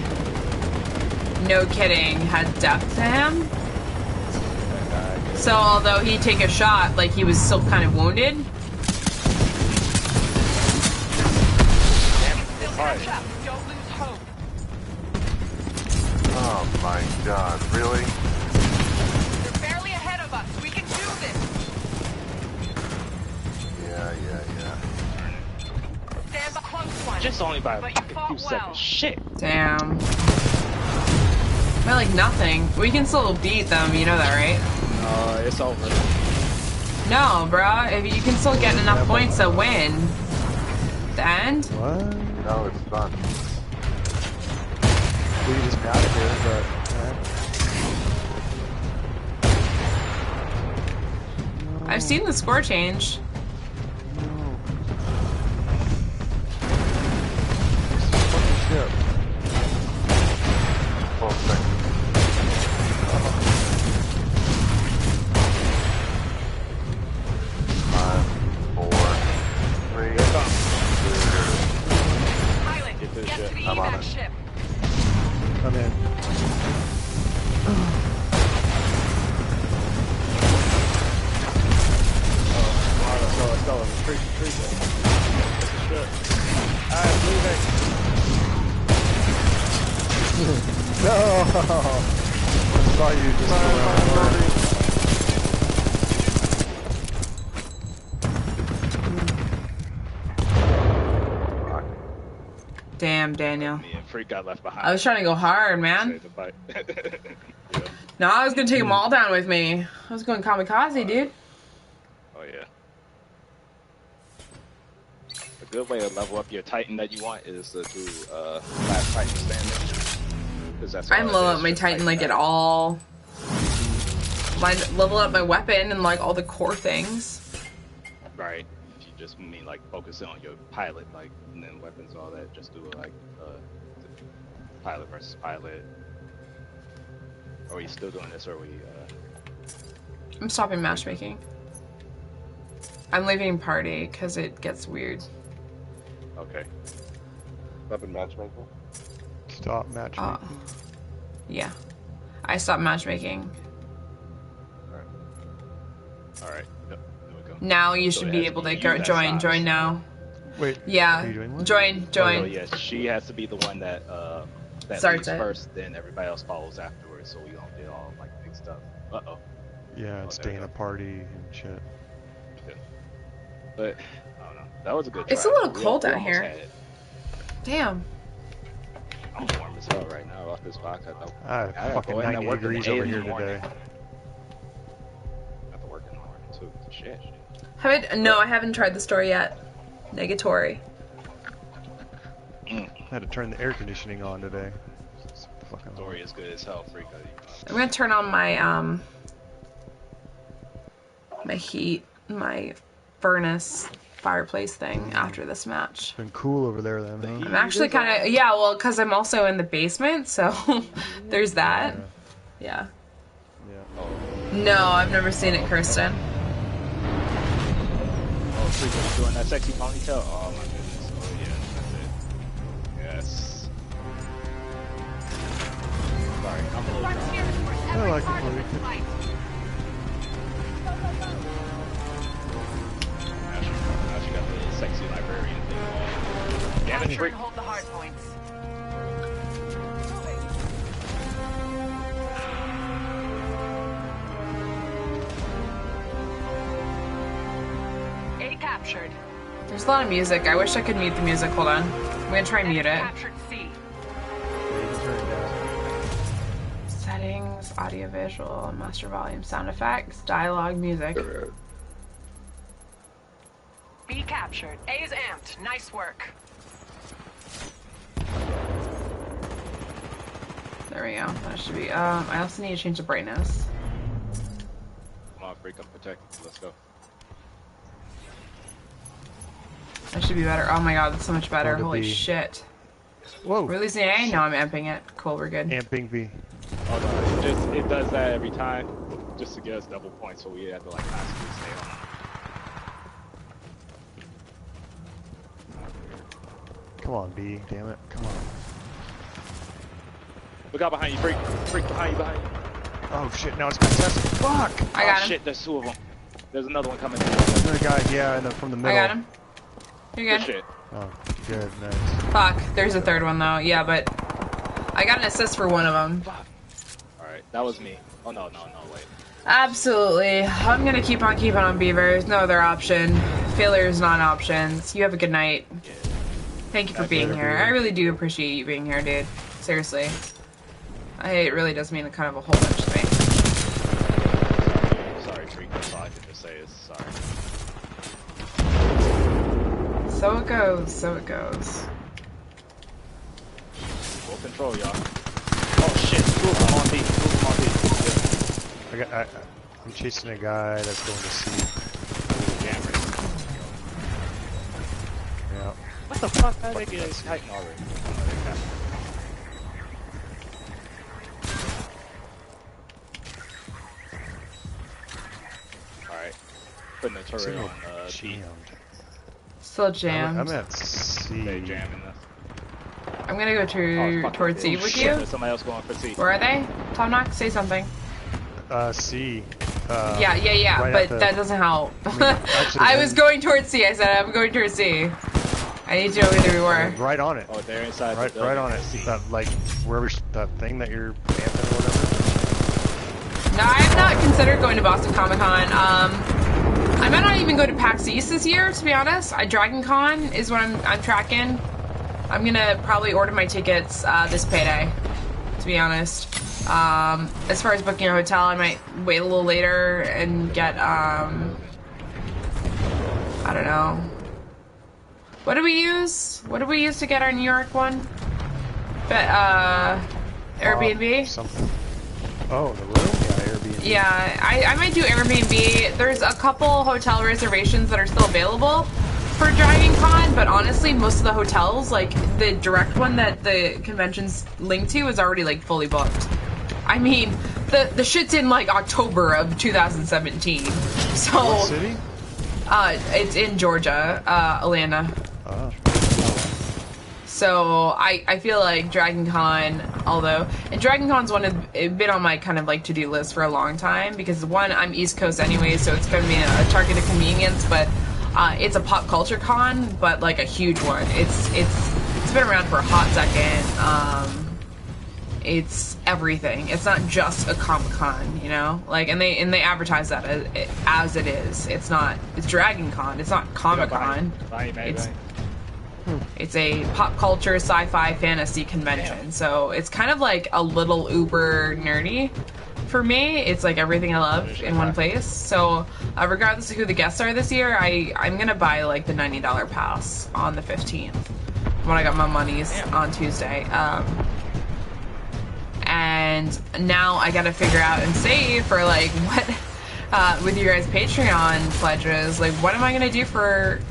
S1: no kidding, had depth to him. So although he'd take a shot, like he was still kind of wounded.
S3: Oh my god, really?
S2: You're barely ahead of us. We can do this.
S3: Yeah.
S2: Stand by close one.
S5: Just only by a
S2: But you
S5: few
S2: fought
S5: seconds.
S2: well.
S5: Shit.
S1: Damn. I like nothing. We can still beat them, you know that, right?
S5: It's over.
S1: No, bruh. If you can still get enough points to win. The end?
S4: What?
S3: No, it's done.
S4: We just got it here, but... No.
S1: I've seen the score change.
S4: No. Fucking shit.
S3: 12 seconds. 5, 4, 3, 2.
S2: Pilot,
S5: Get this
S2: get
S5: shit.
S2: to the
S3: I'm on
S2: evac
S3: it.
S2: ship.
S4: I'm in. Let's go. Retreat. Alright, leaving. No! I saw you just go around.
S1: Damn, Daniel.
S5: Me and Freak got left behind.
S1: I was trying to go hard, man.
S5: Save the bite.
S1: No, I was gonna take them all down with me. I was going kamikaze, dude.
S5: Oh yeah. A good way to level up your Titan that you want is to do last Titan standing. Because that's
S1: I'm level up my Titan like at all. Level up my weapon and like all the core things.
S5: Right. If you just mean like focusing on your pilot, like, and then weapons and all that, just do like pilot versus pilot. Or are you still doing this, or are we
S1: I'm stopping matchmaking. I'm leaving party because it gets weird.
S5: Okay.
S3: Stop in matchmaking.
S4: Stop matchmaking.
S1: Yeah. I stopped matchmaking.
S5: Alright. Yep. There we go.
S1: Now you
S5: So
S1: should
S5: it
S1: be
S5: has
S1: able
S5: to be
S1: to
S5: you
S1: go,
S5: that
S1: join
S5: stops.
S1: now.
S4: Wait.
S1: Yeah.
S4: Are you doing what?
S1: Join.
S5: So yes, she has to be the one that
S1: Starts
S5: leaves
S1: it.
S5: first, then everybody else follows afterwards, so we don't get all like mixed up. Uh-oh.
S4: Yeah,
S5: Oh,
S4: and stay in
S5: there
S4: a
S5: we go.
S4: party and shit.
S5: But I don't know. That was a good try.
S1: It's a little
S5: We
S1: cold out
S5: almost
S1: here.
S5: had it.
S1: Damn.
S5: I'm warm as hell right now off this vodka.
S4: Ah,
S5: gotta
S4: fucking
S5: go in and
S4: 90
S5: work in
S4: degrees
S5: the
S4: over
S5: 8 in
S4: here
S5: the morning.
S4: today.
S5: I have to work in the morning too. Shit.
S1: No, I haven't tried the store yet. Negatory.
S4: I had to turn the air conditioning on today. It's fucking
S5: Story is good as hell, freak.
S1: I'm gonna turn on my my heat, my furnace fireplace thing after this match.
S4: been cool over there then, huh?
S1: I'm actually kind of, yeah, well, because I'm also in the basement, so there's that. Yeah.
S4: Yeah.
S1: No, I've never seen it, Kirsten.
S5: Oh, freak, are you doing that sexy ponytail? Oh my goodness. Oh yeah, that's it. Yes. Sorry, I'm a little drunk.
S4: I like it, buddy.
S5: Now she got the sexy librarian thing. Damn it,
S2: Capture
S5: freak.
S2: and hold the hard points. A captured.
S1: There's a lot of music. I wish I could mute the music. Hold on. I'm gonna try and mute it.
S2: Captured C.
S1: Settings, audio visual, master volume, sound effects, dialogue, music.
S2: B captured. A is amped. Nice work.
S1: There we go. That should be. I also need to change the brightness.
S5: Come on, freak, I'm protected. Let's go.
S1: That should be better. Oh my god, that's so much better.
S4: Going to
S1: Holy
S4: B.
S1: shit.
S4: Whoa.
S1: We're losing A? No, I'm amping it. Cool, we're good.
S4: Amping V.
S5: Oh no, it does that every time, just to get us double points, so we have to like constantly stay on.
S4: Come on, B. Damn it. Come on.
S5: Look out behind you, freak! Freak behind you, behind you!
S4: Oh shit, now it's contested. Fuck!
S1: I got
S5: Oh
S1: him.
S5: shit, there's two of them. There's another one coming.
S4: Another guy, yeah, from the middle.
S1: I got him. You're
S5: Good
S1: good.
S5: shit.
S4: Oh, good, nice.
S1: Fuck, there's a third one though. Yeah, but I got an assist for one of them.
S5: Alright, that was me. Oh no, wait.
S1: Absolutely. I'm gonna keep on keeping on Beaver. There's no other option. Failure is not an option. You have a good night.
S5: Yeah.
S1: Thank you for
S5: Back
S1: being
S4: later,
S1: here.
S4: Beaver.
S1: I really do appreciate you being here, dude. Seriously. It really does mean a kind of a whole bunch to me.
S5: Sorry, freak. That's all I can just say is sorry.
S1: So it goes, so it goes.
S5: Full control, y'all. Oh shit, two of them on B. Two of them on B.
S4: I'm chasing a guy that's going to C.
S5: Jammer.
S4: Yeah.
S5: What the fuck? How did they get Titan already? Oh, they got it. Alright. Putting the turret
S4: Signal
S5: on B.
S4: jammed.
S1: Still jammed.
S4: I'm at C.
S5: They jamming us.
S1: I'm gonna go towards C with you.
S5: There's somebody else going for C.
S1: Where are they? Tom Knock, say something.
S4: C.
S1: Yeah,
S4: right
S1: but
S4: at the-
S1: that doesn't help.
S4: actually,
S1: I was
S4: then-
S1: going towards C. I said I'm going towards C. I need to know whether we were.
S4: Right on it.
S5: Oh, they're inside the
S4: Right
S5: building.
S4: on it.
S5: C.
S4: That, like, wherever, that thing that you're amping or whatever.
S1: No, I have not considered going to Boston Comic Con. I might not even go to PAX East this year, to be honest. Dragon Con is what I'm tracking. I'm gonna probably order my tickets this payday, to be honest. As far as booking a hotel, I might wait a little later and get, I don't know. What do we use? What do we use to get our New York one? Airbnb?
S4: Something. Oh, the room? Yeah, Airbnb.
S1: Yeah, I might do Airbnb. There's a couple hotel reservations that are still available for Dragon Con, but honestly, most of the hotels, like the direct one that the convention's linked to, is already like fully booked. I mean, the shit's in like October of 2017. So
S4: What city?
S1: It's in Georgia, Atlanta.
S4: Oh.
S1: So I feel like Dragon Con, and Dragon Con's been on my kind of like to-do list for a long time because one, I'm East Coast anyway, so it's gonna be a target of convenience, but it's a pop culture con, but like a huge one. It's been around for a hot second. It's everything. It's not just a Comic-Con, you know? Like, and they advertise that as it is. It's Dragon Con. It's not Comic-Con. It's a pop culture, sci-fi, fantasy convention.
S5: Damn.
S1: So it's kind of like a little uber nerdy for me. It's like everything I love in one place. So regardless of who the guests are this year, I'm gonna buy like the $90 pass on the 15th when I got my monies on Tuesday. And now I gotta figure out and save for like what with you guys Patreon pledges, like what am I gonna do for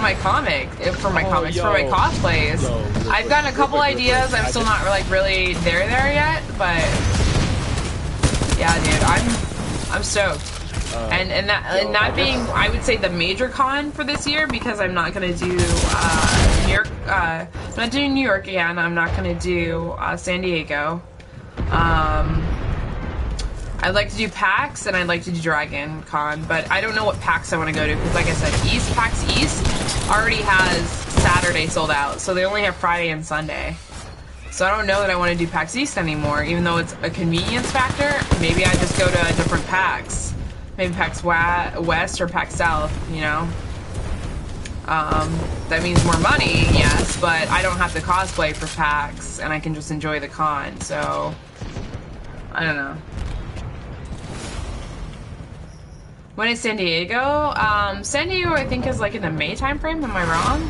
S1: my comics, for my cosplays. I've gotten a couple ideas. I'm still not like really there yet, but yeah, dude, I'm stoked. And that being, I would say the major con for this year, because I'm not gonna do New York. I'm not doing New York again. I'm not gonna do San Diego. I'd like to do PAX and I'd like to do Dragon Con, but I don't know what PAX I want to go to because, like I said, PAX East already has Saturday sold out, so they only have Friday and Sunday. So I don't know that I want to do PAX East anymore, even though it's a convenience factor. Maybe I just go to a different PAX. Maybe PAX West or PAX South, you know? That means more money, yes, but I don't have to cosplay for PAX, and I can just enjoy the con, so I don't know. When is San Diego? San Diego, I think, is like in the May timeframe. Am I wrong?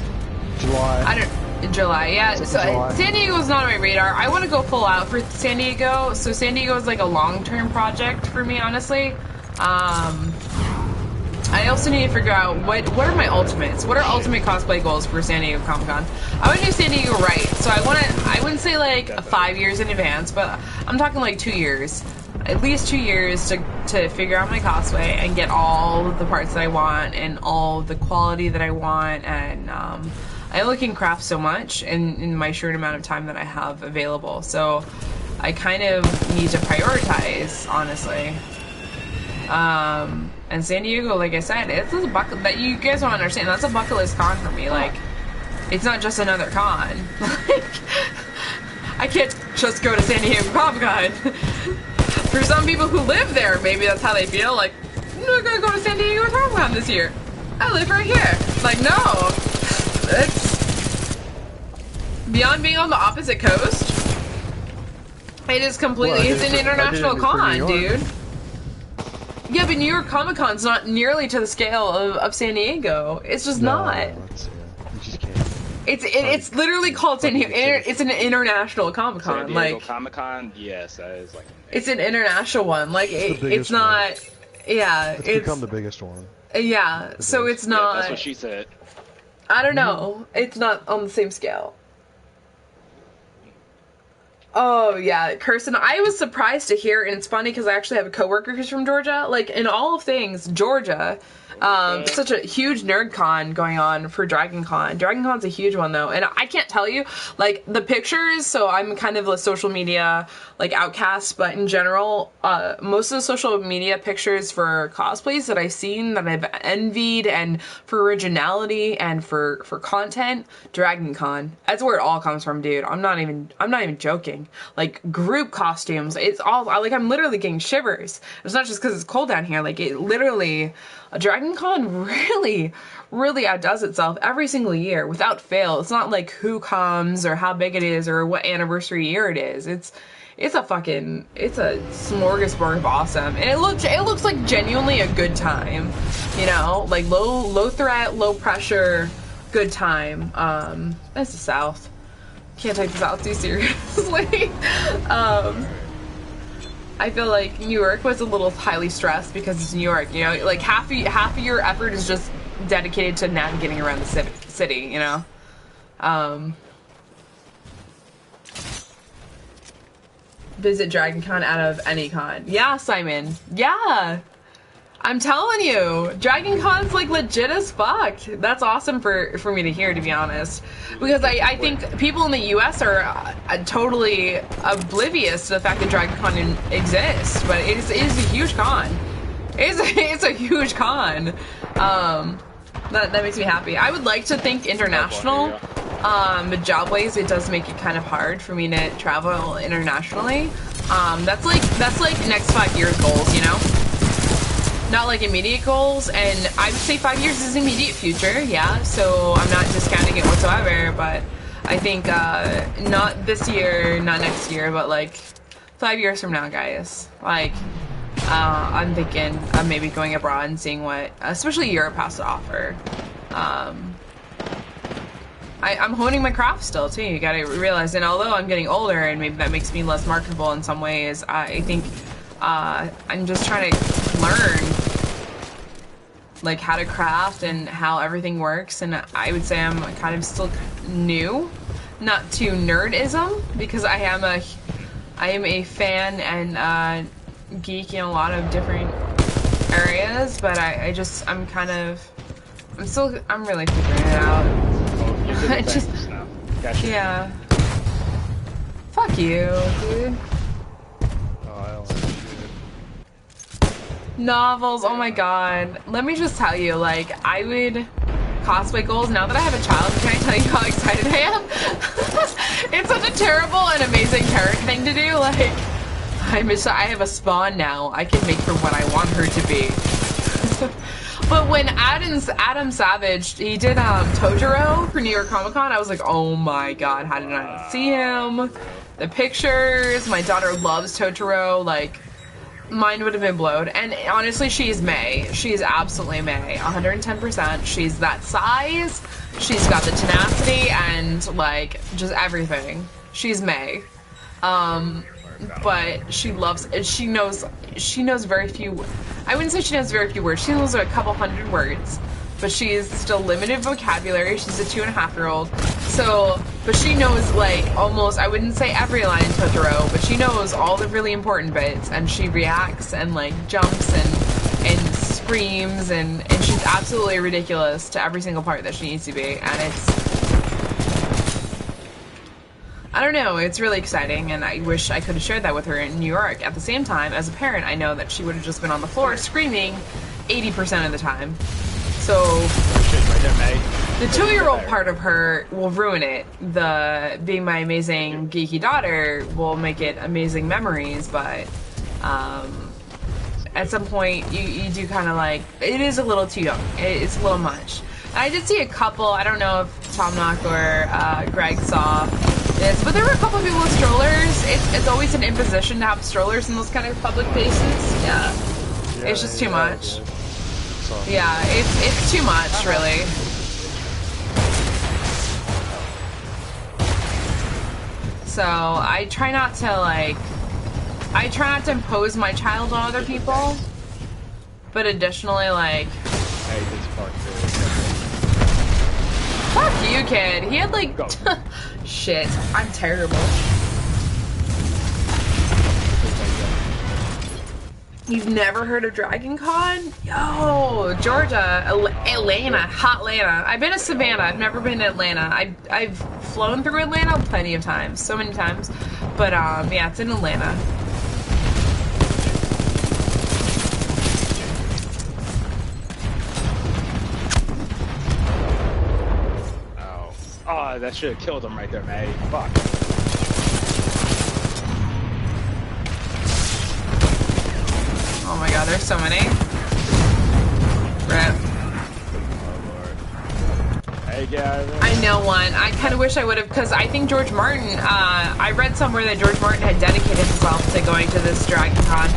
S4: July.
S1: July, yeah. So
S4: July.
S1: San Diego's not on my radar. I want to go full out for San Diego. So San Diego is like a long-term project for me, honestly. I also need to figure out what are my ultimates. What are ultimate cosplay goals for San Diego Comic-Con? I want to do San Diego right. So I wouldn't say like 5 years in advance, but I'm talking like 2 years. At least 2 years to figure out my cosplay and get all the parts that I want and all the quality that I want. And I only can craft so much in my short amount of time that I have available. So I kind of need to prioritize, honestly. And San Diego, like I said, it's a bucket that you guys don't understand. That's a bucket list con for me. Like, it's not just another con. Like, I can't just go to San Diego Comic-Con. For some people who live there, maybe that's how they feel. Like, I'm not gonna go to San Diego Comic-Con this year. I live right here. Like, no. It's beyond being on the opposite coast. It is completely, it's an international con, dude. Yeah, but New York Comic-Con's not nearly to the scale of San Diego. It's just not.
S4: You just can't.
S1: It's literally called San Diego. It's an international Comic-Con.
S5: San Diego
S1: Like,
S5: Comic-Con, yes, that is like.
S1: it's an international one. Like, it's not.
S4: One.
S1: Yeah,
S4: It's become the biggest one.
S1: Yeah, so it's not.
S5: Yeah, that's what she said.
S1: I don't know. It's not on the same scale. Oh, yeah, Kirsten, I was surprised to hear, and it's funny because I actually have a coworker who's from Georgia. Like, in all of things, Georgia, such a huge nerd con going on for Dragon Con. Dragon Con's a huge one, though, and I can't tell you, like, the pictures, so I'm kind of a social media, like, outcast, but in general, most of the social media pictures for cosplays that I've seen, that I've envied, and for originality, and for content, Dragon Con. That's where it all comes from, dude. I'm not even joking. Like, group costumes, it's all, like, I'm literally getting shivers. It's not just because it's cold down here, like, it literally, Dragon Con really, really outdoes itself every single year, without fail. It's not like who comes, or how big it is, or what anniversary year it is. It's a smorgasbord of awesome, and it looks like genuinely a good time, you know, like low threat, low pressure, good time. That's the South. Can't take this out too seriously. I feel like New York was a little highly stressed because it's New York, you know, like half of your effort is just dedicated to navigating around the city, you know. Visit Dragon Con out of any con. Yeah, Simon. Yeah. I'm telling you, Dragon Con's like legit as fuck. That's awesome for me to hear, to be honest, because I think people in the U.S. are totally oblivious to the fact that Dragon Con exists, but it is a huge con. It's a huge con. That makes me happy. I would like to think international, but job-wise, it does make it kind of hard for me to travel internationally. That's like next 5 years goals, you know? Not like immediate goals, and I would say 5 years is immediate future, yeah, so I'm not discounting it whatsoever, but I think not this year, not next year, but like 5 years from now, guys. Like, I'm thinking of maybe going abroad and seeing what, especially Europe, has to offer. I'm honing my craft still, too, you gotta realize, and although I'm getting older, and maybe that makes me less marketable in some ways, I think I'm just trying to learn like how to craft and how everything works, and I would say I'm kind of still new, not to nerdism, because I am a fan and geek in a lot of different areas, but I'm really figuring it out.
S5: Oh, you're doing things now. Gotcha.
S1: Yeah. Fuck you, dude. Novels, oh my god. Let me just tell you, like, I would cosplay goals. Now that I have a child, can I tell you how excited I am? It's such a terrible and amazing character thing to do. Like, I have a spawn now. I can make her what I want her to be. But when Adam Savage, he did Totoro for New York Comic Con, I was like, oh my god, how did I not see him? The pictures, my daughter loves Totoro, like, mine would have been blown. And honestly, she's May. She's absolutely May. 110%. She's that size. She's got the tenacity and, like, just everything. She's May. But she loves, she knows very few, I wouldn't say she knows very few words. She knows a couple hundred words. But she is still limited vocabulary. She's a 2.5-year-old. So, but she knows, like, almost, I wouldn't say every line in Totoro, but she knows all the really important bits, and she reacts and, like, jumps and screams, and she's absolutely ridiculous to every single part that she needs to be, and it's, I don't know, it's really exciting, and I wish I could have shared that with her in New York. At the same time, as a parent, I know that she would have just been on the floor screaming 80% of the time. So, the 2-year-old part of her will ruin it. The being my amazing geeky daughter will make it amazing memories, but at some point you do kind of like, it is a little too young. It's a little much. And I did see a couple, I don't know if Tom Nock or Greg saw this, but there were a couple of people with strollers. It's always an imposition to have strollers in those kind of public places. Yeah. It's just too much. Yeah, it's too much, really. So I try not to impose my child on other people, but additionally, like, fuck you, kid. He had like, shit. I'm terrible. You've never heard of Dragon Con? Yo, Georgia, Atlanta, hot Atlanta. I've been to Savannah. I've never been to Atlanta. I've flown through Atlanta plenty of times, so many times. But yeah, it's in Atlanta.
S5: Oh, that should have killed him right there, man. Fuck.
S1: Oh my god, there's so many. Rip.
S5: Hey, guys.
S1: I know one. I kind of wish I would have, because I think George Martin, I read somewhere that George Martin had dedicated himself to going to this Dragon Con.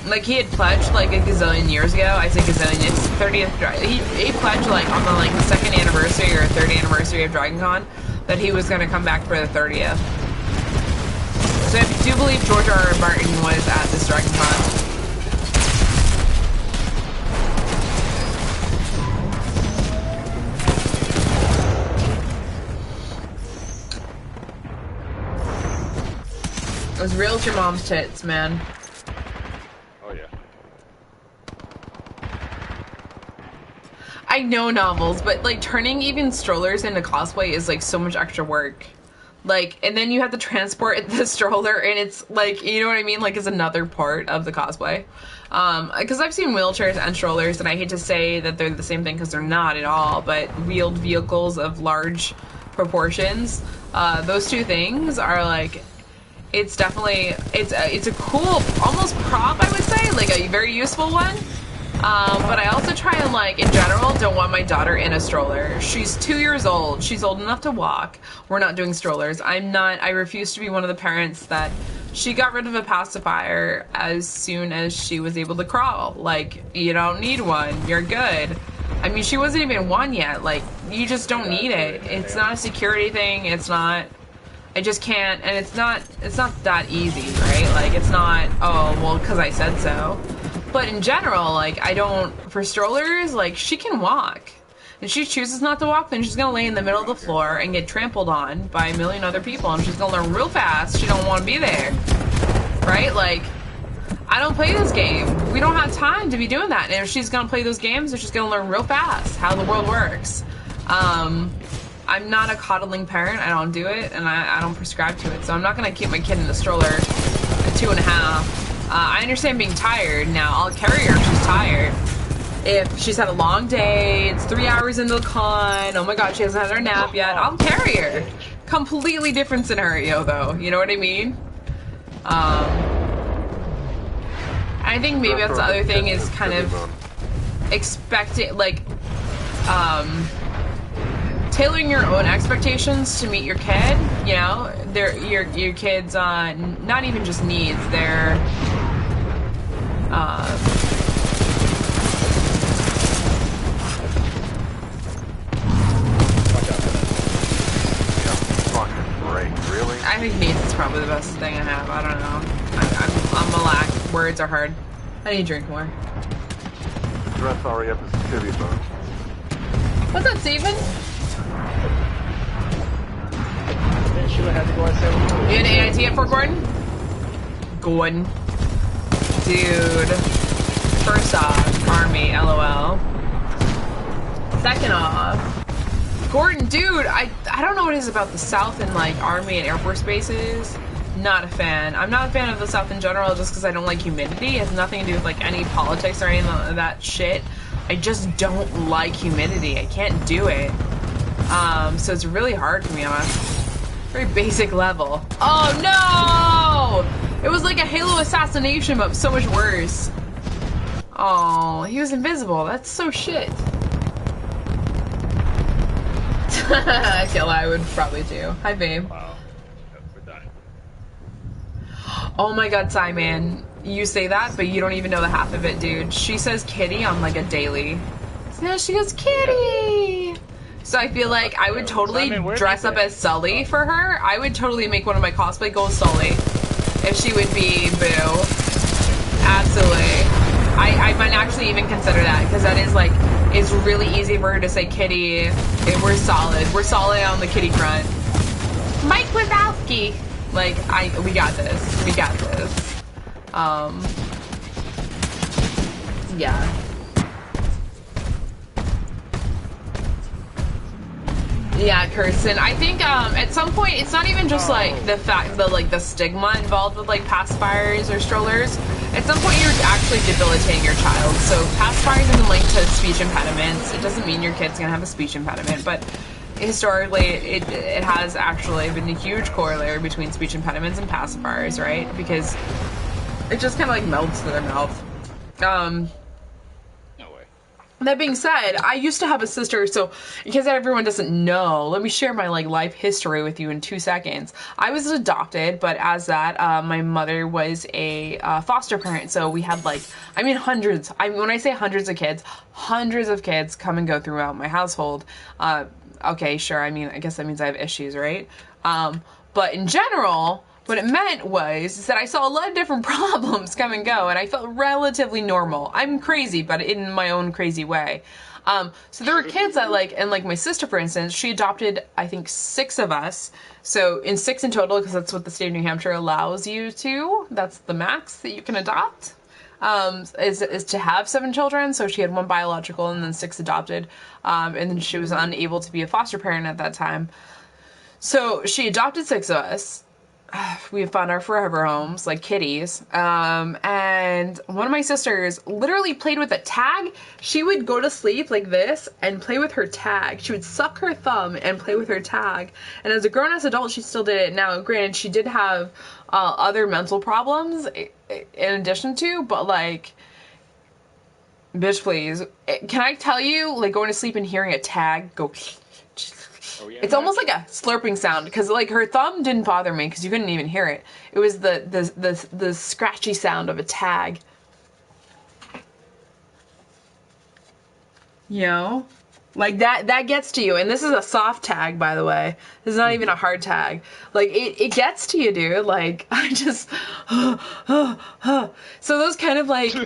S1: Like, he had pledged, like, a gazillion years ago. I say gazillion, it's 30th, he pledged, like, on the, like, the 2nd anniversary or 3rd anniversary of Dragon Con that he was going to come back for the 30th. So I do believe George R. R. Martin was at this Dragon Con. It was real as your mom's tits, man.
S5: Oh
S1: I know novels, but like turning even strollers into cosplay is like so much extra work. Like, and then you have to transport the stroller, and it's like, you know what I mean? Like, it's another part of the cosplay. Because I've seen wheelchairs and strollers, and I hate to say that they're the same thing because they're not at all, but wheeled vehicles of large proportions, those two things are like, it's definitely, it's a cool, almost prop, I would say, like a very useful one. But I also try and, like, in general, don't want my daughter in a stroller. She's 2 years old. She's old enough to walk. We're not doing strollers. I refuse to be one of the parents that she got rid of a pacifier as soon as she was able to crawl. Like, you don't need one. You're good. I mean, she wasn't even one yet. Like, you just don't need it. It's not a security thing. It's not... I just can't, and it's not that easy, right? Like, it's not, oh, well, because I said so. But in general, like, I don't, for strollers, like, she can walk. If she chooses not to walk, then she's gonna lay in the middle of the floor and get trampled on by a million other people, and she's gonna learn real fast she don't want to be there. Right? Like, I don't play this game. We don't have time to be doing that. And if she's gonna play those games, then she's gonna learn real fast how the world works. I'm not a coddling parent. I don't do it, and I don't prescribe to it. So I'm not gonna keep my kid in a stroller at 2.5. I understand being tired. Now, I'll carry her if she's tired. If she's had a long day, it's 3 hours into the con, oh my god, she hasn't had her nap yet, I'll carry her. Completely different scenario, though. You know what I mean? I think maybe that's the other thing is kind of expecting, like, tailoring your own expectations to meet your kid. You know, your kids not even just needs, their
S3: Really?
S1: I think needs is probably the best thing I have. I don't know. I'm a lack. Words are hard. I need to drink more.
S3: Dress REF is titty bone.
S1: What's up, Steven?
S5: Sheila had to go outside.
S1: You an AIT at Fort Gordon? Gordon. Dude. First off, Army, LOL. Second off, Gordon, dude, I don't know what it is about the South and, like, Army and Air Force bases. Not a fan. I'm not a fan of the South in general just because I don't like humidity. It has nothing to do with, like, any politics or any of that shit. I just don't like humidity. I can't do it. So it's really hard for me on a very basic level. Oh, no! It was like a Halo assassination, but so much worse. Oh, he was invisible. That's so shit. Kill, I would probably do. Hi, babe.
S5: Wow. We're done.
S1: Oh my god, Simon. You say that, but you don't even know the half of it, dude. She says kitty on, like, a daily. Yeah, she goes, kitty! So I feel like I would totally dress up as Sully for her. I would totally make one of my cosplay goals Sully. If she would be Boo. Absolutely. I might actually even consider that, because that is, like, it's really easy for her to say kitty. We're solid. We're solid on the kitty front. Mike Wazowski! Like, we got this. We got this. Yeah. Yeah, Kirsten. I think at some point it's not even just like the fact that, like, the stigma involved with, like, pacifiers or strollers. At some point you're actually debilitating your child. So pacifiers isn't linked to speech impediments. It doesn't mean your kid's gonna have a speech impediment, but historically it has actually been a huge corollary between speech impediments and pacifiers, right? Because it just kind of, like, melts to their mouth. That being said, I used to have a sister, so in case everyone doesn't know, let me share my, like, life history with you in 2 seconds. I was adopted, but as that, my mother was a foster parent, so we had, like, I mean, hundreds. When I say hundreds of kids come and go throughout my household. Okay, sure, I mean, I guess that means I have issues, right? But in general, what it meant was that I saw a lot of different problems come and go, and I felt relatively normal. I'm crazy, but in my own crazy way. So there were kids that, like, and, like, my sister, for instance, she adopted, I think, 6 of us. So in 6 in total, because that's what the state of New Hampshire allows you to. That's the max that you can adopt. is to have 7 children. So she had 1 biological and then 6 adopted. And then she was unable to be a foster parent at that time. So she adopted 6 of us. We found our forever homes, like kitties. And one of my sisters literally played with a tag. She would go to sleep like this and play with her tag. She would suck her thumb and play with her tag. And as a grown-ass adult, she still did it. Now, granted, she did have other mental problems in addition to, but like, bitch, please. Can I tell you, like, going to sleep and hearing a tag go...
S5: Oh, yeah,
S1: it's almost like a slurping sound, because like her thumb didn't bother me because you couldn't even hear it. It was the scratchy sound of a tag. You know? Like that gets to you. And this is a soft tag, by the way. This is not even a hard tag. Like it gets to you, dude. Like I just so those kind of like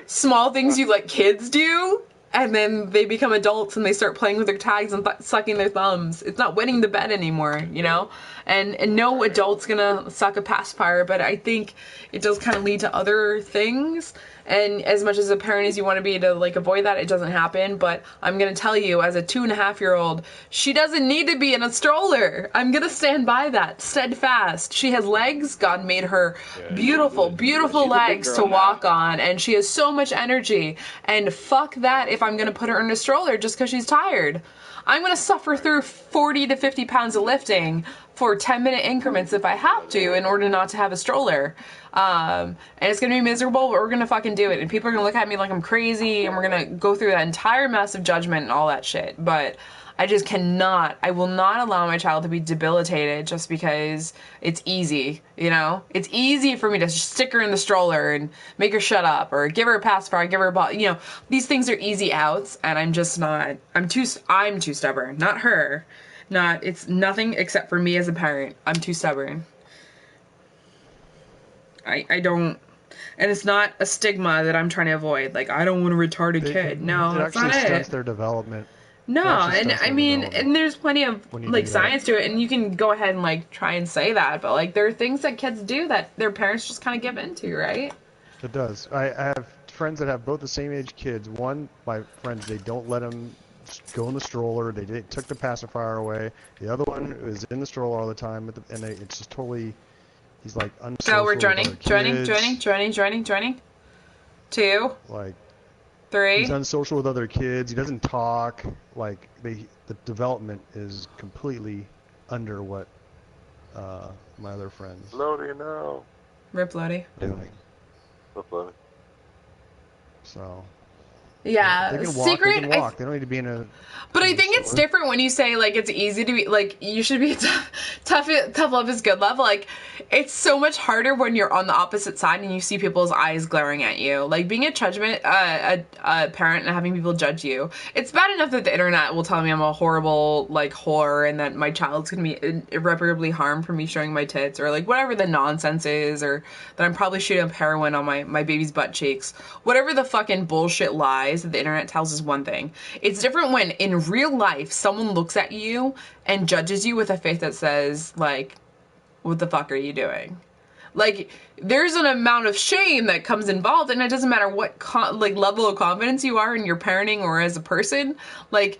S1: small things you let kids do. And then they become adults and they start playing with their tags and sucking their thumbs. It's not wetting the bed anymore, you know? And no adult's gonna suck a pacifier, but I think it does kind of lead to other things. And as much as a parent as you want to be to like avoid that, it doesn't happen. But I'm gonna tell you, as a 2.5-year-old, she doesn't need to be in a stroller. I'm gonna stand by that, steadfast. She has legs. God made her beautiful, beautiful legs to walk on, and she has so much energy. And fuck that if I'm gonna put her in a stroller just because she's tired. I'm gonna suffer through 40 to 50 pounds of lifting for 10-minute increments if I have to in order not to have a stroller. And it's gonna be miserable, but we're gonna fucking do it. And people are gonna look at me like I'm crazy, and we're gonna go through that entire mess of judgment and all that shit. But I just cannot, I will not allow my child to be debilitated just because it's easy, you know? It's easy for me to just stick her in the stroller and make her shut up, or give her a pacifier, give her a ball, you know? These things are easy outs, and I'm just not, I'm too stubborn. Not her. It's nothing except for me as a parent. I'm too stubborn. I don't, and it's not a stigma that I'm trying to avoid. Like, I don't want a retarded kid. No, that's not it.
S4: It actually stunts their development.
S1: No, and I mean, and there's plenty of like science to it, and you can go ahead and like try and say that, but like there are things that kids do that their parents just kind of give into, right?
S4: It does. I have friends that have both the same age kids. One, my friends, they don't let them go in the stroller. They took the pacifier away. The other one is in the stroller all the time, and it's just totally. He's like unsocial.
S1: So we're joining. 2,
S4: like
S1: 3.
S4: He's unsocial with other kids. He doesn't talk. Like the development is completely under what my other friends.
S3: Lodi, no.
S1: Rip Lodi.
S4: Doing.
S3: Rip Lodi.
S4: So.
S1: Yeah,
S4: they can walk.
S1: secret.
S4: They can walk. They don't need to be in a.
S1: But I think it's different when you say like it's easy to be like you should be tough love is good love. Like it's so much harder when you're on the opposite side and you see people's eyes glaring at you. Like being a parent and having people judge you. It's bad enough that the internet will tell me I'm a horrible like whore and that my child's gonna be irreparably harmed for me showing my tits, or like whatever the nonsense is, or that I'm probably shooting up heroin on my baby's butt cheeks. Whatever the fucking bullshit lies that the internet tells is one thing. It's different when in real life someone looks at you and judges you with a face that says like, what the fuck are you doing? Like there's an amount of shame that comes involved, and it doesn't matter what like level of confidence you are in your parenting or as a person. Like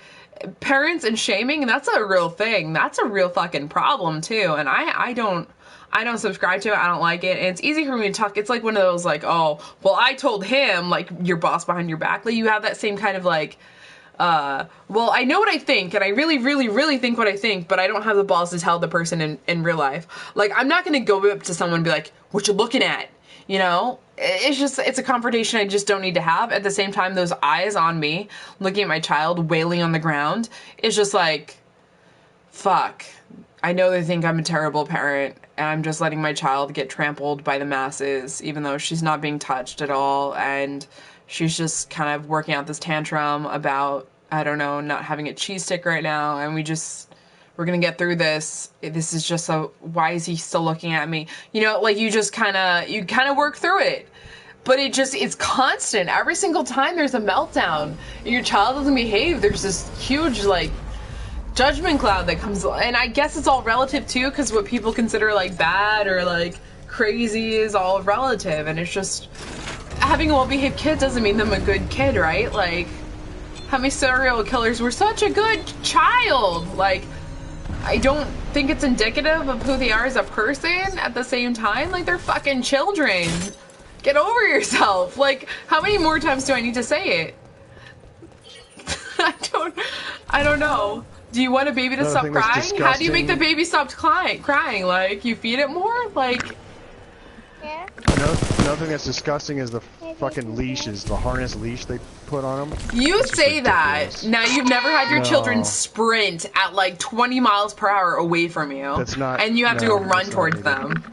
S1: parents and shaming, that's a real thing. That's a real fucking problem too. And I don't subscribe to it. I don't like it. And it's easy for me to talk. It's like one of those like, oh, well, I told him, like your boss behind your back. Like you have that same kind of like, well, I know what I think, and I really, really, really think what I think, but I don't have the balls to tell the person in real life. Like, I'm not going to go up to someone and be like, what you looking at? You know? It's a confrontation I just don't need to have. At the same time, those eyes on me, looking at my child wailing on the ground, is just like, fuck. I know they think I'm a terrible parent, and I'm just letting my child get trampled by the masses, even though she's not being touched at all, and she's just kind of working out this tantrum about, I don't know, not having a cheese stick right now, and we're gonna get through this. This is just why is he still looking at me? You know, like you kind of work through it. But it's constant. Every single time there's a meltdown, and your child doesn't behave, there's this huge, like, judgment cloud that comes, and I guess it's all relative too, because what people consider like bad or like crazy is all relative, and it's just having a well-behaved kid doesn't mean them a good kid, right? Like, how many serial killers were such a good child? Like, I don't think it's indicative of who they are as a person at the same time. Like, they're fucking children. Get over yourself. Like, how many more times do I need to say it? I don't know. Do you want a baby to stop crying? How do you make the baby stop crying? Like, you feed it more? Like...
S6: Yeah.
S4: Another thing that's disgusting is the fucking leashes, the harness leash they put on them.
S1: You say that. Now you've never had your children sprint at like 20 miles per hour away from you.
S4: That's not.
S1: And you have to go run towards them.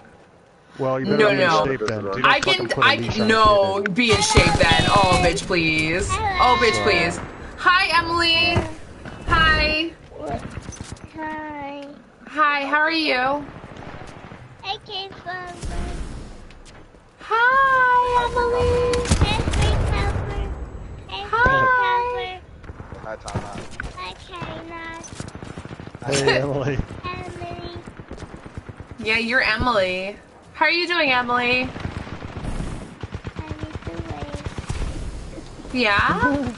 S4: Well, you better be in shape then. Do not
S1: be in shape then. Oh, bitch, please. Oh, bitch, please. Hi, Emily. Hi.
S6: Hi.
S1: Hi, how are you?
S6: I came from...
S1: Hi, Emily.
S6: Hi.
S7: Hi, Tama.
S6: Hi, Kaina.
S4: Hey, Emily.
S6: Emily.
S1: Yeah, you're Emily. How are you doing, Emily?
S6: How you doing?
S1: Yeah?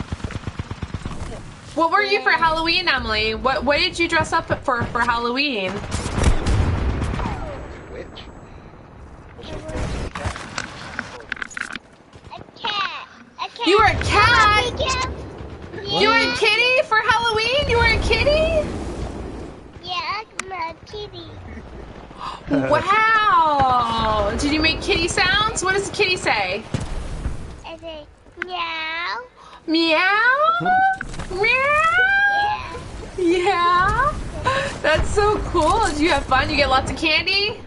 S1: What were you for Halloween, Emily? What did you dress up for Halloween?
S7: Which?
S6: A cat.
S1: You were a cat?
S6: Yeah.
S1: You were a kitty for Halloween? You were a kitty?
S6: Yeah, I'm a kitty.
S1: Wow! Did you make kitty sounds? What does a kitty say?
S6: I say, meow.
S1: Meow? Meow? Yeah? That's so cool. Did you have fun? You get lots of candy?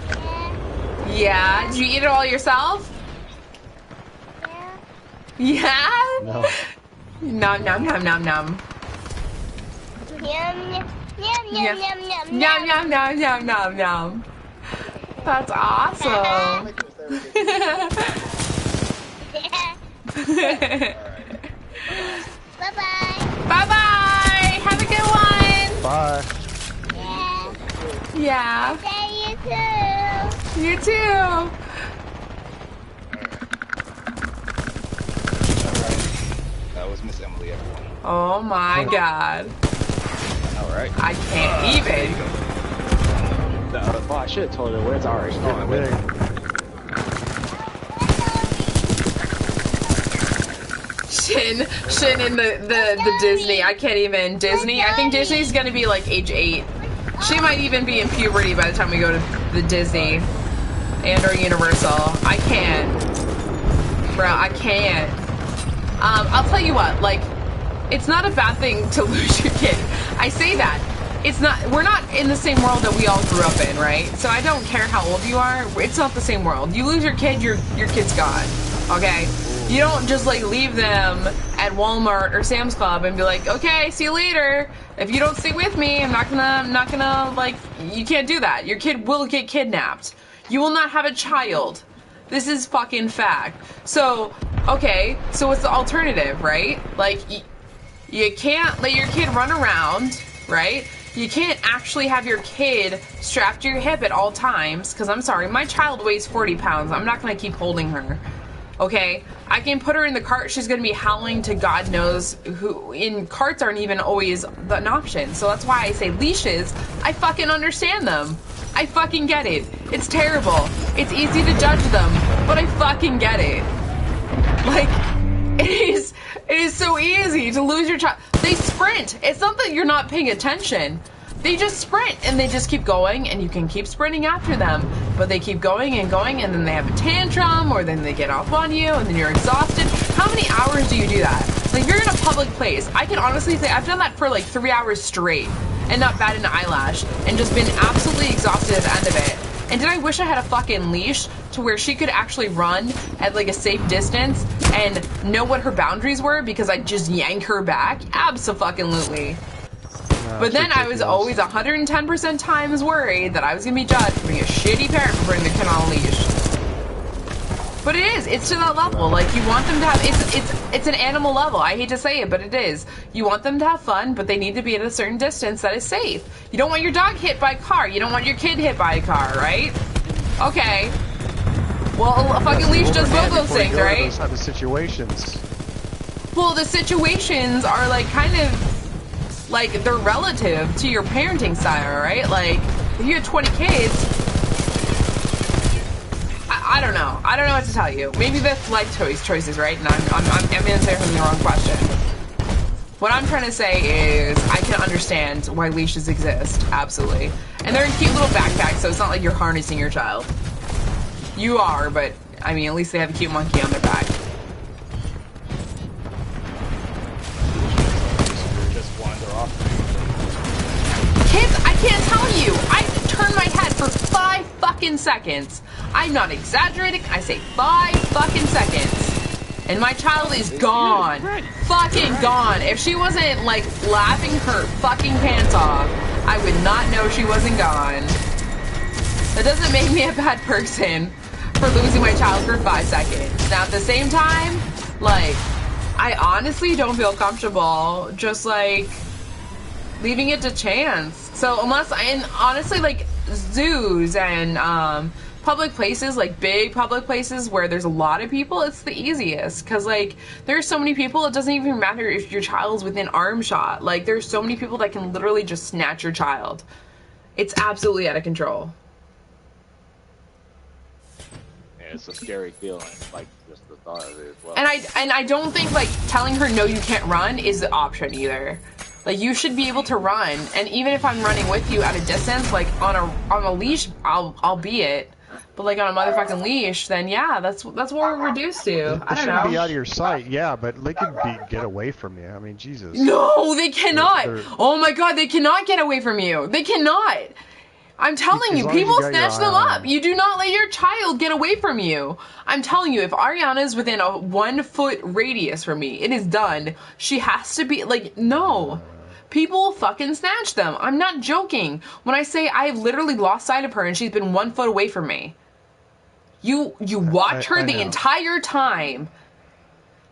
S6: Yeah.
S1: Yeah. Did you eat it all yourself?
S6: Yeah.
S1: Yeah?
S4: No.
S1: Nom nom nom nom nom.
S6: Yum, yum, yum, yum, yum, yum,
S1: Nom nom nom nom nom nom. That's awesome.
S6: Yeah. Bye-bye.
S1: Bye-bye. Have a good one.
S4: Bye.
S6: Yeah.
S1: Yeah.
S6: Say you too.
S1: You too.
S5: That was Miss Emily, everyone.
S1: Oh my god.
S5: All right.
S1: I can't even.
S5: Oh, I should have told her where's ours.
S4: It's getting big.
S1: Shin in the Disney. I can't even. Disney? I think Disney's gonna be like age 8. She might even be in puberty by the time we go to the Disney and or Universal. I can't. Bro, I can't. I'll tell you what, like, it's not a bad thing to lose your kid. I say that. It's not, we're not in the same world that we all grew up in, right? So I don't care how old you are. It's not the same world. You lose your kid, your kid's gone. Okay? You don't just like leave them at Walmart or Sam's Club and be like, okay, see you later. If you don't stay with me, I'm not gonna like, you can't do that. Your kid will get kidnapped. You will not have a child. This is fucking fact. So, okay, so what's the alternative, right? Like, you can't let your kid run around, right? You can't actually have your kid strapped to your hip at all times, because I'm sorry, my child weighs 40 pounds. I'm not going to keep holding her, okay? I can put her in the cart. She's going to be howling to God knows who. In carts aren't even always an option. So that's why I say leashes. I fucking understand them. I fucking get it. It's terrible. It's easy to judge them, but I fucking get it. Like, it is so easy to lose your child. They sprint. It's not that you're not paying attention. They just sprint and they just keep going, and you can keep sprinting after them, but they keep going and going, and then they have a tantrum, or then they get off on you, and then you're exhausted. How many hours do you do that? Like, if you're in a public place, I can honestly say I've done that for like 3 hours straight and not batted an eyelash and just been absolutely exhausted at the end of it. And did I wish I had a fucking leash to where she could actually run at like a safe distance and know what her boundaries were because I'd just yank her back? Abso-fucking-lutely.
S4: No,
S1: But then I was
S4: ridiculous.
S1: always 110% times worried that I was gonna be judged for being a shitty parent for putting the kid on a leash. But it's to that level. Like, you want them to have, it's an animal level. I hate to say it, but it is. You want them to have fun, but they need to be at a certain distance that is safe. You don't want your dog hit by a car. You don't want your kid hit by a car, right? Okay. Well, a fucking leash does both those things, right?
S4: Those type of situations.
S1: Well, the situations are like kind of like they're relative to your parenting style, right? Like if you have 20 kids, I don't know. I don't know what to tell you. Maybe that's life choices, right? And I'm answering the wrong question. What I'm trying to say is I can understand why leashes exist, absolutely. And they're in cute little backpacks, so it's not like you're harnessing your child. You are, but I mean, at least they have a cute monkey on their back.
S5: Just wander off.
S1: Kids, I can't tell you. I turn my head for 5 fucking seconds. I'm not exaggerating. I say 5 fucking seconds. And my child is gone. Fucking gone. If she wasn't, like, laughing her fucking pants off, I would not know she wasn't gone. That doesn't make me a bad person for losing my child for 5 seconds. Now, at the same time, like, I honestly don't feel comfortable just, like, leaving it to chance. So, and honestly, like, zoos and, public places, like big public places where there's a lot of people, it's the easiest. Because, like, there's so many people, it doesn't even matter if your child's within arm shot. Like, there's so many people that can literally just snatch your child. It's absolutely out of control.
S5: Yeah, it's a scary feeling, like, just the thought of it as well.
S1: And I don't think, like, telling her no, you can't run is the option either. Like, you should be able to run. And even if I'm running with you at a distance, like, on a leash, I'll be it. But like on a motherfucking leash, then yeah, that's what we're reduced to. I don't know.
S4: They should be out of your sight, yeah, but they could get away from you. I mean, Jesus.
S1: No, they cannot. Oh my God, they cannot get away from you. They cannot. I'm telling you, people snatch them up. You do not let your child get away from you. I'm telling you, if Ariana's within a 1 foot radius from me, it is done. She has to be like, no. People fucking snatch them. I'm not joking when I say I've literally lost sight of her and she's been 1 foot away from me. You watch her the entire time,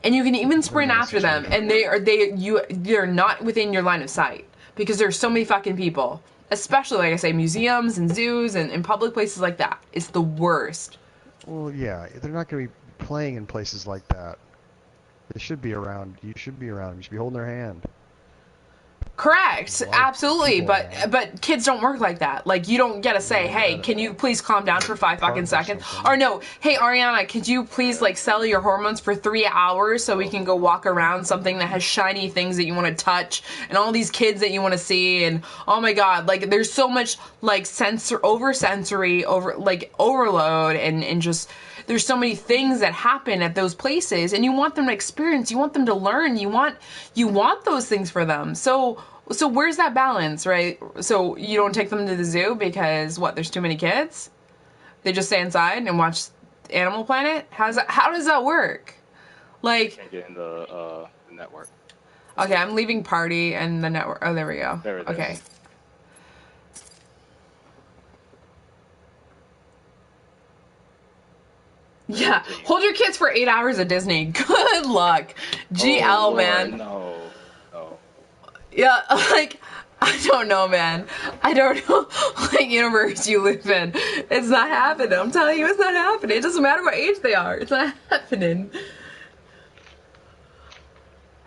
S1: and you can even sprint after them, and they're not within your line of sight because there's so many fucking people. Especially, like I say, museums and zoos and public places like that. It's the worst.
S4: Well, yeah, they're not going to be playing in places like that. They should be around. You should be around them. You should be holding their hand.
S1: Correct, absolutely, but kids don't work like that. Like, you don't get to say, hey, can you please calm down for 5 fucking seconds? Or no, hey, Ariana, could you please, like, settle your hormones for 3 hours so we can go walk around something that has shiny things that you want to touch and all these kids that you want to see, and oh my God, like, there's so much, like, overload and just... There's so many things that happen at those places, and you want them to experience, you want them to learn, you want those things for them. So where's that balance, right? So you don't take them to the zoo because what? There's too many kids? They just stay inside and watch Animal Planet? How does that work? Like,
S5: Can't get in the network.
S1: Okay, I'm leaving party and the network. Oh, there we go.
S5: There it
S1: okay.
S5: is.
S1: Yeah, hold your kids for 8 hours at Disney. Good luck. GL, man.
S5: No.
S1: Yeah, like, I don't know, man. I don't know what universe you live in. It's not happening. I'm telling you, it's not happening. It doesn't matter what age they are. It's not happening.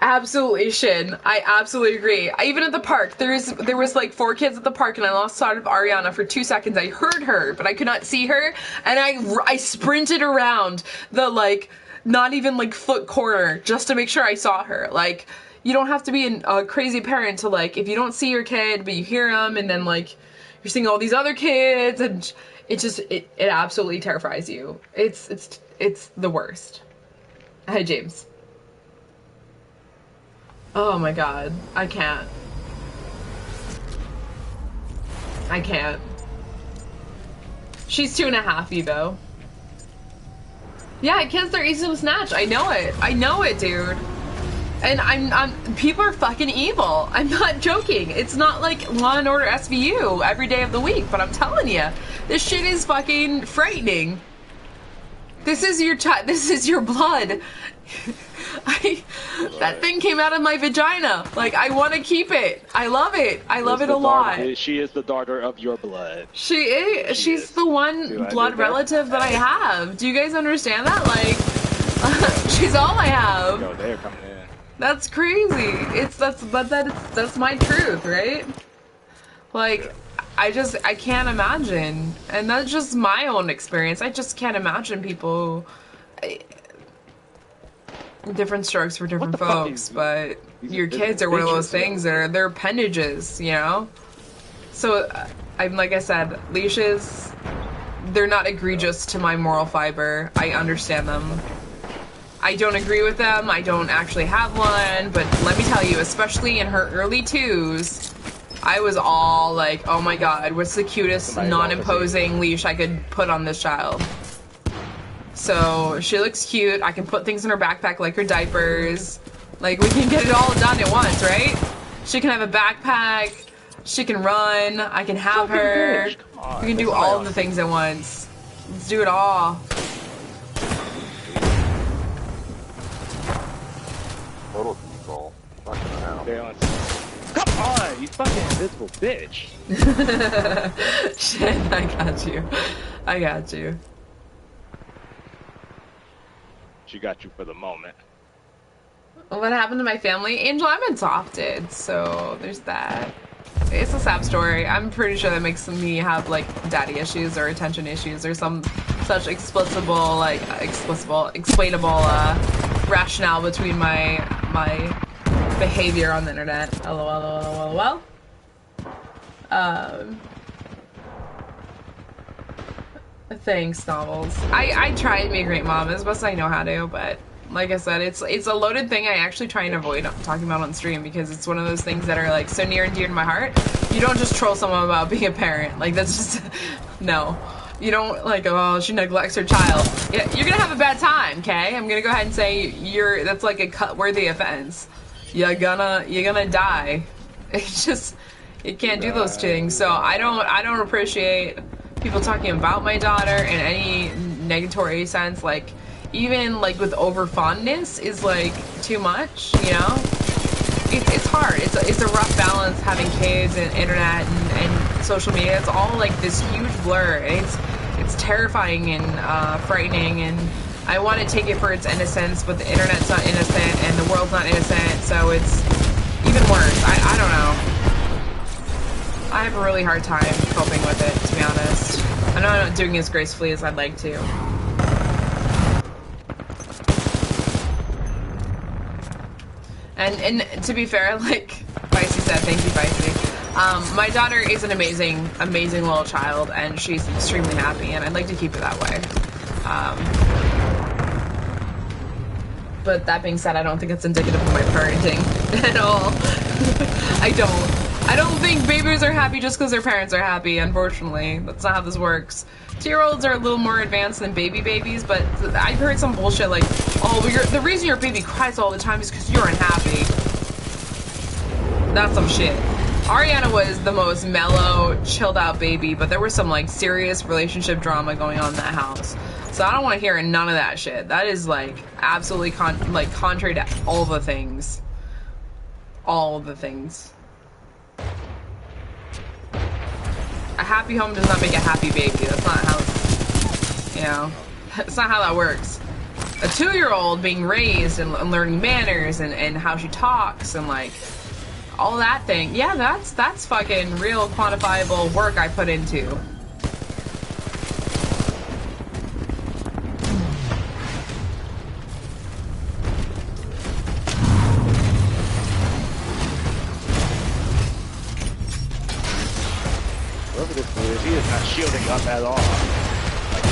S1: Absolutely, Shin. I absolutely agree. Even at the park, there was like 4 kids at the park, and I lost sight of Ariana for 2 seconds. I heard her, but I could not see her, and I sprinted around the, like, not even, like, foot corner just to make sure I saw her. Like, you don't have to be a crazy parent to, like, if you don't see your kid, but you hear them, and then, like, you're seeing all these other kids, and it absolutely terrifies you. It's the worst. Hi, James. Oh my God, I can't. She's 2.5, Evo. Yeah, kids, they're easy to snatch. I know it, dude. And people are fucking evil. I'm not joking. It's not like Law & Order SVU every day of the week, but I'm telling you, this shit is fucking frightening. This is your blood. That thing came out of my vagina. Like, I want to keep it. I love it. I love it a lot.
S5: She is the daughter of your blood.
S1: She is. She's the one blood relative that I have. Do you guys understand that? Like, she's all I have.
S5: Yo, they're coming in.
S1: That's crazy. That's my truth, right? Like, I can't imagine. And that's just my own experience. I just can't imagine people. Different strokes for different folks, but your kids are one of those things that they're appendages, you know? So, I'm like I said, leashes, they're not egregious to my moral fiber. I understand them. I don't agree with them. I don't actually have one, but let me tell you, especially in her early 2s, I was all like, oh my god, what's the cutest non-imposing leash I could put on this child? So, she looks cute. I can put things in her backpack like her diapers. Like, we can get it all done at once, right? She can have a backpack. She can run. I can have her. We can do all of the things at once. Let's do it all.
S3: Total control. Fucking hell.
S5: Come on, you fucking invisible bitch.
S1: Shit, I got you. I got you.
S5: She got you for the moment.
S1: What happened to my family? Angel, I'm adopted, so there's that. It's a sad story. I'm pretty sure that makes me have, like, daddy issues or attention issues or some such explainable rationale between my behavior on the internet. LOL. Thanks, novels. I try to be a great mom as best I know how to, but like I said, it's a loaded thing I actually try and avoid talking about on stream because it's one of those things that are like so near and dear to my heart. You don't just troll someone about being a parent. Like, that's just no. You don't like, oh, she neglects her child. Yeah, you're gonna have a bad time, okay? I'm gonna go ahead and say that's like a cut-worthy offense. You're gonna die. It's just, you can't do those things. So I don't appreciate people talking about my daughter in any negatory sense. Like, even like with over fondness is like too much, you know? It's hard. It's a rough balance having kids and internet and social media. It's all like this huge blur. It's terrifying and frightening, and I want to take it for its innocence, but the internet's not innocent and the world's not innocent, so it's even worse. I don't know. I have a really hard time coping with it, to be honest. I know I'm not doing as gracefully as I'd like to. And to be fair, like Vicey said, thank you, Vicey. My daughter is an amazing little child, and she's extremely happy, and I'd like to keep it that way. But that being said, I don't think it's indicative of my parenting at all. I don't think babies are happy just because their parents are happy, unfortunately. That's not how this works. 2-year-olds are a little more advanced than babies, but I've heard some bullshit like, oh, the reason your baby cries all the time is because you're unhappy. That's some shit. Ariana was the most mellow, chilled out baby, but there was some like serious relationship drama going on in that house. So I don't want to hear none of that shit. That is like absolutely contrary to all the things. All the things. A happy home does not make a happy baby. That's not how, you know, that's not how that works. A 2-year-old being raised and learning manners and how she talks and like all that thing. Yeah, that's fucking real quantifiable work I put into.
S5: Whoever this is, he is not shielding up at all. Like,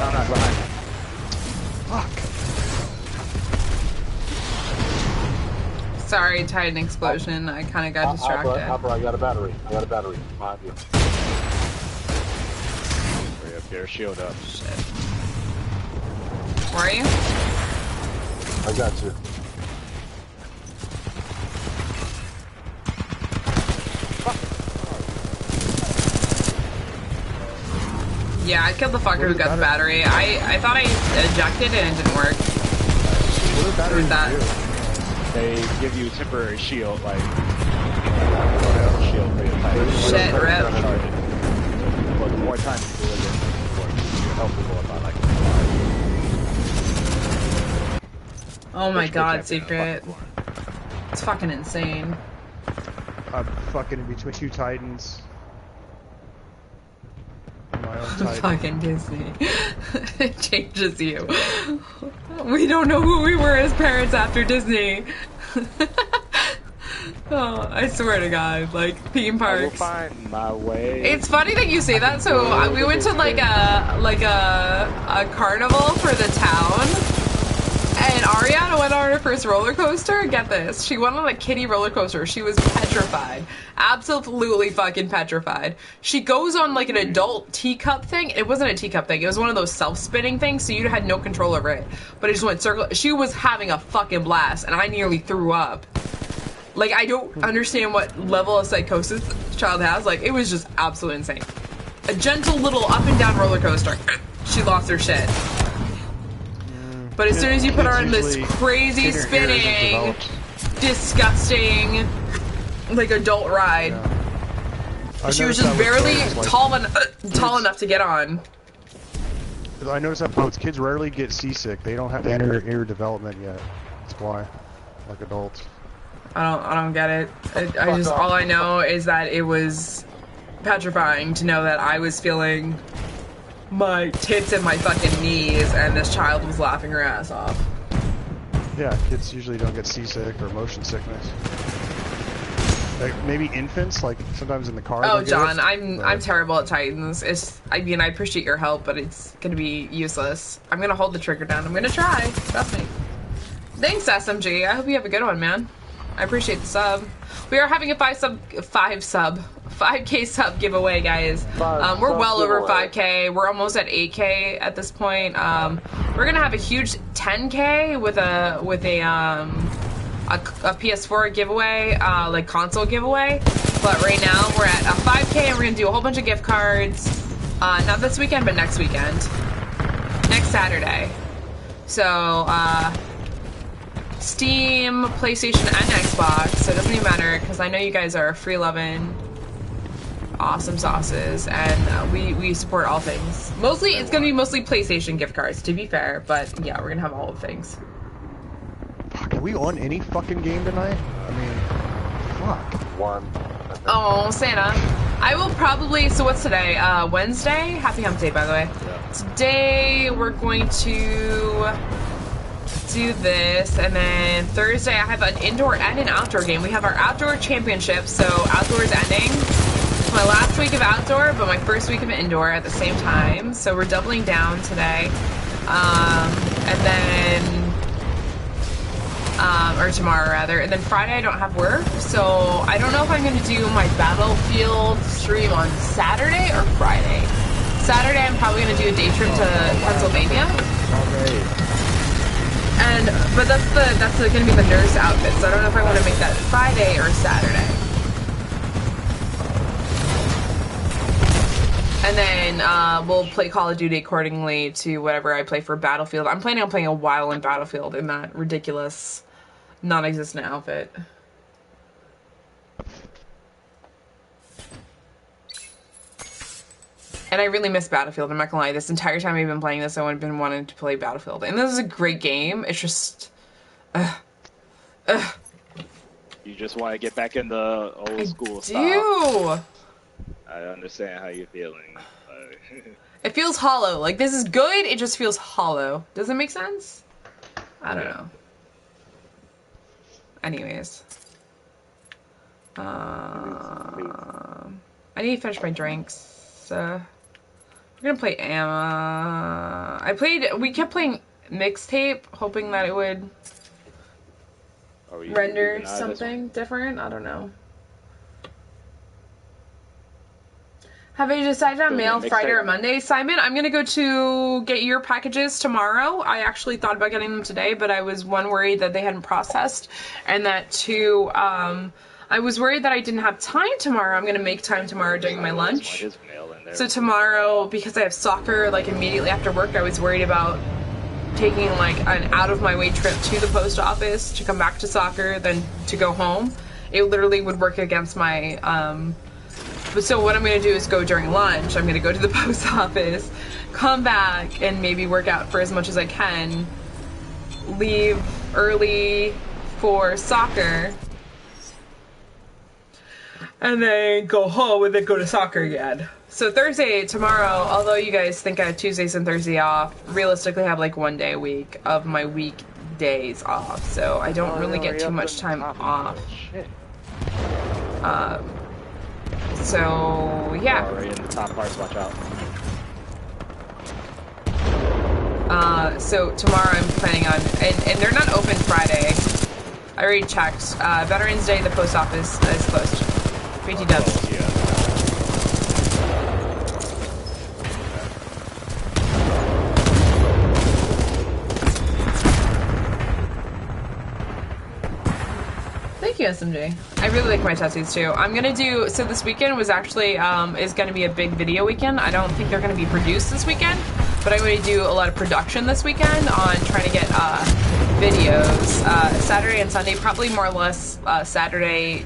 S5: I'm not behind. Fuck.
S1: Sorry, Titan explosion. I kind of got distracted.
S3: Hopper, I got a battery. Behind you.
S5: Hurry up Get her shield up.
S1: Shit. Where are you?
S3: I got you.
S1: Yeah, I killed the fucker who got the battery. I thought I ejected and it didn't work.
S4: What do batteries
S1: that?
S4: do?
S5: They give you temporary shield, like shield for your
S1: Shit, rip.
S5: But the more time you do it, the more your health will go up by like 5.
S1: Oh my
S5: Which
S1: god,
S5: protected
S1: Secret.
S5: the fucking
S1: It's fucking insane.
S4: I'm fucking in between two titans. My own titan.
S1: Fucking Disney. It changes you. We don't know who we were as parents after Disney. Oh, I swear to God, like theme
S5: I will
S1: parks.
S5: find my way.
S1: It's funny that you say that. So we went to like a carnival for the town, and Ariana went on her first roller coaster. Get this, she went on a kiddie roller coaster. She was petrified, absolutely fucking petrified. She goes on like an adult teacup thing. It wasn't a teacup thing. It was one of those self-spinning things, so you had no control over it. But it just went circle. She was having a fucking blast, and I nearly threw up. Like, I don't understand what level of psychosis the child has. Like, it was just absolutely insane. A gentle little up and down roller coaster. She lost her shit. But as soon as you put her in this crazy spinning, disgusting, like, adult ride, she was just barely tall enough to get on.
S4: I noticed that boats, kids rarely get seasick. They don't have ear development yet. That's why, like adults.
S1: I don't get it. I just, all I know is that it was petrifying to know that I was feeling my tits and my fucking knees, and this child was laughing her ass off.
S4: Yeah, kids usually don't get seasick or motion sickness. Like maybe infants, like sometimes in the car.
S1: Oh, John, I'm terrible at Titans. I mean, I appreciate your help, but it's gonna be useless. I'm gonna hold the trigger down. I'm gonna try. Trust me. Thanks, SMG. I hope you have a good one, man. I appreciate the sub. We are having a 5K sub giveaway, guys. We're well over 5K. We're almost at 8K at this point. We're gonna have a huge 10K with a PS4 giveaway, like console giveaway. But right now we're at a 5K, and we're gonna do a whole bunch of gift cards. Not this weekend, but next weekend, next Saturday. So Steam, PlayStation, and Xbox, so it doesn't even matter, because I know you guys are free-loving, awesome sauces, and we support all things. Mostly, it's going to be mostly PlayStation gift cards, to be fair, but yeah, we're going to have all the things.
S4: Fuck, are we on any fucking game tonight? I mean, fuck.
S3: One.
S1: Oh, Santa. I will probably, so what's today? Wednesday? Happy Hump Day, by the way. Yeah. Today, we're going to do this, and then Thursday I have an indoor and an outdoor game. We have our outdoor championship, so outdoor is ending. It's my last week of outdoor, but my first week of indoor at the same time, so we're doubling down today. And then or tomorrow rather, and then Friday I don't have work, so I don't know if I'm going to do my Battlefield stream on Saturday or Friday. Saturday I'm probably going to do a day trip to Pennsylvania. But that's going to be the nurse outfit, so I don't know if I want to make that Friday or Saturday. And then we'll play Call of Duty accordingly to whatever I play for Battlefield. I'm planning on playing a while in Battlefield in that ridiculous, non-existent outfit. And I really miss Battlefield, I'm not gonna lie. This entire time I've been playing this, I've been wanting to play Battlefield. And this is a great game, it's just...
S5: You just want to get back in the old school style.
S1: I do!
S5: I understand how you're feeling.
S1: It feels hollow. Like, this is good, it just feels hollow. Does it make sense? I don't know. Anyways. I need to finish my drinks. We're gonna play Amma. We kept playing Mixtape, hoping that it would render something different. I don't know. Have I decided on
S5: So,
S1: mail
S5: next
S1: Friday or
S5: segment.
S1: Monday? Simon, I'm going to go to get your packages tomorrow. I actually thought about getting them today, but I was, one, worried that they hadn't processed, and that, two, I was worried that I didn't have time tomorrow. I'm going to make time tomorrow during my lunch.
S5: His mail in there.
S1: So tomorrow, because I have soccer, like, immediately after work, I was worried about taking, like, an out-of-my-way trip to the post office to come back to soccer, then to go home. It literally would work against my, but so what I'm going to do is go during lunch. I'm going to go to the post office, come back, and maybe work out for as much as I can, leave early for soccer, and then go home and then go to soccer again. So Thursday, tomorrow, although you guys think I have Tuesdays and Thursday off, realistically I have like 1 day a week of my weekdays off. So I don't really get too much time off.
S5: Shit.
S1: So yeah.
S5: Already in the top parts, watch out.
S1: So tomorrow I'm planning on, and they're not open Friday. I already checked. Veterans Day, the post office is closed. BT dubs.
S5: Yeah.
S1: Thank you, SMJ. I really like my tattoos too. I'm gonna do, so this weekend was actually, is gonna be a big video weekend. I don't think they're gonna be produced this weekend, but I'm gonna do a lot of production this weekend on trying to get videos. Saturday and Sunday, probably more or less Saturday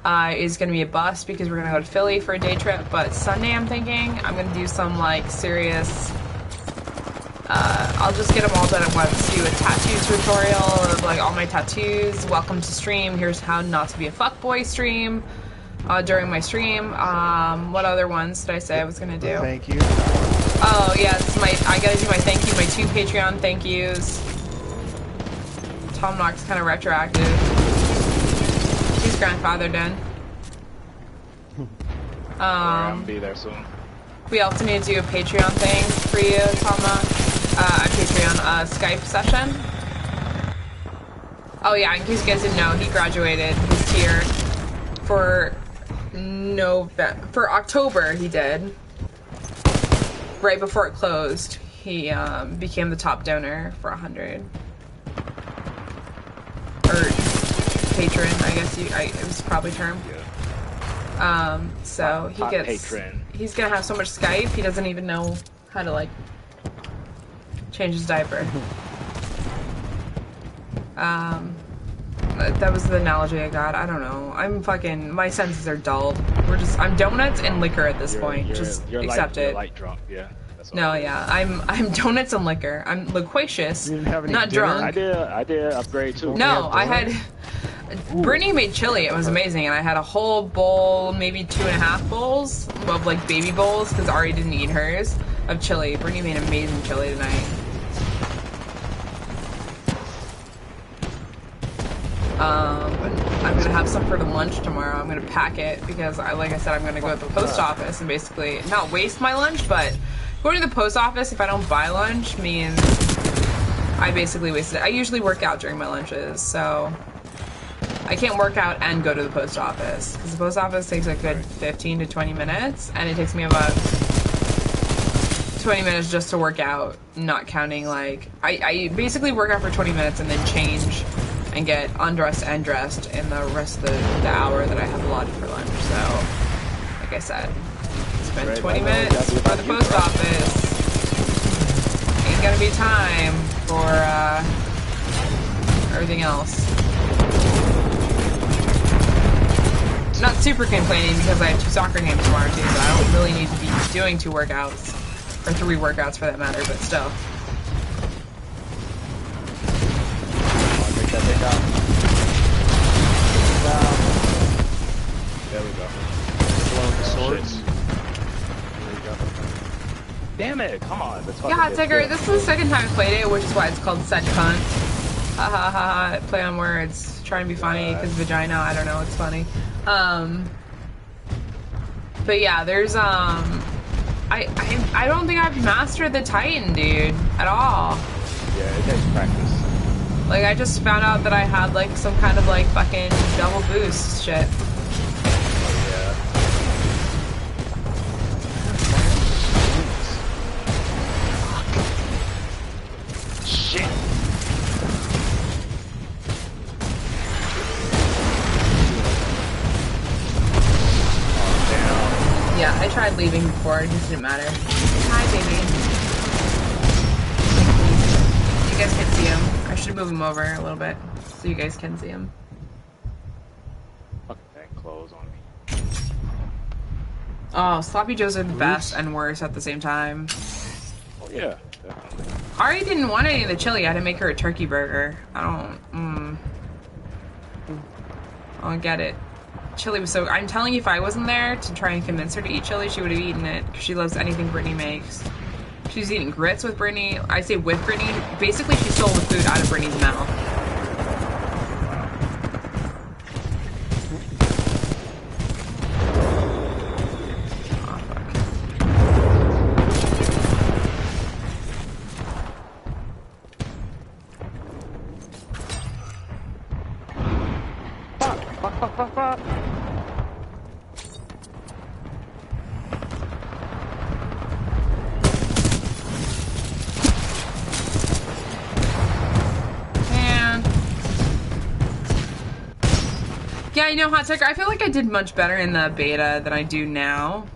S1: is gonna be a bust because we're gonna go to Philly for a day trip, but Sunday I'm thinking I'm gonna do some like serious, I'll just get them all done at once. Do a tattoo tutorial of like all my tattoos. Welcome to stream. Here's how not to be a fuckboy stream during my stream. What other ones did I say I was gonna do?
S4: Thank you.
S1: Oh yes, I gotta do my thank you, my 2 Patreon thank yous. Tom Knox kind of retroactive. He's grandfathered in.
S5: I'll be there soon.
S1: We also need to do a Patreon thing for you, Tom Knox. A Patreon Skype session. Oh yeah, in case you guys didn't know, he graduated. He's here for October. He did. Right before it closed, he became the top donor for 100. Or patron, I guess it was probably termed. So he
S5: Top
S1: gets.
S5: patron.
S1: He's gonna have so much Skype, he doesn't even know how to like change his diaper. That was the analogy I got. I don't know. My senses are dulled. I'm donuts and liquor at this point. Just accept it.
S5: You're light drunk, yeah. That's
S1: No, yeah. I'm donuts and liquor. I'm loquacious,
S4: You didn't have any
S1: not
S4: dinner?
S1: drunk.
S5: I did upgrade too.
S1: No,
S4: have
S1: I
S4: donuts?
S1: had. Brittany made chili. It was amazing, and I had a whole bowl, maybe 2.5 bowls of like baby bowls because Ari didn't eat hers of chili. Brittany made amazing chili tonight. I'm gonna have some for the lunch tomorrow. I'm gonna pack it because like I said, I'm gonna go to the post office and basically not waste my lunch, but going to the post office if I don't buy lunch means I basically wasted it. I usually work out during my lunches, so I can't work out and go to the post office because the post office takes a good 15 to 20 minutes, and it takes me about 20 minutes just to work out, not counting like I basically work out for 20 minutes and then change and get undressed and dressed in the rest of the hour that I have allotted for lunch. So, like I said, spend 20 minutes for the post office. Ain't gonna be time for everything else. Not super complaining because I have 2 soccer games tomorrow too, so I don't really need to be doing 2 workouts, or 3 workouts for that matter, but still.
S5: Take that down. There we go.
S4: The one with the swords.
S5: There you go. Damn it! Come on. That's
S1: Yeah, Tigger, this is the second time I played it, which is why it's called Secunt. Ha ha ha ha, play on words. Trying to be funny, because vagina, I don't know, it's funny. But yeah, there's, I don't think I've mastered the Titan, dude, at all.
S5: Yeah, it takes practice.
S1: Like, I just found out that I had, like, some kind of, like, fucking double boost shit.
S5: Yeah.
S1: tried leaving before, it just didn't matter. Hi, baby. You guys can see him. I should move him over a little bit so you guys can see him.
S5: Fucking that clothes on me.
S1: Oh, sloppy joes are the best and worst at the same time.
S5: Oh yeah, definitely.
S1: Ari didn't want any of the chili. I had to make her a turkey burger. I don't get it. Chili was so... I'm telling you, if I wasn't there to try and convince her to eat chili, she would have eaten it. Because she loves anything Brittany makes. She was eating grits with Brittany. I say with Brittany. Basically, she stole the food out of Brittany's mouth. Yeah, you know, Hot Tucker, I feel like I did much better in the beta than I do now.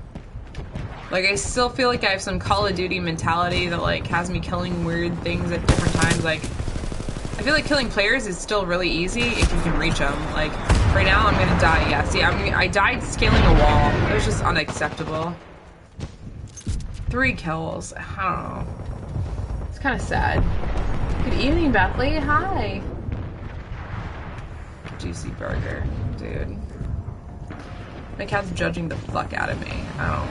S1: Like, I still feel like I have some Call of Duty mentality that, like, has me killing weird things at different times. Like, I feel like killing players is still really easy if you can reach them. Like, right now I'm gonna die, yeah. See, I died scaling a wall. It was just unacceptable. 3 kills. I don't know. It's kind of sad. Good evening, Bethley. Hi. Juicy burger, dude. My cat's judging the fuck out of me. I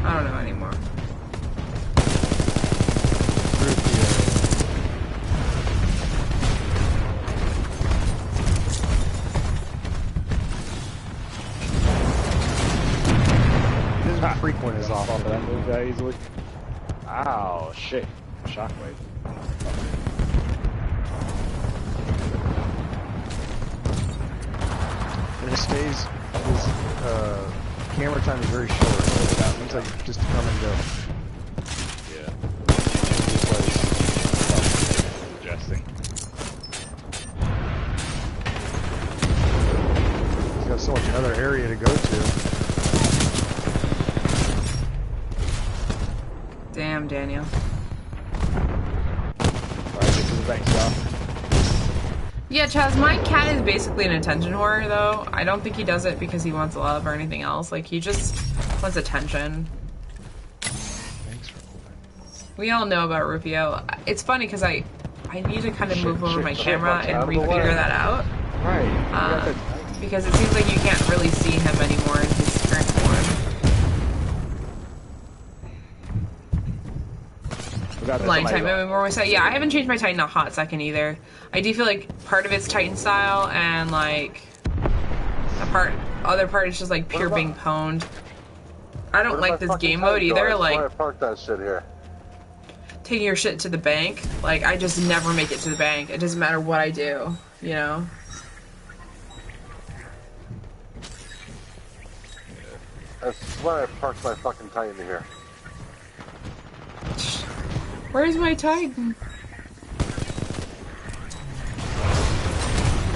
S1: don't know anymore.
S4: His frequent is off.
S5: That move that easily. Ow, shit. Shockwave.
S4: And it stays, his camera time is very short. It means like just to come and go.
S5: Yeah. Adjusting.
S4: He's got so much other area to go to.
S1: Damn, Daniel.
S5: Alright, get to the bank, y'all.
S1: Yeah, Chaz, my cat is basically an attention whore, though. I don't think he does it because he wants love or anything else. Like, he just wants attention.
S4: Thanks for holding.
S1: We all know about Rufio. It's funny because I need to kind of move over my camera and refigure that out.
S5: Right.
S1: Because it seems like you can't really see him anymore in his current form. Line type yeah, I haven't changed my Titan a hot second either. I do feel like part of it's Titan style and like other part is just like pure being pwned. I don't like this game mode either. Like,
S3: I parked that shit here.
S1: Taking your shit to the bank. Like, I just never make it to the bank. It doesn't matter what I do, you know?
S3: I swear I parked my fucking Titan here.
S1: Where's my Titan?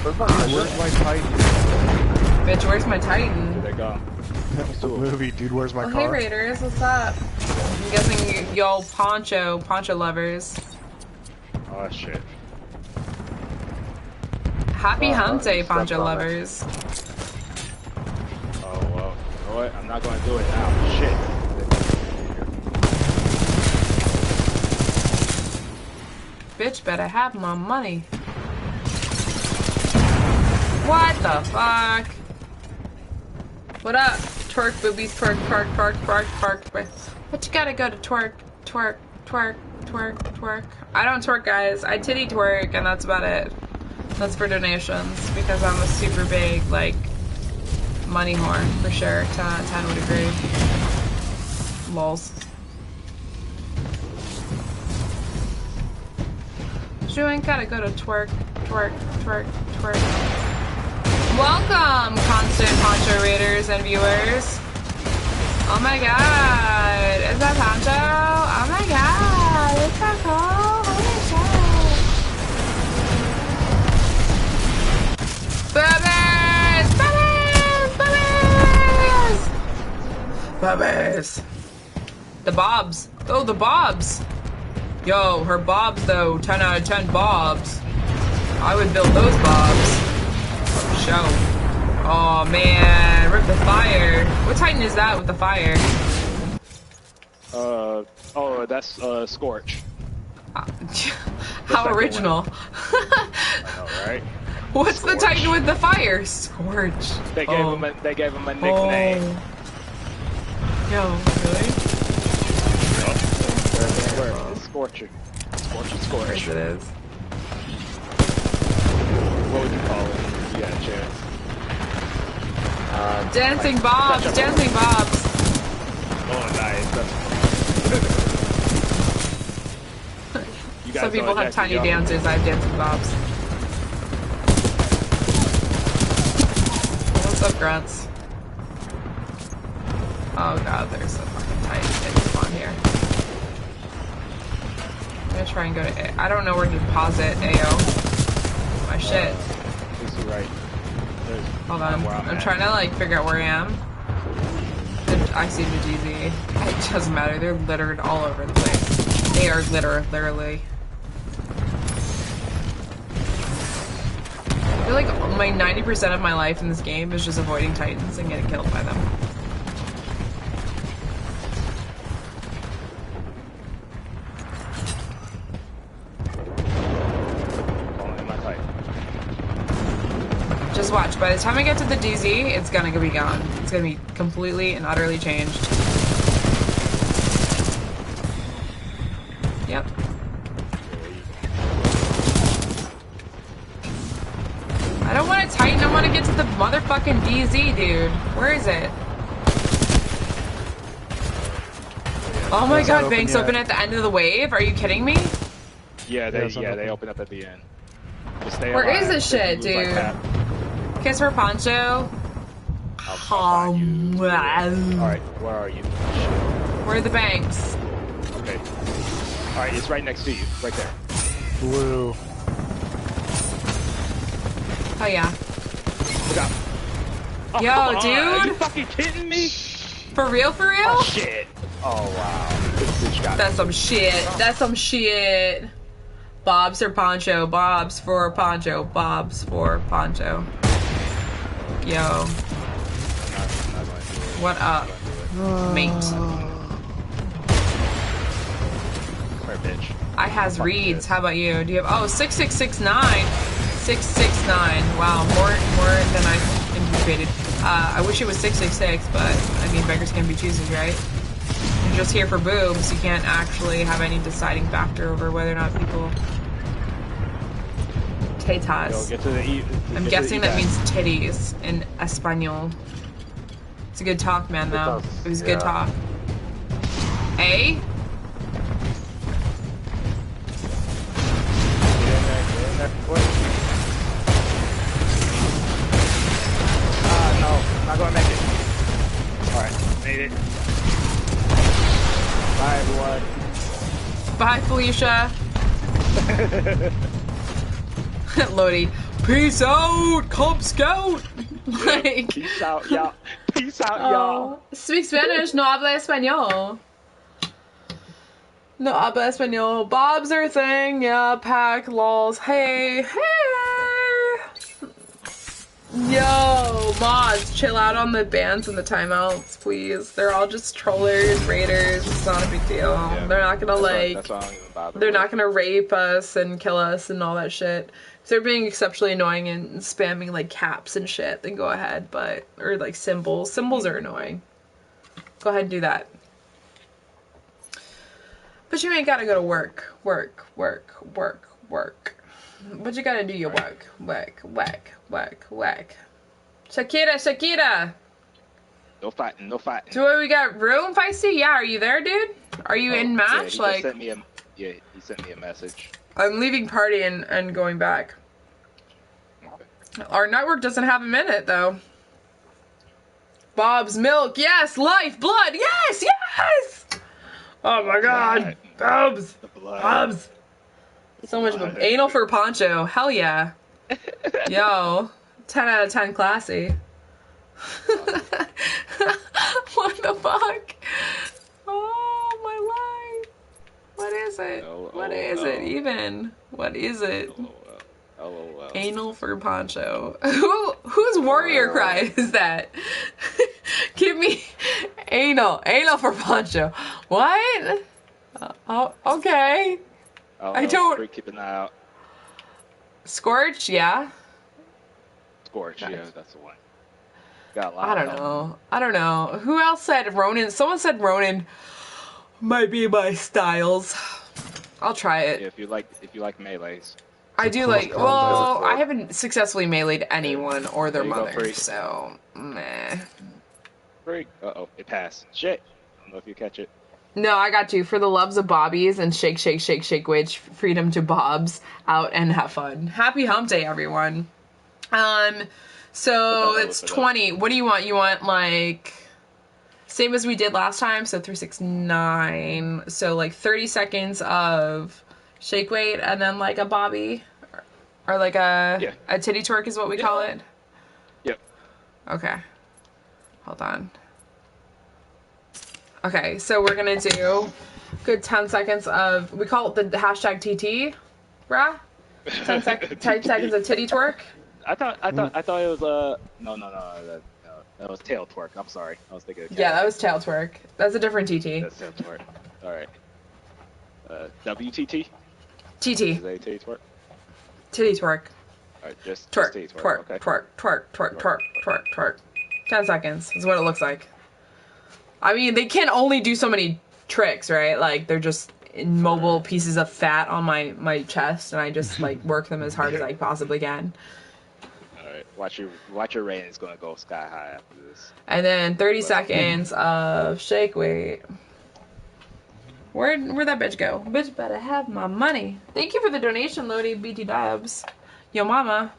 S3: Where's
S4: my Titan?
S1: Bitch, where's my Titan?
S5: Where'd they go?
S4: That's the movie, dude. Where's my car?
S1: Hey Raiders, what's up? I'm guessing y'all poncho lovers.
S5: Oh shit.
S1: Happy hump day, poncho lovers.
S5: Oh well. You know what? I'm not gonna do it now. Shit.
S1: Bitch better have my money. What the fuck? What up? Twerk, boobies, twerk, twerk, twerk, twerk, twerk. But you gotta go to twerk, twerk, twerk, twerk, twerk. I don't twerk, guys. I titty twerk, and that's about it. That's for donations, because I'm a super big, like, money whore, for sure. 10 would agree. Lols. You ain't gotta go to twerk, twerk, twerk, twerk. Welcome, constant Poncho Raiders and viewers. Oh my god, is that Poncho? Oh my god, it's so cool. Holy shit. Boobies! Boobies! Boobies! is. The bobs. Oh, the bobs. Yo, her bobs though. 10 out of 10 bobs. I would build those bobs. Show. Oh man, rip the fire. What Titan is that with the fire?
S5: Oh, that's Scorch.
S1: How original.
S5: I know, right?
S1: What's
S5: Scorch.
S1: the Titan with the fire? Scorch.
S5: They gave him a nickname.
S1: Yo, really?
S5: Where? Scorcher. Scorch.
S1: Of course it is.
S5: What would you call it? If you had a chance.
S1: Dancing bobs, dancing bobs.
S5: Oh, nice. You guys
S1: Some people
S5: know
S1: have
S5: Jackson
S1: tiny
S5: Young?
S1: dancers, I have dancing bobs. What's up, grunts? Oh god, there's a fucking Titan that spawn here. I'm gonna try and go to A. I don't know where to deposit AO. My shit.
S5: This is right.
S1: Hold on. I'm trying to like figure out where I am. I see the GZ. It doesn't matter. They're littered all over the place. They are literally. I feel like my 90% of my life in this game is just avoiding Titans and getting killed by them. Just watch. By the time I get to the DZ, it's gonna be gone. It's gonna be completely and utterly changed. Yep. I don't want to Titan. I want to get to the motherfucking DZ, dude. Where is it? Oh my god, banks open at the end of the wave? Are you kidding me?
S5: Yeah, they open up at the end. Just stay
S1: Where
S5: alive.
S1: is this shit,
S5: Lose like
S1: dude?
S5: half.
S1: Kiss her poncho.
S5: I'll find you. Alright, where are you?
S1: Where are the banks?
S5: Okay. Alright, it's right next to you. Right there.
S4: Blue.
S1: Oh yeah.
S5: Look out. Oh,
S1: Yo,
S5: come on.
S1: dude.
S5: Are you fucking kidding me?
S1: For real, for real?
S5: Oh, shit. Oh, wow. This bitch got
S1: That's some shit. That's some shit. Bobs for poncho. Bobs for poncho. Bobs for poncho. Yo. What up, mate?
S5: Where, bitch?
S1: I has reads. How about you? Do you have 6669? 669. Wow, more than I anticipated. I wish it was 666, but I mean beggars can't be choosers, right? You're just here for boobs. You can't actually have any deciding factor over whether or not people tetas.
S5: Yo, get to the
S1: I'm guessing that means titties in Espanol. It's a good talk, man, though. It was a good talk. A?
S5: No, I'm not gonna make it. Alright, made it. Bye, everyone.
S1: Bye, Felicia. Lodi. Peace out, Cub Scout. Like,
S5: peace out, y'all. Peace out, y'all.
S1: Speak Spanish, no habla español. No habla español. Bob's our thing, yeah. Pack, lols. Hey, hey. Yo, mods, chill out on the bans and the timeouts, please. They're all just trollers, raiders. It's not a big deal.
S5: Yeah,
S1: they're not gonna they're not gonna rape us and kill us and all that shit. If they're being exceptionally annoying and spamming like caps and shit, then go ahead. Or like symbols. Symbols are annoying. Go ahead and do that. But you ain't gotta go to work. Work. But you gotta do your work. Work. Shakira!
S5: No fighting.
S1: So we got room, Feisty? Yeah, are you there, dude? Are you in match?
S5: Yeah, he sent me a message.
S1: I'm leaving party and going back.
S5: Okay.
S1: Our network doesn't have a minute, though. Bob's milk, yes! Life, blood, yes! Oh my god! Bob's! Bob's! So much of a anal for poncho. Hell yeah. Yo. 10 out of 10 classy. What the fuck? Oh my life. What is it? What is it even? What is it?
S5: LOL.
S1: Anal for Poncho. Whose warrior cry is that? Give me anal for Poncho. What? Oh, okay. I don't.
S5: Freak, keep an eye out.
S1: Scorch, yeah.
S5: Scorch,
S1: Nice.
S5: yeah, that's the one. Got a lot.
S1: I don't know. Who else said Ronin? Someone said Ronin might be my styles. I'll try it.
S5: Yeah, if you like melees.
S1: I do
S4: close
S1: like.
S4: combat.
S1: Well, I haven't successfully meleeed anyone or their
S5: There you go,
S1: mother,
S5: Freak.
S1: so meh.
S5: Freak. It passed. Shit. I don't know if you catch it.
S1: No, I got you. For the loves of Bobbies and shake, shake, shake, shake, witch, freedom to Bobs, out and have fun. Happy hump day, everyone. So it's 20. What do you want? You want like same as we did last time, so 369. So like 30 seconds of shake weight and then like a Bobby or like a titty twerk is what we call it.
S5: Yep.
S1: Okay. Hold on. Okay, so we're gonna do good 10 seconds of, we call it the hashtag TT, brah? 10 seconds of titty twerk.
S5: I thought it was no, that was tail twerk. I'm sorry. I was thinking of
S1: Yeah, that was tail twerk. That's a different TT.
S5: That's tail twerk. All right. WTT?
S1: TT.
S5: Is that titty twerk?
S1: Titty twerk.
S5: All right, just
S1: Twerk,
S5: titty
S1: twerk,
S5: okay.
S1: twerk. 10 seconds is what it looks like. I mean, they can only do so many tricks, right? Like, they're just immobile pieces of fat on my chest, and I just, like, work them as hard as I possibly can.
S5: Alright, watch your ratings gonna go sky high after this.
S1: And then 30 seconds of shake weight. Where'd that bitch go? Bitch better have my money. Thank you for the donation, Lodi BT Dubs. Yo mama.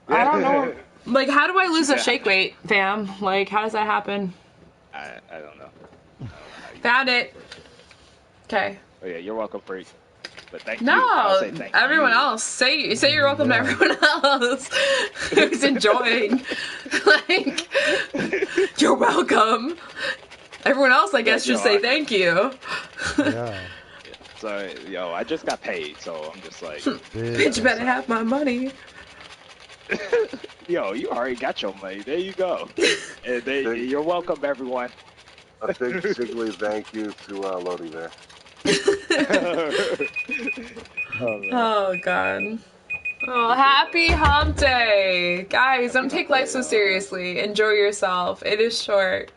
S1: I don't know. Like, how do I lose a shake weight, fam? Like, how does that happen?
S5: I don't know.
S1: Found it. Okay.
S5: Oh yeah, you're welcome, Freak. But thank you.
S1: No,
S5: I'll say thank
S1: everyone
S5: you.
S1: else. Say you're welcome to everyone else who's enjoying. Like, you're welcome. Everyone else, I guess, should say thank you.
S4: Yeah.
S5: So, yo, I just got paid, so I'm just like,
S1: Bitch better have my money.
S5: yo, you already got your money. There you go. And you're welcome, everyone.
S3: A big jiggly thank you to Lodi there.
S1: Oh god. Oh, happy hump day! Guys, don't take life so seriously. Enjoy yourself. It is short.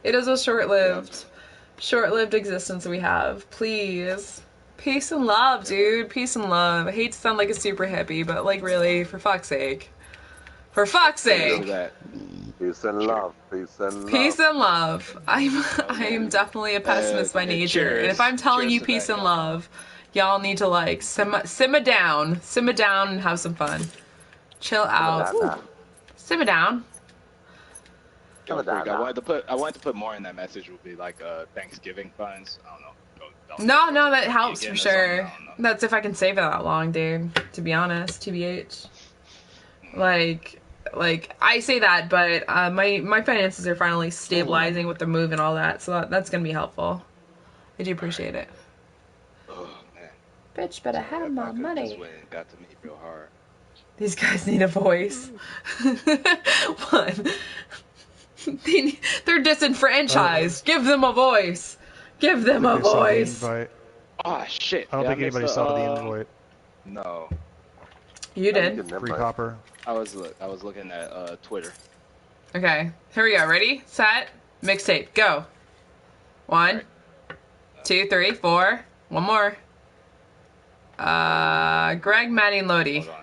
S1: It is a short-lived existence we have. Please. Peace and love, dude. Peace and love. I hate to sound like a super hippie, but like really, for fuck's sake. For fuck's sake.
S3: Peace and love. Peace and love.
S1: Peace and love. I am definitely a pessimist by nature.
S5: cheers.
S1: And if I'm telling you
S5: Cheers to
S1: peace
S5: that,
S1: and
S5: y'all.
S1: love, y'all need to like simmer down and have some fun. Chill out. Simmer down.
S5: Yo, Freak, I wanted to put more in that message. Would be like Thanksgiving funds. I don't know.
S1: No, that helps for
S5: Again,
S1: sure.
S5: I don't know.
S1: That's if I can save it that long, dude. To be honest, TBH. Like I say that, but my finances are finally stabilizing with the move and all that, so that's gonna be helpful. I do appreciate it.
S5: Oh man.
S1: Bitch, better have my money.
S5: Just went and got to me real hard.
S1: These guys need a voice. One. They're disenfranchised. Give them a voice. Give them a
S4: Did you see the
S1: voice.
S4: invite?
S5: Ah, shit.
S4: I don't think anybody saw the invite.
S5: No.
S1: You did.
S4: Freakhopper.
S5: I was looking at Twitter.
S1: Okay, here we go. Ready, set, mixtape, go. 1, 2, 3, 4. One more. Greg, Maddie, and Lodi.
S5: Hold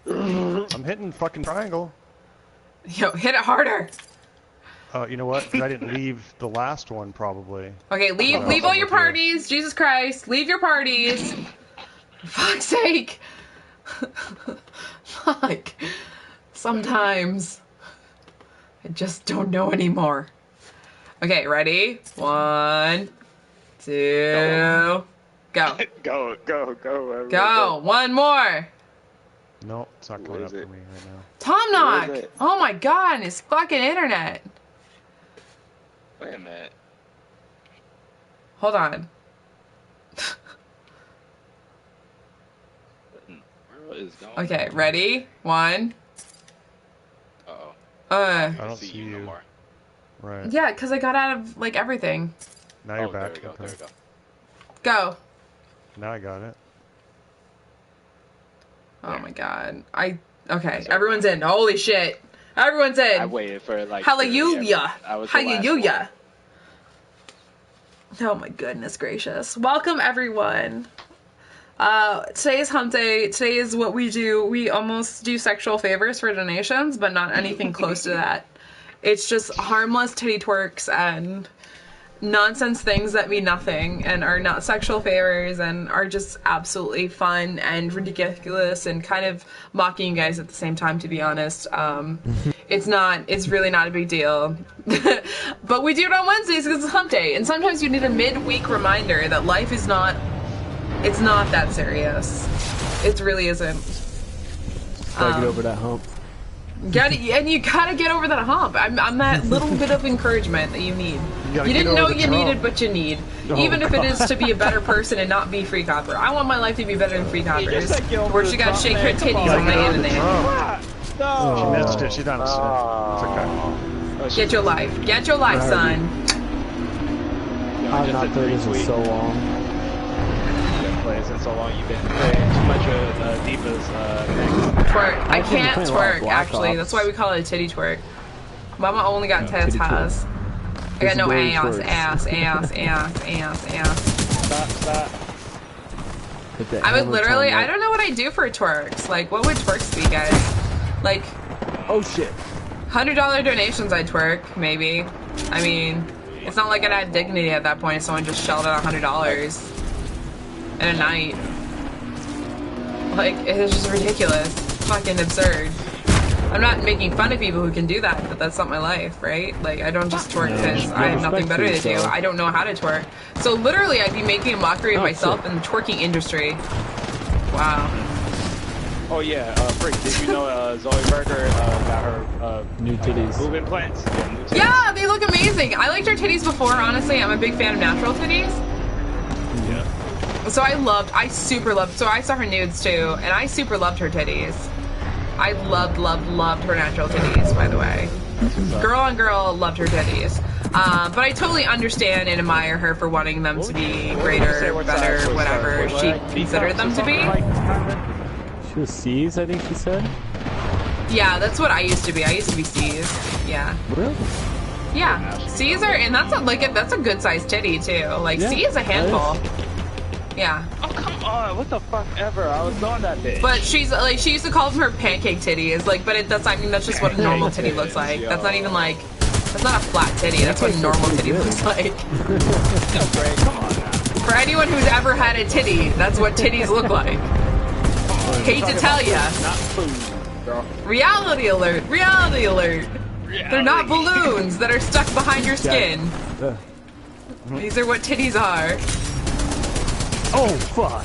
S5: on.
S4: I'm hitting fucking triangle.
S1: Yo, hit it harder.
S4: You know what? 'Cause I didn't leave the last one probably.
S1: Okay, leave all your parties. Jesus Christ, leave your parties. For fuck's sake. Fuck. Sometimes I just don't know anymore. Okay, ready? 1, 2, go.
S5: Go, everyone,
S1: Go. One more.
S4: No, it's not coming
S5: What
S4: up
S5: is
S4: for
S5: it?
S4: me right now.
S1: Tom Knock.
S5: Where is it?
S1: Oh my god, his fucking internet.
S5: Wait a minute.
S1: Hold on.
S5: What is going
S1: Okay,
S5: on?
S1: ready? 1.
S5: Uh-oh.
S4: I don't see
S5: you no
S4: you.
S5: more.
S4: Right.
S1: Yeah, because I got out of, like, everything.
S4: Now you're
S5: There
S4: back.
S5: we go, there we go.
S1: Go.
S4: Now I got it.
S1: Oh my god. Okay, everyone's in. Holy shit. Everyone's in.
S5: I waited for like
S1: Hallelujah.
S5: I was the last
S1: Hallelujah. Oh my goodness gracious. Welcome everyone. Today is hump day. Today is what we do. We almost do sexual favors for donations, but not anything close to that. It's just harmless titty twerks and nonsense things that mean nothing and are not sexual favors and are just absolutely fun and ridiculous and kind of mocking you guys at the same time, to be honest. It's really not a big deal. But we do it on Wednesdays because it's hump day, and sometimes you need a midweek reminder that life is not, it's not that serious. It really isn't.
S7: Gotta get over that hump.
S1: And you gotta get over that hump. I'm that little bit of encouragement that you need. You didn't know you needed, but you need. Even if it is to be a better person and not be Freakhopper. I want my life to be better than Freakhopper's. Where she gotta shake her titties on the internet.
S5: No.
S4: She missed it. She's not
S5: Oh,
S1: Get your life. Get your life, son.
S7: I've not played this in so long.
S5: Plays in so long. You've been playing too much of Diva's
S1: Twerk. I can't
S7: been playing a lot of
S1: twerk,
S7: Black
S1: actually.
S7: Ops.
S1: That's why we call it a titty twerk. Mama only got
S7: titty
S1: tatas. I got no
S7: Disability
S1: ass,
S7: twerks.
S1: ass.
S5: Stop.
S7: Hit that
S1: I would
S7: hammer
S1: literally,
S7: time,
S1: I don't know what I do for twerks. Like, what would twerks be, guys? Like,
S7: Oh shit.
S1: $100 donations I'd twerk, maybe. I mean, it's not like I'd had dignity at that point if someone just shelled out $100 in a night. Like, it's just ridiculous. It's fucking absurd. I'm not making fun of people who can do that, but that's not my life, right? Like, I don't just twerk because I have nothing better to do. I don't know how to twerk. So literally, I'd be making a mockery of myself in the twerking industry. Wow.
S5: Oh yeah, Freak, did you know Zoe Berger got her
S7: New titties.
S5: boob implants? Yeah, new titties.
S1: Yeah, they look amazing. I liked her titties before, honestly. I'm a big fan of natural titties.
S5: Yeah.
S1: So I super loved, so I saw her nudes too, and I super loved her titties. I loved her natural titties, by the way. Girl on girl loved her titties. But I totally understand and admire her for wanting them to be greater, better, whatever she considered them to be.
S7: She was C's, I think she said.
S1: Yeah, that's what I used to be. I used to be C's. Yeah.
S7: Really?
S1: Yeah. C's are, and that's a good sized titty too. Like,
S7: Yeah,
S1: C is a handful. Yeah.
S5: Oh come on, what the fuck ever? I was on that bitch.
S1: But she's like, she used to call them her pancake titties, like, but that's just what a normal titty looks like. That's not even like, that's not a flat titty. That's what a normal titty looks like.
S5: Yo, Greg, come on now.
S1: For anyone who's ever had a titty, that's what titties look like. Hate to tell ya.
S5: Not food, girl.
S1: Reality alert. Reality alert. They're not balloons that are stuck behind your skin. These are what titties are.
S7: Oh fuck.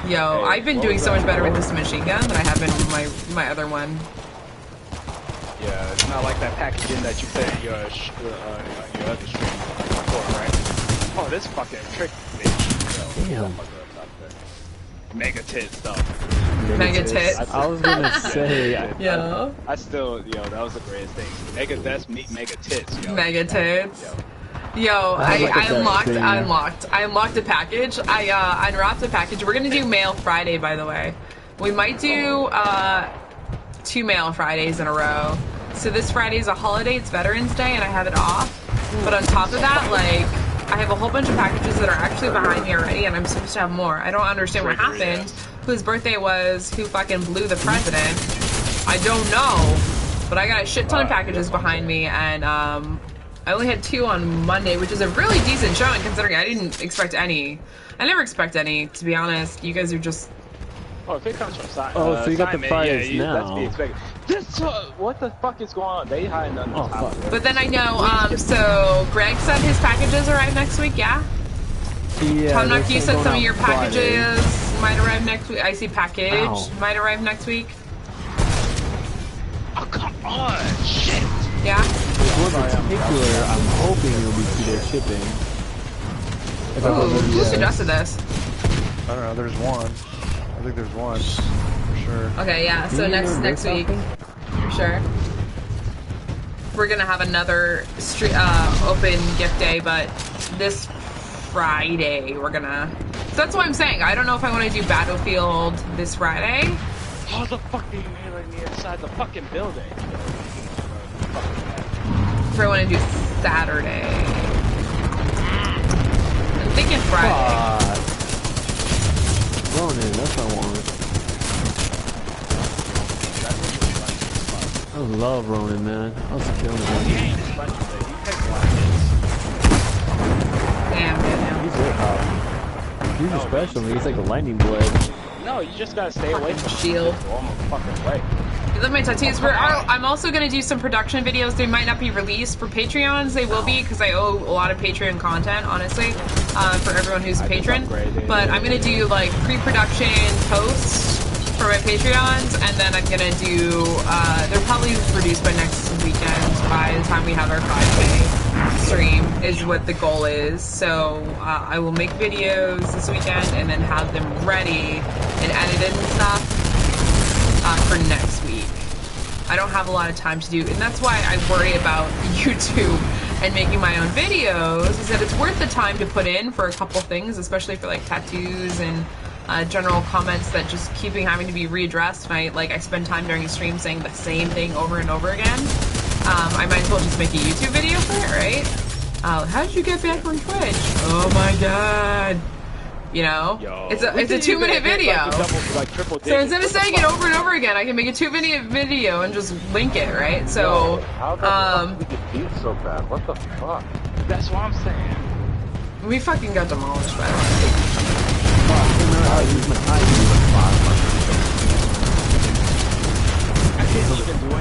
S1: Yo, I've been doing so much better with this machine gun than I have been with my other one.
S5: Yeah, it's not like that packaging that you put in your other stream before, right? Oh, this fucking trick bitch. Yo,
S7: Damn.
S5: mega tit stuff.
S1: Mega tits.
S7: I was gonna say.
S1: Yo.
S5: I still, that was the greatest thing. That's me, mega tits, yo.
S1: Mega tits.
S5: Yo.
S1: Yo,
S7: That was like
S1: I
S7: the best thing.
S1: I unlocked a package. I unwrapped a package. We're gonna do Mail Friday, by the way. We might do 2 Mail Fridays in a row. So this Friday is a holiday, it's Veterans Day, and I have it off. But on top of that, like, I have a whole bunch of packages that are actually behind me already, and I'm supposed to have more. I don't understand what happened. Whose birthday was, who fucking blew the president. I don't know. But I got a shit ton of packages behind me, and I only had 2 on Monday, which is a really decent showing considering I didn't expect any. I never expect any, to be honest. You guys are just...
S5: Oh, if it comes from Simon.
S7: Oh, so you got the Fridays
S5: That's to
S7: now.
S5: be expected. This, what the fuck is going on? They hiding on the top of it.
S1: But then I know, so Greg said his packages arrive next week, yeah?
S7: Yeah.
S1: Tom Nook,
S7: they're
S1: you said
S7: going
S1: some of
S7: out
S1: your
S7: Friday.
S1: packages might arrive next week. I see package
S7: Ow.
S1: might arrive next week.
S5: Oh, come on. Shit.
S1: Yeah?
S7: one in particular, I'm hoping it'll be 2-day shipping.
S1: Ooh, who suggested this?
S4: I don't know. There's one. I think there's one for sure.
S1: Okay, yeah. So next week, for sure, we're gonna have another open gift day, but this Friday we're gonna. So that's what I'm saying. I don't know if I want to do Battlefield this Friday.
S5: How the fuck are you hearing me inside the fucking building?
S1: If I want to do Saturday. I'm thinking Friday.
S7: Ronin, that's what I want. I love Ronin, man. I was killing him.
S1: Damn,
S7: He's way hot. He's a special, man. He's like a lightning blade.
S5: No, you just gotta stay away from
S1: shield.
S5: Fucking way.
S1: You love my tattoos. I'm also going to do some production videos. They might not be released for Patreons. They will be, because I owe a lot of Patreon content, honestly, for everyone who's a patron. But I'm going to do, like, pre-production posts for my Patreons, and then I'm going to do, they're probably produced by next weekend, by the time we have our 5K stream, is what the goal is. So, I will make videos this weekend, and then have them ready and edited and stuff for next week. I don't have a lot of time to do, and that's why I worry about YouTube and making my own videos, is that it's worth the time to put in for a couple things, especially for like tattoos and general comments that just keeping having to be readdressed, and I spend time during a stream saying the same thing over and over again. I might as well just make a YouTube video for it, right? How did you get back on Twitch? Oh my god. You know?
S5: Yo,
S1: it's a 2-minute video. So instead of saying it over and over again, I can make a 2-minute video and just link it, right? So,
S3: how the fuck did we get beat so bad? What the fuck?
S5: That's what I'm saying.
S1: We fucking got demolished by the way.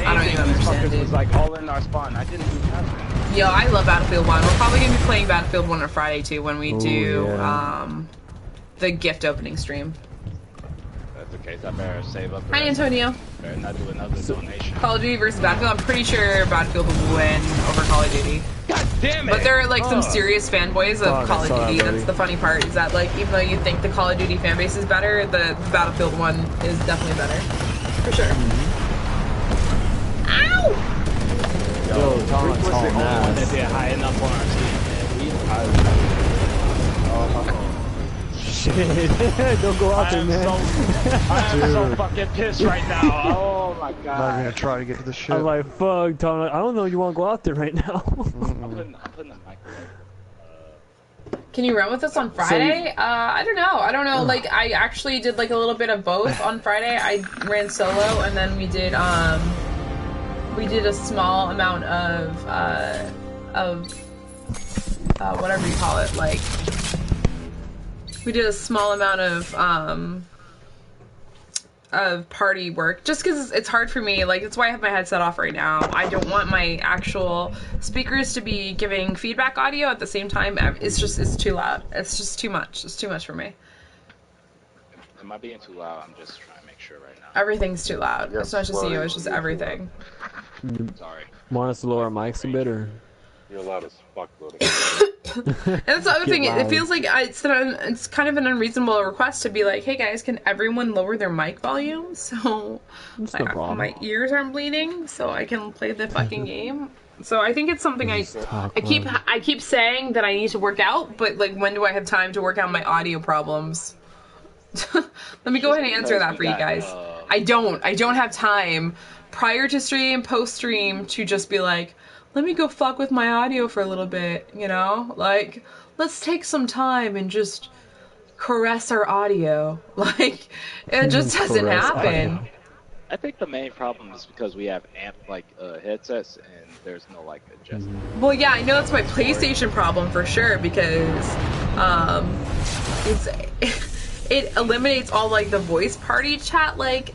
S1: I don't even understand, dude.
S5: It was like all in our spawn. I didn't do nothing.
S1: Yo, I love Battlefield 1. We're probably gonna be playing Battlefield 1 on Friday too when we do the gift opening stream.
S5: That's the case. I better save up.
S1: Hi, Antonio.
S5: Better not do another donation.
S1: Call of Duty versus Battlefield. I'm pretty sure Battlefield will win over Call of Duty.
S5: God damn it!
S1: But there are like some serious fanboys of Call of Duty. That's the funny part, is that like even though you think the Call of Duty fan base is better, the Battlefield one is definitely better. For sure. Ow!
S7: Yo, Thomas,
S5: was the only one that did high enough on our team, man.
S7: Shit. Don't go out there, man.
S5: I am so fucking pissed right now. Oh my god.
S4: I'm not gonna try to get to the ship.
S7: I'm like, fuck, Thomas. I don't know you want to go out there right now.
S5: I'm putting the microwave.
S1: Can you run with us on Friday? I don't know. Like, I actually did like a little bit of both on Friday. I ran solo, and then we did a small amount of whatever you call it, like, we did a small amount of party work, just because it's hard for me. Like, that's why I have my headset off right now. I don't want my actual speakers to be giving feedback audio at the same time. It's too loud. It's just too much. It's too much for me.
S5: Am I being too loud? I'm just trying to make sure right now.
S1: Everything's too loud. It's not just you, it's just everything.
S5: Sorry.
S7: Want us to lower our mics a bit, or?
S3: You're loud as fuck, Lodi.
S1: And that's the other thing. It feels like it's kind of an unreasonable request to be like, hey guys, can everyone lower their mic volume so my ears aren't bleeding so I can play the fucking game. So I think it's something I keep saying that I need to work out, but like, when do I have time to work out my audio problems? Let me go ahead and answer that for you guys. I don't have time prior to stream, post stream, to just be like, let me go fuck with my audio for a little bit, you know? Like, let's take some time and just caress our audio. Like, it just doesn't happen.
S5: Audio. I think the main problem is because we have headsets and there's no like adjustment.
S1: Well, yeah, I know that's my PlayStation problem for sure, because it eliminates all like the voice party chat like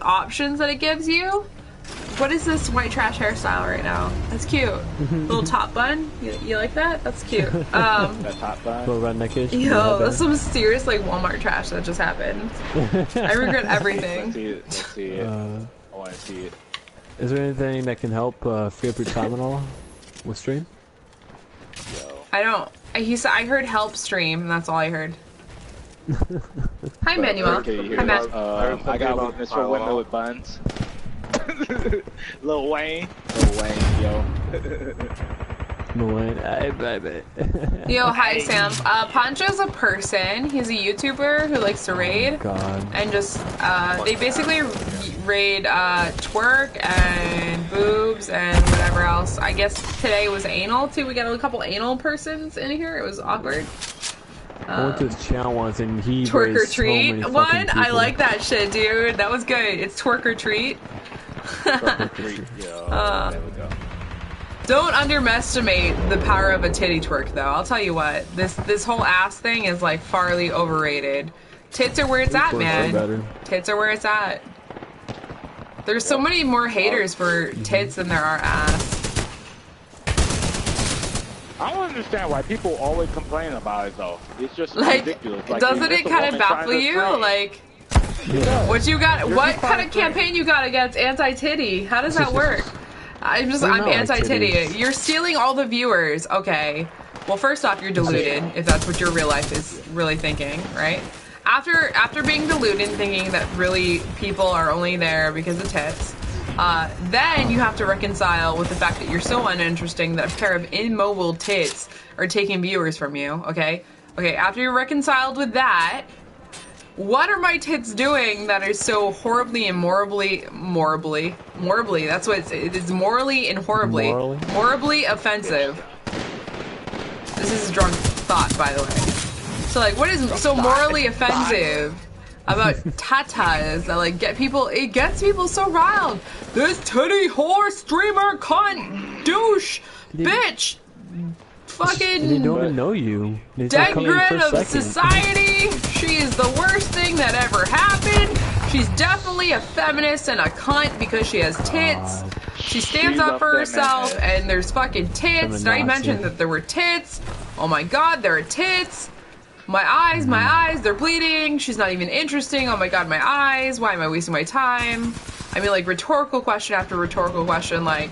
S1: options that it gives you. What is this white trash hairstyle right now? That's cute. Little top bun. You like that? That's cute.
S5: That top bun.
S7: Little redneckish.
S1: Yo, that's some serious like Walmart trash that just happened. I regret everything.
S5: Let's see it. I want to see it.
S7: Is there anything that can help free up your time at all with stream?
S1: I don't. He said I heard help stream, and that's all I heard. Hi, Manuel. Hi, Matt.
S5: I got weakness for window with buns. Lil Wayne. Lil Wayne, yo.
S7: Lil Wayne, I.
S1: Yo, hi, Sam. Poncho's a person. He's a YouTuber who likes to raid.
S7: Oh, God.
S1: And just, they basically raid twerk and boobs and whatever else. I guess today was anal, too. We got a couple anal persons in here. It was awkward.
S7: I went to his channel once and he
S1: Twerk or
S7: raised so many
S1: treat
S7: fucking
S1: one. I
S7: people.
S1: like that shit, dude. That was good. It's twerk or treat.
S5: There we go.
S1: Don't underestimate the power of a titty twerk, though. I'll tell you what. This whole ass thing is like farly overrated. Tits are where it's at, man. Tits are where it's at. There's so many more haters for tits than there are ass.
S5: I don't understand why people always complain about it though. It's just
S1: Like,
S5: ridiculous. Like,
S1: doesn't it kind of baffle you? Like, what you got? What kind of campaign you got against anti-titty? How does that work? I'm anti-titty. You're stealing all the viewers. Okay. Well, first off, you're deluded if that's what your real life is really thinking, right? After being deluded, thinking that really people are only there because of tits. Then you have to reconcile with the fact that you're so uninteresting that a pair of immobile tits are taking viewers from you, okay? Okay, after you're reconciled with that, what are my tits doing that is so horribly and morally, that's what it is, morally and horribly offensive. This is a drunk thought, by the way. So, like, what is so morally offensive about tatas that, like, it gets people so riled? This titty whore streamer cunt douche bitch fucking
S7: They don't even know you.
S1: denigrant of society. She is the worst thing that ever happened. She's definitely a feminist and a cunt because she has tits. She stands up for herself and there's fucking tits. Now you mentioned that there were tits. Oh my god, there are tits. My eyes, they're bleeding. She's not even interesting. Oh my god, my eyes. Why am I wasting my time? I mean, like, rhetorical question after rhetorical question, like,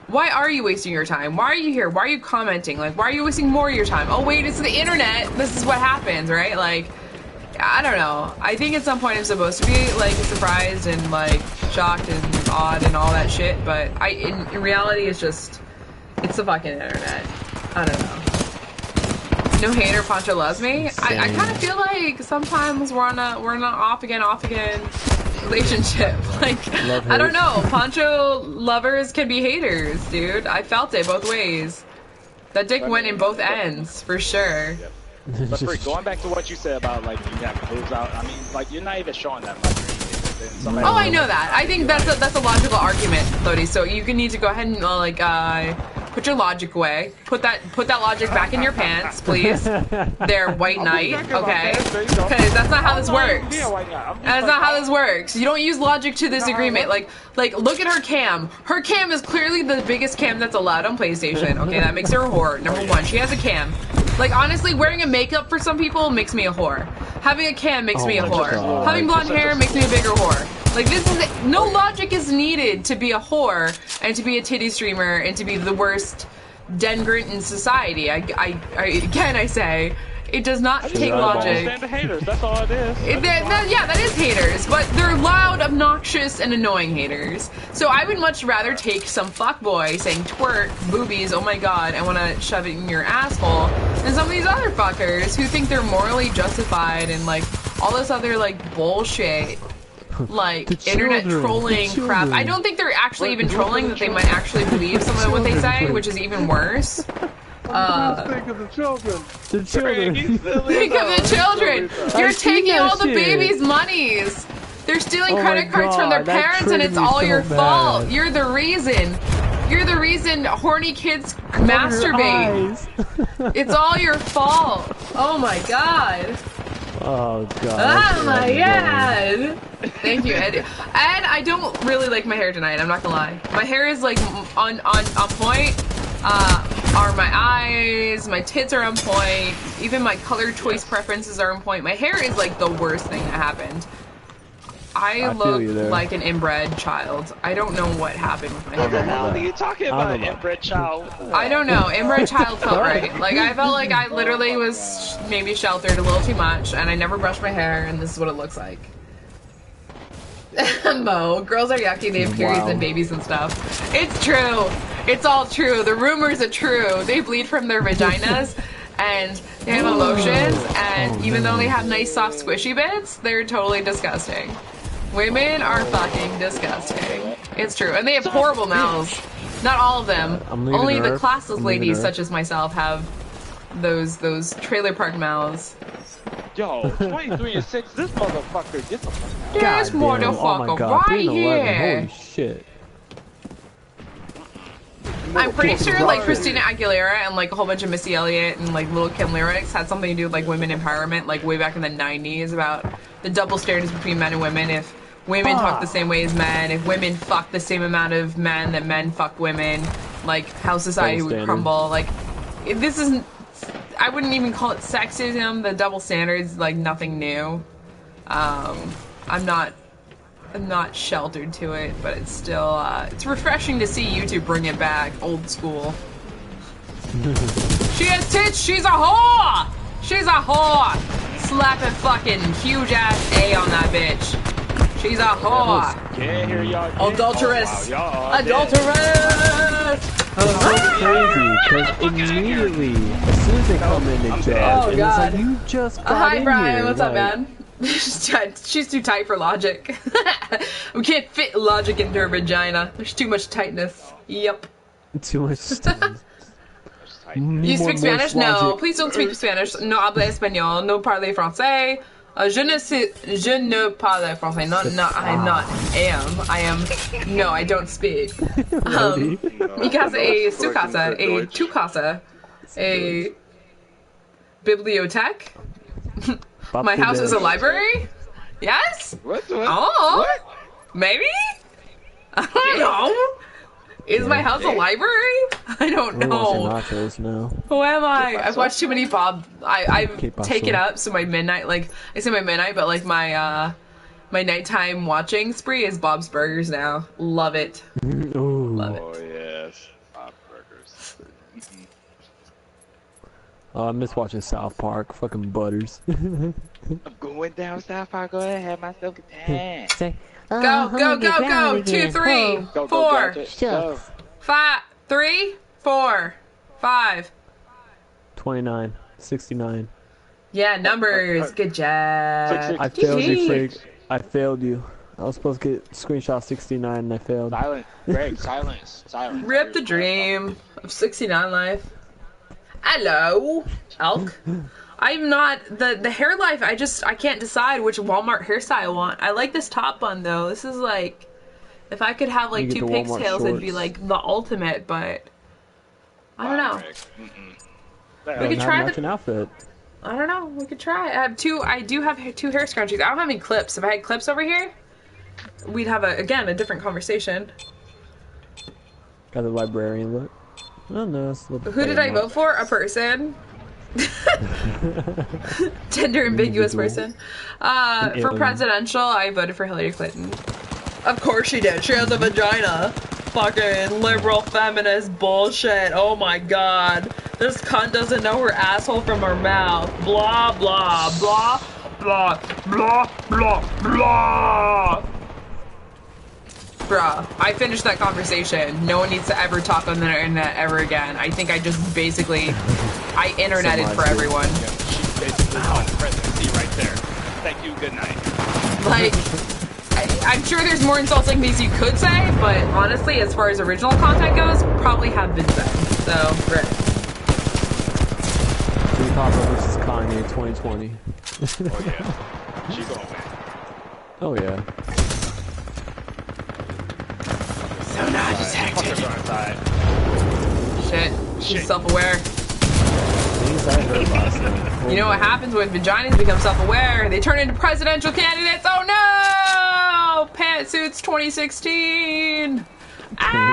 S1: why are you wasting your time? Why are you here? Why are you commenting? Like, why are you wasting more of your time? Oh wait, it's the internet. This is what happens, right? Like, I don't know. I think at some point I'm supposed to be, like, surprised and, like, shocked and awed and all that shit, but in reality, it's the fucking internet. I don't know. No hater, Poncho loves me. I kind of feel like sometimes we're on a off again relationship. Like, I don't know. Poncho lovers can be haters, dude. I felt it both ways. That dick went in both ends, for sure.
S5: Yep. But Freak, going back to what you said about, like, you have boobs out, I mean, like, you're not even showing that much.
S1: Oh, I know that. I think that's a logical argument, Lodi. So you can need to go ahead and put your logic away. Put that logic back in your pants, please. There, white knight. Okay, because that's not how this works. That's not how this works. You don't use logic to this agreement. Like look at her cam. Her cam is clearly the biggest cam that's allowed on PlayStation. Okay, that makes her a whore. Number one, she has a cam. Like, honestly, wearing a makeup for some people makes me a whore. Having a cam makes me a whore.
S7: God.
S1: Having blonde hair makes me a bigger whore. Like, no logic is needed to be a whore and to be a titty streamer and to be the worst denigrant in society. I say, it does not take logic.
S5: Stand the haters. That's all it is.
S1: That is haters, but they're loud, obnoxious, and annoying haters. So I would much rather take some fuckboy saying twerk, boobies, oh my god, I want to shove it in your asshole, than some of these other fuckers who think they're morally justified and, like, all this other, like, bullshit. Like, internet trolling crap. I don't think they're actually even trolling, that they might actually believe some of what they say, which is even worse.
S3: Think of the children.
S7: The children.
S1: Think of the children. You're taking all the babies' monies. They're stealing credit cards from their parents, and it's all your fault. You're the reason. You're the reason horny kids masturbate. It's all your fault. Oh my god.
S7: Oh god.
S1: Oh my god. Thank you, Eddie. And I don't really like my hair tonight, I'm not gonna lie. My hair is, like, on point. Are my eyes, my tits are on point, even my color choice preferences are on point. My hair is, like, the worst thing that happened. I
S7: feel you
S1: look
S7: there.
S1: like an inbred child. I don't know what happened with my
S5: What the
S1: hair.
S5: hell are you talking
S7: I don't
S5: about,
S7: know.
S5: inbred child?
S1: I don't know. Inbred child felt right. Like, I felt like I literally was maybe sheltered a little too much, and I never brushed my hair, and this is what it looks like. Mo, girls are yucky. They have periods and babies and stuff. It's true. It's all true. The rumors are true. They bleed from their vaginas, and they have emotions, and even though they have nice, soft, squishy bits, they're totally disgusting. Women are fucking disgusting. It's true. And they have horrible mouths. Not all of them.
S7: I'm leaving
S1: Only the
S7: Earth.
S1: classless
S7: I'm leaving
S1: ladies,
S7: Earth.
S1: such as myself, have those trailer park mouths.
S5: Yo, 23 and 6, this motherfucker gets a fuck out.
S1: This
S7: Goddamn. Oh my
S1: motherfucker
S7: God,
S1: right
S7: 3-11.
S1: here.
S7: Holy shit.
S1: I'm pretty sure like Christina Aguilera and like a whole bunch of Missy Elliott and like Lil' Kim lyrics had something to do with like women empowerment, like way back in the 90s, about the double standards between men and women. If women talk the same way as men, if women fuck the same amount of men that men fuck women, like how society
S7: Double
S1: would
S7: standard.
S1: crumble. Like this isn't. I wouldn't even call it sexism. The double standards, like nothing new. I'm not sheltered to it, but it's still it's refreshing to see YouTube bring it back, old school. She has tits. She's a whore. She's a whore. Slapping fucking huge ass A on that bitch. She's a whore.
S5: Yeah, here y'all get.
S1: Adulteress.
S5: Oh, wow, y'all
S1: Adulteress.
S7: It's crazy, because immediately, as soon as they come in, they judge.
S1: Oh,
S7: and
S1: God.
S7: it's like, you just got
S1: Hi,
S7: in
S1: Brian.
S7: here.
S1: What's up,
S7: like,
S1: man? She's too tight for logic. We can't fit logic into her vagina. There's too much tightness. Yep.
S7: Too much stuff.
S1: You speak Spanish? No, please don't speak Spanish. No habla español. No parle français. Je ne parle français. I am. No, I don't speak. Mi casa es su casa. Tu casa. A bibliothèque. My house is a library? Yes?
S5: What?
S1: Oh.
S5: What?
S1: Maybe? I don't know. Is my house a library? I don't
S7: We're watching
S1: know.
S7: nachos now.
S1: Who am I? I've watched too many Bob. I've
S7: paso.
S1: taken up, so my midnight, like, I say my midnight, but like my nighttime watching spree is Bob's Burgers now. Love it.
S7: Ooh.
S1: Love it.
S5: Oh, yes. Bob Burgers.
S7: Oh, I miss watching South Park. Fucking Butters.
S5: I'm going down South Park. Go ahead, have myself a tan.
S7: Say,
S1: Go. 2, 3,
S5: Go,
S1: 4,
S5: Gadget. Go.
S1: 5, 3, 4, 5.
S7: 29, 69.
S1: Yeah, numbers. Good job.
S7: I failed you, Freak. I failed you. I was supposed to get screenshot 69 and I failed.
S5: Silent. Greg, silence. Silence.
S1: Rip the dream of 69 life. Hello, Elk. I'm not the hair life. I can't decide which Walmart hairstyle I want. I like this top bun though. This is like, if I could have like
S7: You get
S1: two
S7: the Walmart
S1: pigtails, it'd be
S7: shorts.
S1: like the ultimate. But I don't know. We could
S7: Not
S1: try
S7: matching
S1: the.
S7: outfit.
S1: I don't know. We could try. I do have two hair scrunchies. I don't have any clips. If I had clips over here, we'd have a different conversation.
S7: Got the librarian look. Oh no, it's a little
S1: Who did I vote for? A person. Gender ambiguous person. For
S7: alien.
S1: presidential, I voted for Hillary Clinton. Of course she did. She has a vagina. Fucking liberal feminist bullshit. Oh my god. This cunt doesn't know her asshole from her mouth. Blah blah blah blah blah blah blah. Bruh, I finished that conversation. No one needs to ever talk on the internet ever again. I think I just basically, I interneted for everyone.
S5: Yeah, she's basically on the presidency right there. Thank you, good night.
S1: Like, I'm sure there's more insulting things you could say, but honestly, as far as original content goes, probably have been said. So, rip.
S7: Freakhopper versus Kanye 2020.
S5: Oh yeah. She gonna win.
S7: Oh yeah.
S1: So not detected.
S5: Fuckers are inside.
S1: Shit. She's self-aware.
S7: Things I heard last night.
S1: You know what happens when vaginas become self-aware? They turn into presidential candidates. Oh no! Pantsuits 2016. Ah!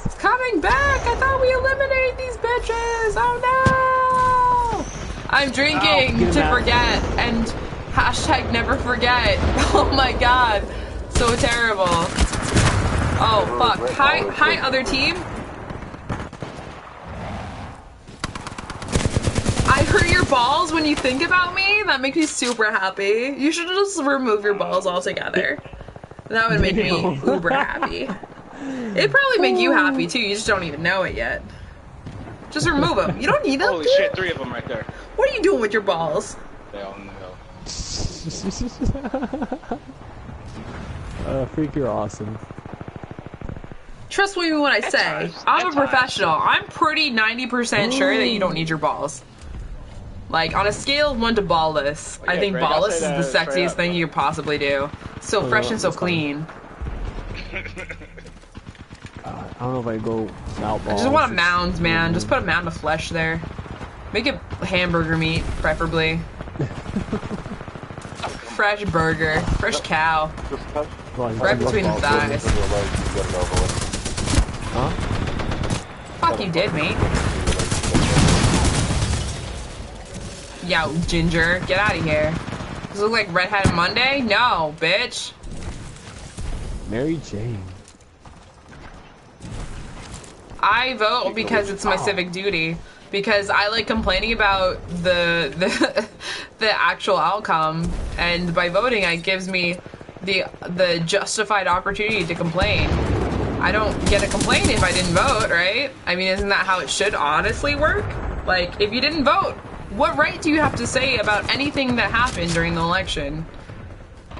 S1: It's coming back. I thought we eliminated these bitches. Oh no! I'm drinking to forget and Hashtag never forget. Oh my god. So terrible. Oh fuck. Hi other team. I hurt your balls when you think about me? That makes me super happy. You should just remove your balls altogether. That would make me uber happy. It'd probably make you happy too, you just don't even know it yet. Just remove them. You don't need them.
S5: Holy shit, 3 of them right there.
S1: What are you doing with your balls?
S5: They all know.
S7: Freak, you're awesome.
S1: Trust me when I say, I'm a professional. I'm pretty 90% sure that you don't need your balls. Like, on a scale of 1 to ballless, I think
S5: Greg,
S1: ballless is
S5: I'll
S1: the
S5: say that
S1: sexiest
S5: straight
S1: thing
S5: up.
S1: you could possibly do. So fresh and so clean.
S7: I don't know if I go without balls.
S1: I just want a mound, man. Just put a mound of flesh there. Make it hamburger meat, preferably. Fresh burger. Fresh cow.
S3: Just touch.
S1: Right between the thighs.
S7: Huh?
S1: Fuck you did, mate. Yo, Ginger, get out of here. Does it look like Red Hat Monday? No, bitch.
S7: Mary Jane.
S1: I vote because it's my civic duty. Because I like complaining about the actual outcome, and by voting, it gives me the justified opportunity to complain. I don't get to complain if I didn't vote, right? I mean, isn't that how it should honestly work? Like, if you didn't vote, what right do you have to say about anything that happened during the election?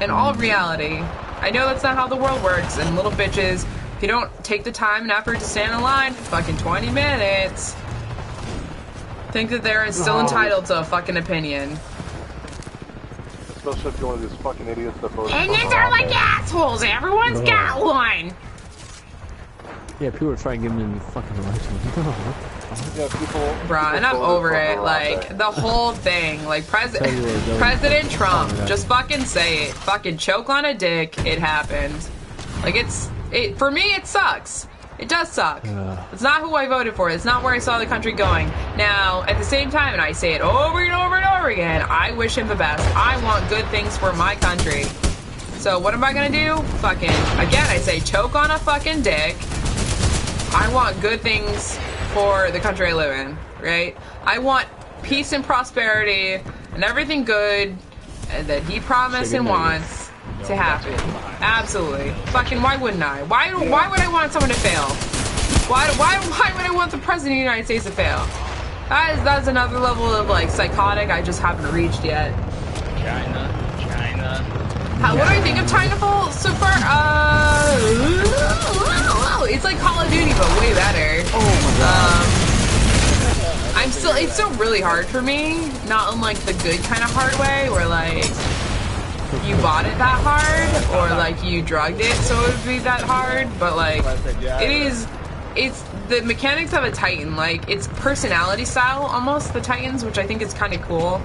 S1: In all reality, I know that's not how the world works, and little bitches, if you don't take the time and effort to stand in line for fucking 20 minutes, think that they're still entitled to a fucking opinion.
S3: Especially if you're one of these fucking idiots that voted
S1: And
S3: for
S1: these are like
S3: Obama.
S1: assholes, everyone's got one!
S7: Yeah, people are trying to give him in the fucking election.
S3: Yeah, people.
S1: Bruh, and I'm
S3: voted
S1: over
S3: for
S1: it,
S3: Harambe.
S1: like, the whole thing, like,
S7: Tell you what,
S1: President Trump,
S7: yeah.
S1: just fucking say it, fucking choke on a dick, it happened. Like, for me, it sucks. It does suck. It's not who I voted for. It's not where I saw the country going. Now, at the same time, and I say it over and over and over again, I wish him the best. I want good things for my country. So what am I gonna do? Fucking, again, I say choke on a fucking dick. I want good things for the country I live in, right? I want peace and prosperity and everything good that he promised and wants to happen. Absolutely. Fucking why wouldn't I? Why would I want someone to fail? Why would I want the president of the United States to fail? That's another level of like psychotic I just haven't reached yet.
S5: China.
S1: What do I think of Titanfall so far? It's like Call of Duty, but way better. Oh my god. It's still really hard for me. Not in like the good kind of hard way, where like you bought it that hard, or like you drugged it so it would be that hard. But like, it's the mechanics of a Titan. Like it's personality style almost, the Titans, which I think is kind of cool.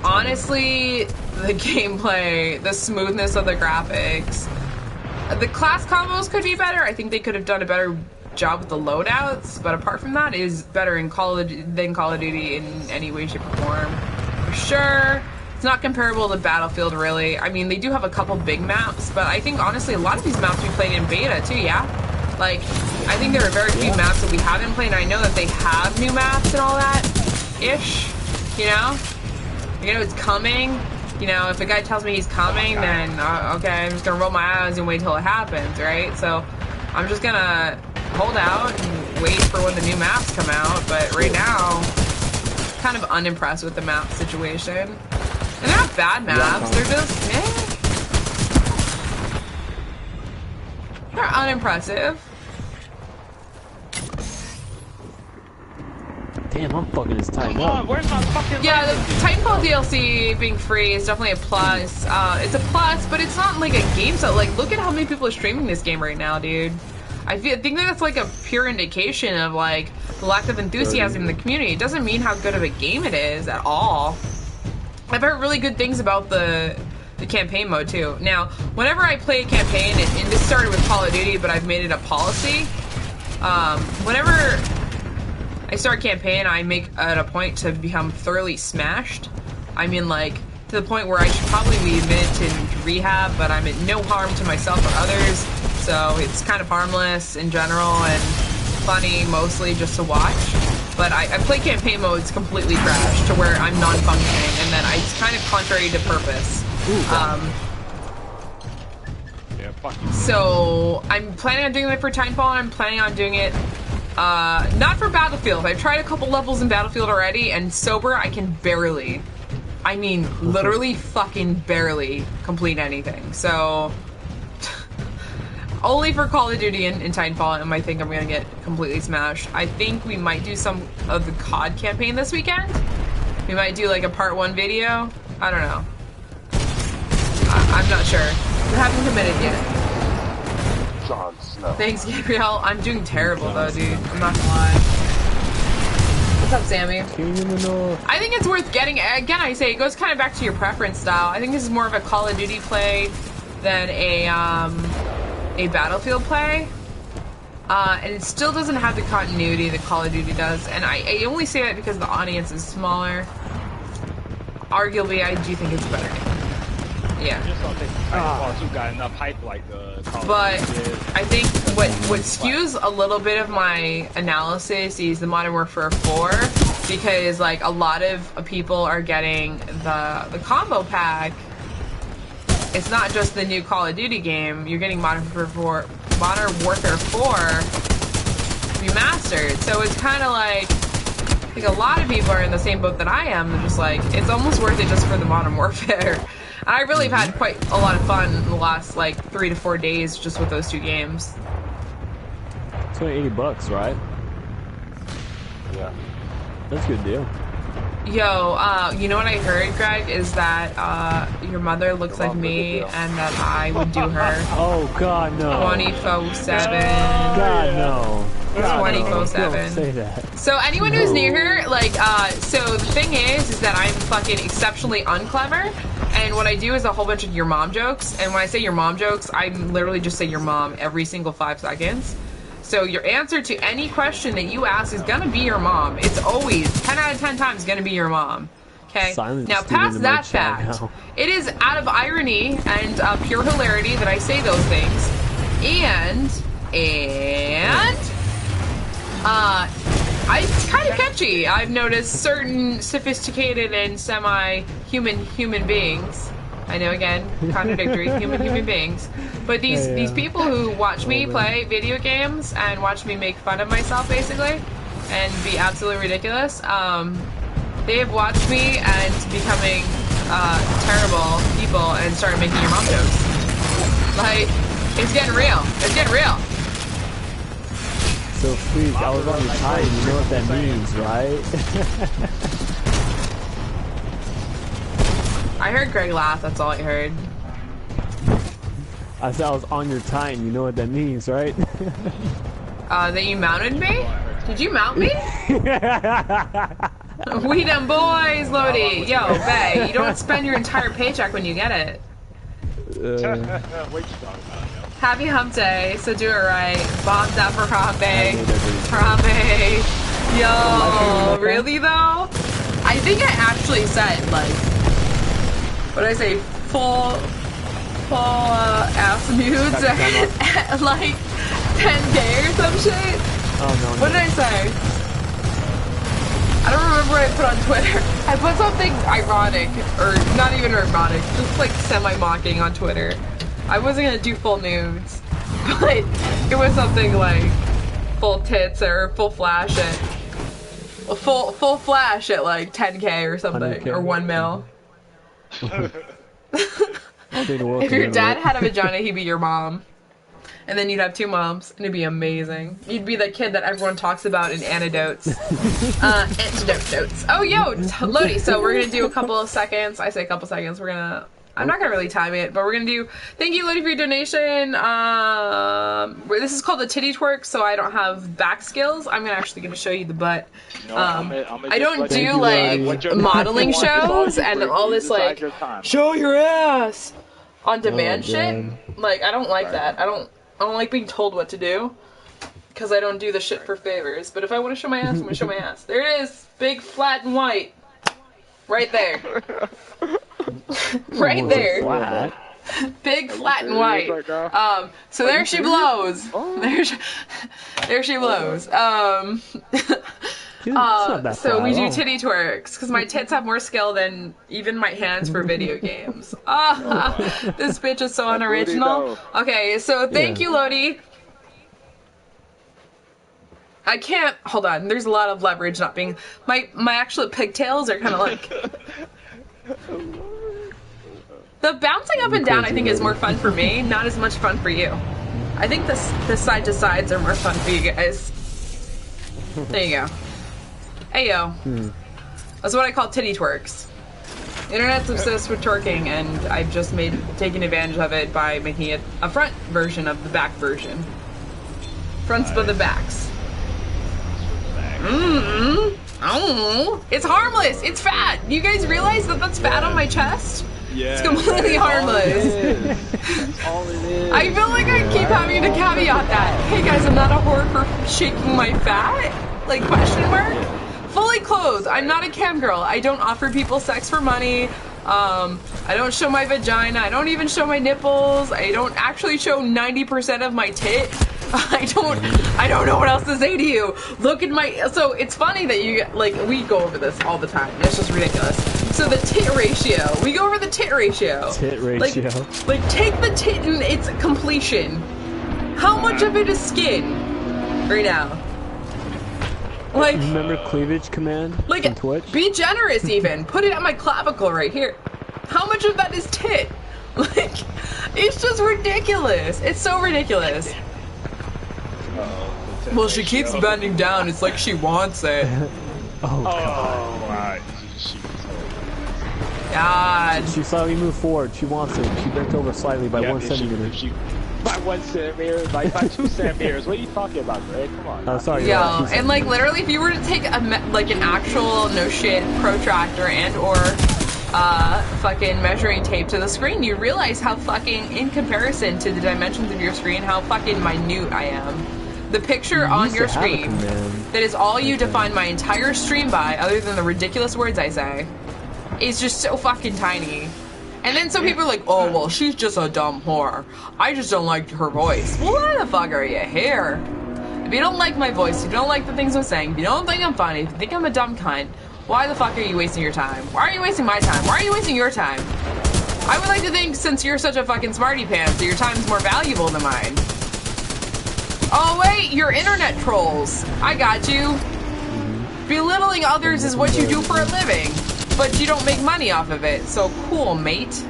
S1: Honestly, the gameplay, the smoothness of the graphics, the class combos could be better. I think they could have done a better job with the loadouts, but apart from that, it is better than Call of Duty in any way, shape, or form. For sure. It's not comparable to Battlefield, really. I mean, they do have a couple big maps, but I think, honestly, a lot of these maps we played in beta, too, yeah? Like, I think there are very few maps that we haven't played, and I know that they have new maps and all that, ish, you know? You know, it's coming. You know, if a guy tells me he's coming, then, okay, I'm just gonna roll my eyes and wait till it happens, right? So, I'm just gonna hold out and wait for when the new maps come out, but right now, kind of unimpressed with the map situation. And they're not bad maps, they're just, they're unimpressive.
S7: Damn, I'm fucking this Titan
S5: Come on,
S7: up.
S5: where's my fucking
S1: Yeah, the Titanfall DLC being free is definitely a plus. It's a plus, but it's not like a game set. Like, look at how many people are streaming this game right now, dude. I think that that's like a pure indication of like the lack of enthusiasm in the community. It doesn't mean how good of a game it is at all. I've heard really good things about the campaign mode too. Now, whenever I play a campaign, and this started with Call of Duty, but I've made it a policy. I start a campaign, I make it a point to become thoroughly smashed. I mean, like, to the point where I should probably be admitted to rehab, but I'm at no harm to myself or others, so it's kind of harmless in general and funny mostly just to watch. But I play campaign modes completely trash to where I'm non-functioning, and then it's kind of contrary to purpose.
S5: Yeah, fuck you.
S1: So I'm planning on doing it for Titanfall, and I'm planning on doing it not for Battlefield. I've tried a couple levels in Battlefield already, and sober I can barely, I mean literally fucking barely complete anything. So only for Call of Duty and Titanfall I think I'm gonna get completely smashed. I think we might do some of the COD campaign this weekend. We might do like a part 1 video. I don't know. I'm not sure. We haven't committed yet.
S3: Jon Snow.
S1: Thanks, Gabriel. I'm doing terrible though, dude. I'm not gonna lie. What's up, Sammy? I think it's worth getting. Again, I say it goes kind of back to your preference style. I think this is more of a Call of Duty play than a Battlefield play. And it still doesn't have the continuity that Call of Duty does. And I only say that because the audience is smaller. Arguably, I do think it's better. Yeah.
S5: I just don't think Titanfall 2 got enough hype like the Call
S1: But
S5: of Duty did.
S1: I think what skews a little bit of my analysis is the Modern Warfare 4, because like a lot of people are getting the combo pack. It's not just the new Call of Duty game. You're getting Modern Warfare 4 remastered. So it's kind of like, I think a lot of people are in the same boat that I am. They're just like, it's almost worth it just for the Modern Warfare. And I really have had quite a lot of fun in the last like 3 to 4 days just with those 2 games.
S7: It's only $80, right?
S3: Yeah.
S7: That's a good deal.
S1: Yo, you know what I heard, Greg, is that your mother looks like me and that I would do her
S7: Oh God, no.
S1: 24/7.
S7: God, no. God, no.
S1: 24/7.
S7: Don't say that.
S1: So anyone who's near her, like, so the thing is that I'm fucking exceptionally unclever, and what I do is a whole bunch of your mom jokes, and when I say your mom jokes, I literally just say your mom every single 5 seconds. So your answer to any question that you ask is gonna be your mom. It's always, 10 out of 10 times, gonna be your mom. Okay?
S7: Silence
S1: Now,
S7: Steven
S1: past
S7: in my
S1: that
S7: chat
S1: fact,
S7: now.
S1: it is out of irony and pure hilarity that I say those things. And it's kind of catchy. I've noticed certain sophisticated and semi-human beings. I know, again, contradictory, human beings. But these people who watch me play video games and watch me make fun of myself, basically, and be absolutely ridiculous, they have watched me and becoming terrible people and started making your mom jokes. Like, it's getting real. It's getting real.
S7: So, Freak, I was on your time. You know what that means, right?
S1: I heard Greg laugh, that's all I heard.
S7: I said I was on your Titan. You know what that means, right?
S1: That you mounted me? Did you mount me? We them boys, Lodi. Yo, bae, you don't spend your entire paycheck when you get it.
S5: What you talking about, yo?
S1: Happy hump day, so do it right. Bombs out for Harambe. Harambe. Yo, really though? I think I actually said, like, what did I say? Full ass nudes at like 10K or some shit?
S7: Oh, no,
S1: What did I say? I don't remember what I put on Twitter. I put something ironic, or not even ironic, just like semi-mocking on Twitter. I wasn't gonna do full nudes, but it was something like full tits or full flash at full flash at like 10K or something,
S7: 100K.
S1: or 1 mil.
S7: If
S1: If your dad had a vagina, he'd be your mom. And then you'd have 2 moms, and it'd be amazing. You'd be the kid that everyone talks about in anecdotes. Antidote notes. Oh, yo, Lodi, so we're gonna do a couple of seconds. I say a couple seconds. I'm not gonna really time it, but we're gonna do, thank you, Lodi, for your donation. This is called the titty twerk, so I don't have back skills. I'm actually gonna show you the butt.
S5: No,
S1: I don't do, like, modeling shows and all this, like, show your ass on demand shit. Like, I don't like that. I don't like being told what to do. because I don't do the shit for favors. But if I want to show my ass, I'm gonna show my ass. There it is, big, flat, and white, right there, right there.
S7: Flat.
S1: Big, flat, and white. So there she blows. There she blows.
S7: Dude, it's not that
S1: So
S7: flat
S1: we
S7: at
S1: do
S7: all.
S1: titty twerks because my tits have more skill than even my hands for video games. This bitch is so unoriginal. Okay, so thank you, Lodi. I can't. Hold on. There's a lot of leverage not being. My actual pigtails are kind of like. The bouncing up and down, I think, is more fun for me. Not as much fun for you. I think the side to sides are more fun for you guys. There you go. Hey yo. That's what I call titty twerks. The internet's obsessed with twerking, and I've just taken advantage of it by making it a front version of the back version. Fronts but the backs. Oh, it's harmless. It's fat. You guys realize that that's fat on my chest?
S5: Yeah,
S1: It's completely harmless.
S5: That's all it is.
S1: I feel like I keep having to caveat that. Hey guys, I'm not a whore for shaking my fat? Like, question mark? Fully clothed. I'm not a cam girl. I don't offer people sex for money. I don't show my vagina. I don't even show my nipples. I don't actually show 90% of my tit. I don't know what else to say to you. Look at my, so it's funny that you, like, we go over this all the time. It's just ridiculous. So the tit ratio. We go over the tit ratio.
S7: Tit ratio.
S1: Like take the tit and its completion. How much of it is skin right now? Like,
S7: Remember cleavage command
S1: like,
S7: on Twitch?
S1: be generous even. Put it at my clavicle right here. How much of that is tit? Like, it's just ridiculous. It's so ridiculous. Well, she keeps bending down. It's like she wants it.
S7: Oh, God.
S5: Wow.
S1: God.
S7: She saw me move forward. She wants it. She bent over slightly by 1 centimeter.
S5: By 1 centimeter, by 2 centimeters. What are you talking about, Greg? Come on.
S7: Oh, sorry.
S1: Yo,
S7: yeah,
S1: and like literally, if you were to take like an actual no shit protractor and or fucking measuring tape to the screen, you realize how fucking, in comparison to the dimensions of your screen, how fucking minute I am. The picture on your screen, that is all you define my entire stream by, other than the ridiculous words I say, is just so fucking tiny. And then some people are like, oh, well, she's just a dumb whore. I just don't like her voice. Well, why the fuck are you here? If you don't like my voice, if you don't like the things I'm saying, if you don't think I'm funny, if you think I'm a dumb cunt, why the fuck are you wasting your time? Why are you wasting my time? Why are you wasting your time? I would like to think, since you're such a fucking smarty pants, that your time's more valuable than mine. Oh wait, you're internet trolls. I got you. Belittling others is what you do for a living, but you don't make money off of it. So cool, mate.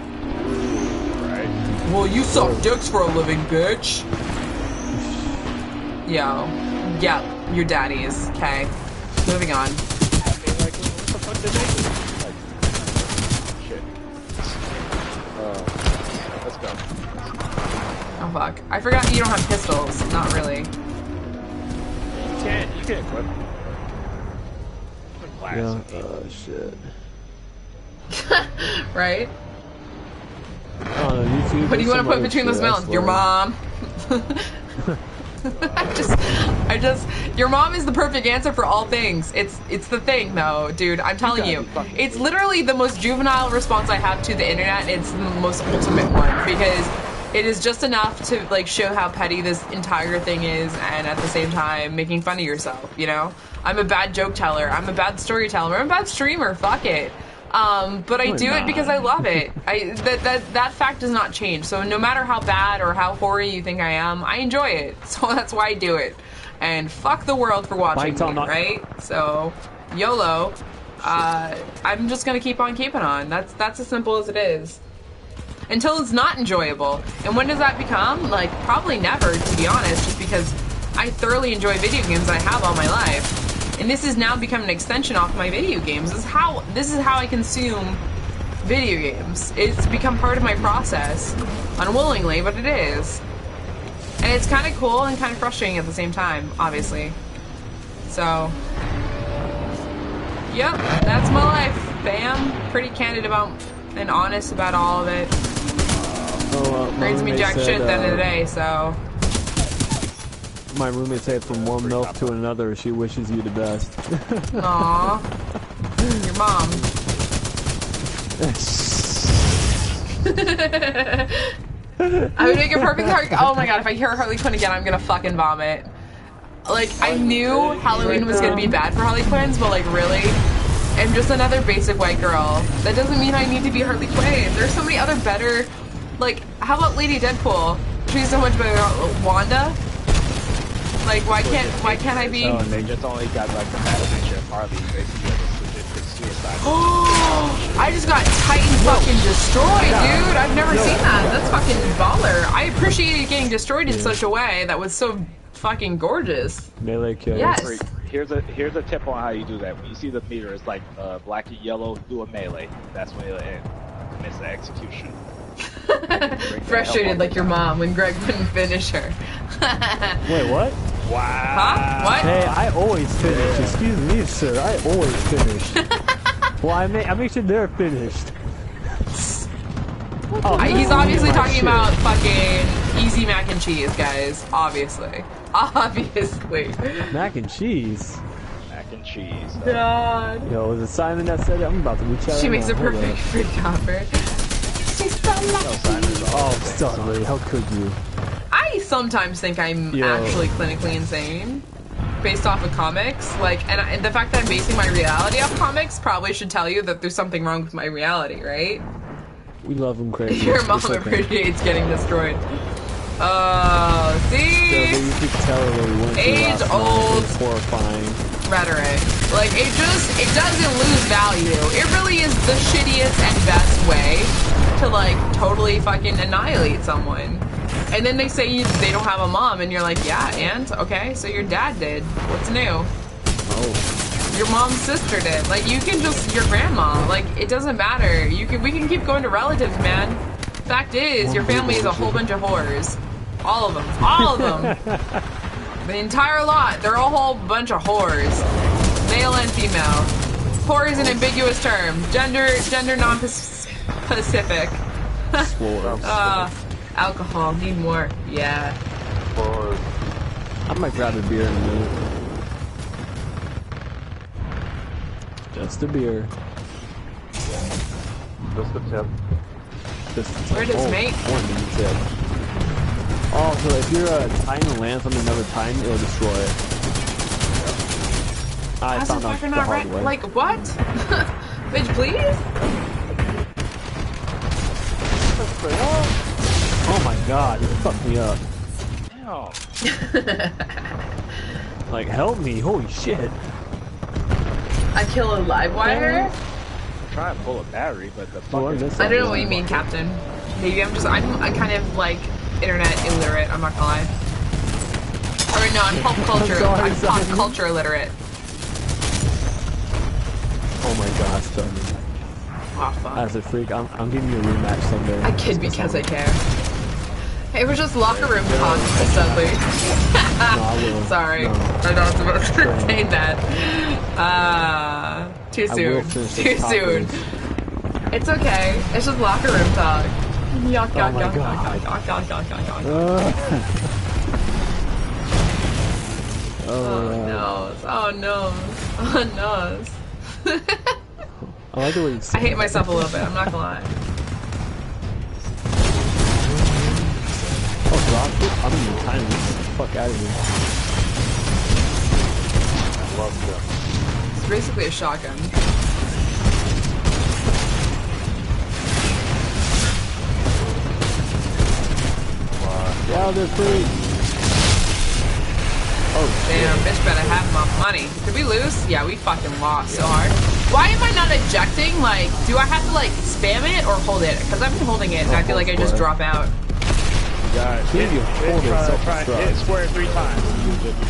S5: Right.
S1: Well, you suck dicks for a living, bitch. Yo. Yeah, your daddy is. Okay. Moving on.
S5: I mean, like, what the fuck did they do? Like, shit. Let's go.
S1: Oh fuck. I forgot you don't have pistols. Not really.
S5: You can equip. Put glass
S7: Yeah.
S5: in people.
S7: Oh, shit.
S1: Right?
S7: Oh, no, YouTube.
S1: What do you want to put between those
S7: mountains?
S1: mountains? Your mom. I just, your mom is the perfect answer for all things. It's the thing though, dude. I'm telling you, it's literally the most juvenile response I have to the internet. It's the most ultimate one because it is just enough to like show how petty this entire thing is, and at the same time making fun of yourself. You know, I'm a bad joke teller. I'm a bad storyteller. I'm a bad streamer. Fuck it. But I do it because I love it. That fact does not change. So no matter how bad or how hoary you think I am, I enjoy it. So that's why I do it. And fuck the world for watching me, right? So YOLO. I'm just gonna keep on keeping on. That's as simple as it is. Until it's not enjoyable. And when does that become? Like, probably never, to be honest, just because I thoroughly enjoy video games and I have all my life. And this has now become an extension off my video games. This is how I consume video games. It's become part of my process. Unwillingly, but it is. And it's kind of cool and kind of frustrating at the same time, obviously. So, yep, that's my life. Bam. Pretty candid about and honest about all of it.
S7: Oh,
S1: Brings me jack shit at the end of the day, so.
S7: my roommate said from one milk to another, she wishes you the best.
S1: Aww. Your mom. I would make a perfect Oh my god, if I hear Harley Quinn again, I'm gonna fucking vomit. Like, I knew Halloween was gonna be bad for Harley Quinns, but like, really? I'm just another basic white girl. That doesn't mean I need to be Harley Quinn. There's so many other better, like, how about Lady Deadpool? She's so much better. Wanda? Like, why can't I be?
S5: Oh, and they just only got like the battle picture of Harley basically like a legit suicide.
S1: Oh, I just got Titan fucking destroyed, dude. I've never seen that. That's fucking baller. I appreciated getting destroyed in such a way that was so fucking gorgeous.
S7: Melee kill.
S1: Yes.
S5: Here's a tip on how you do that. When you see the meter, it's like black and yellow, do a melee. That's when it'll end. Miss the execution.
S1: Frustrated like your mom when Greg couldn't finish her.
S7: Wait, what?
S5: Wow.
S1: Huh? What?
S7: Hey, I always finish. Excuse me, sir. I always finish. Well, I make sure they're finished. Oh,
S1: He's obviously talking about fucking easy mac and cheese, guys. Obviously. Obviously.
S7: Mac and cheese.
S5: Mac and cheese.
S1: God.
S7: Yo, was it Simon that said it? I'm about to reach out.
S1: She
S7: right
S1: makes
S7: now.
S1: a perfect Freakhopper. She's so lucky.
S7: Oh, sorry. How could you?
S1: I sometimes think I'm actually clinically insane. Based off of comics, like, and the fact that I'm basing my reality off comics probably should tell you that there's something wrong with my reality, right?
S7: We love him crazy.
S1: Your mom appreciates getting destroyed. Oh, see?
S7: You could tell
S1: age-old
S7: horrifying
S1: rhetoric. Like, it doesn't lose value. It really is the shittiest and best way to, like, totally fucking annihilate someone. And then they say they don't have a mom, and you're like, yeah, and? Okay, so your dad did. What's new?
S7: Oh.
S1: Your mom's sister did. Like, you can just, your grandma. Like, it doesn't matter. We can keep going to relatives, man. Fact is, your family is a whole bunch of whores. All of them. All of them. The entire lot. They're a whole bunch of whores. Male and female. Whore is an ambiguous term. Gender non-specific. Alcohol. Need more. Yeah.
S7: I might grab a beer in a minute. Just a beer.
S3: Just a tip.
S7: Just a tip.
S1: Where does mate?
S7: One tip. Oh, so if you're a Titan lands on another Titan, it'll destroy it. I found out the hard way.
S1: Like, what? Bitch, please?
S7: Oh my god, it fucked me up.
S5: Damn.
S7: Like, help me, holy shit.
S1: I kill a live wire?
S5: I'm trying to pull a battery, but the
S7: Oh,
S5: fucking...
S1: I don't know what you mean, Captain. Maybe I'm kind of like internet illiterate, I'm not gonna lie. Or no, I'm pop culture. I'm pop culture illiterate.
S7: Oh my gosh, Tony.
S1: Oh, fuck.
S7: As a freak, I'm giving you a rematch someday.
S1: I kid because I care. It was just locker room talk, Dudley.
S7: No, I will.
S1: Sorry.
S7: No.
S1: I'm not supposed to say that. Too soon. Too soon. It's okay. It's just locker room talk. Yuck, yuck, yuck, yuck, yuck, yuck, yuck, yuck, yuck. Oh no. Oh no. Oh no.
S7: I like the way you say
S1: I hate myself a little bit, I'm not gonna lie.
S7: Oh, drop it? I'm in the time. Get the fuck out of here.
S3: Love them.
S1: It's basically a shotgun.
S7: Yeah, they're free. Oh,
S1: damn, bitch better have my money. Did we lose? Yeah, we fucking lost so hard. Why am I not ejecting? Like, do I have to, like, spam it or hold it? Because I've been holding it and I feel like I just drop out.
S5: Guys, hit square 3 times.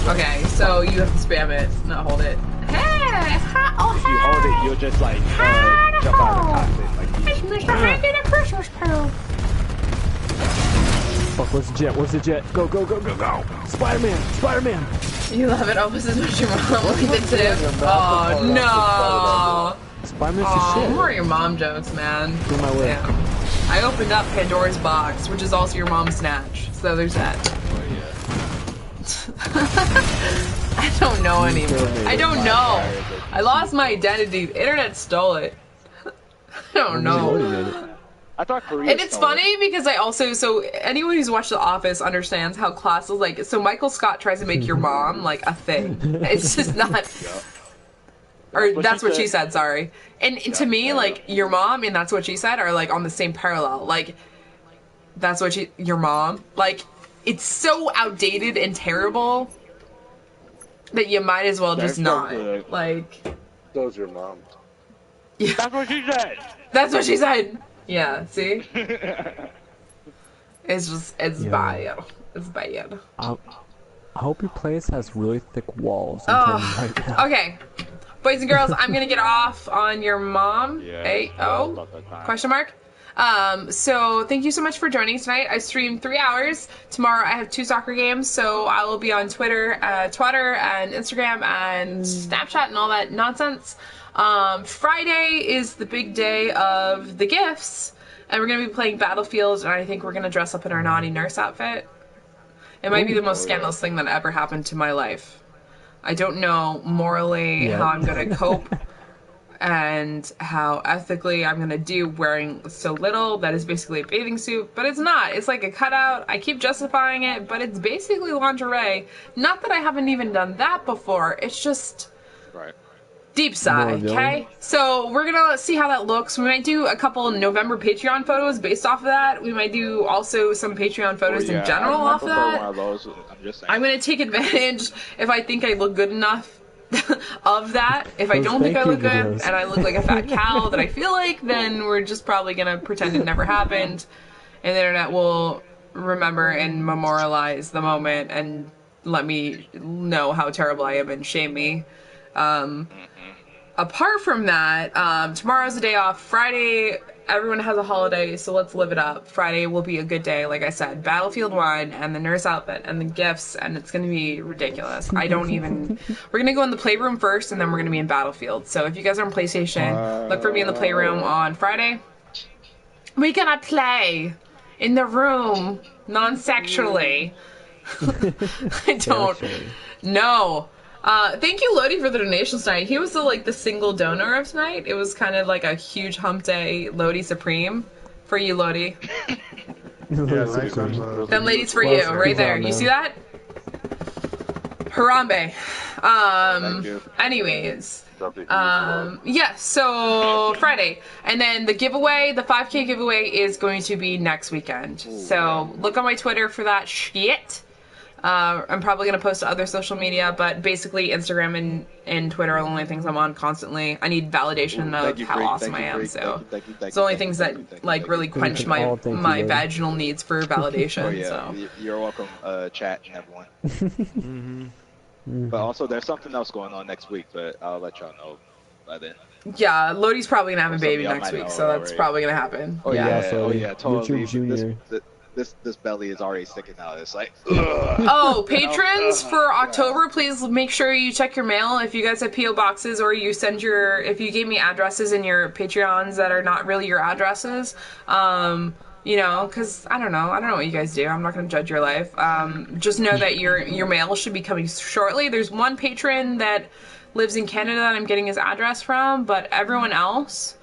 S1: Okay, so you have to spam it, not hold it. Hey! Oh,
S5: If you hold it, you'll just, like, jump out of the cockpit. Like,
S1: Mr. Hankin' a Christmas pearl.
S7: fuck, where's the jet? Where's the jet? Go, go, go, go, go! Spider-Man! Spider-Man!
S1: You love it almost as much as your mom liked it too. Oh, no!
S7: Spider-Man's the
S1: Oh,
S7: shit.
S1: more of your mom jokes, man.
S7: Do my way.
S1: Damn. I opened up Pandora's box, which is also your mom's snatch. So there's that.
S5: oh, yeah.
S1: I don't know anymore. I don't know. I lost my identity. The internet stole it. I don't know.
S5: I thought Korea.
S1: And it's funny because I also, so anyone who's watched The Office understands how class is like, so Michael Scott tries to make your mom like a thing. It's just not, or that's what she said, sorry. And to me, like, your mom and That's What She Said are like on the same parallel. Like, that's what your mom, like, it's so outdated and terrible that you might as well just not. Like,
S3: So's your mom.
S1: Yeah.
S5: That's what she said.
S1: That's what she said. Yeah, see? It's just, it's bad. It's bad.
S7: I hope your place has really thick walls. Right now.
S1: Okay. Boys and girls, I'm gonna get off on your mom.
S5: Yeah,
S1: A-O? Question mark? So thank you so much for joining tonight. I streamed 3 hours. Tomorrow I have 2 soccer games, so I will be on Twitter and Instagram and Snapchat and all that nonsense. Friday is the big day of the gifts, and we're gonna be playing Battlefield, and I think we're gonna dress up in our naughty nurse outfit. It might be the most scandalous thing that ever happened to my life. I don't know morally how I'm gonna cope and how ethically I'm gonna do wearing so little that is basically a bathing suit, but it's not. It's like a cutout. I keep justifying it, but it's basically lingerie. Not that I haven't even done that before. It's just deep sigh, okay? So we're gonna see how that looks. We might do a couple November Patreon photos based off of that. We might do also some Patreon photos in general off of that.
S5: One of those. I'm just saying.
S1: I'm gonna take advantage if I think I look good enough of that. If I don't think I look good and I look like a fat cow that I feel like, then we're just probably gonna pretend it never happened, and the internet will remember and memorialize the moment and let me know how terrible I am and shame me. Apart from that, tomorrow's a day off. Friday, everyone has a holiday, so let's live it up. Friday will be a good day, like I said. Battlefield 1 and the nurse outfit and the gifts, and it's going to be ridiculous. I don't even... We're going to go in the playroom first, and then we're going to be in Battlefield. So if you guys are on PlayStation, look for me in the playroom on Friday. We're going to play in the room, non-sexually. I don't know. Thank you, Lodi, for the donations tonight. He was the single donor of tonight. It was kind of like a huge hump day, Lodi Supreme. For you, Lodi. Them ladies for you, right there. You see that? Harambe. Anyways. Yeah, so Friday. And then the giveaway, the 5K giveaway is going to be next weekend. So look on my Twitter for that shit. I'm probably going to post to other social media, but basically Instagram and Twitter are the only things I'm on constantly. I need validation of how awesome I am, so it's the only things that really quench my vaginal needs for validation. So
S5: you're welcome, chat and everyone. But also there's something else going on next week, but I'll let y'all know by then.
S1: Yeah, Lodi's probably going to have a baby next week, so that's probably going to happen.
S5: Oh yeah, totally. This belly is already sticking out. It's like, ugh.
S1: Oh, patrons for October, please make sure you check your mail. If you guys have P.O. boxes or you send if you gave me addresses in your Patreons that are not really your addresses, because I don't know what you guys do. I'm not going to judge your life. Just know that your mail should be coming shortly. There's one patron that lives in Canada that I'm getting his address from, but everyone else,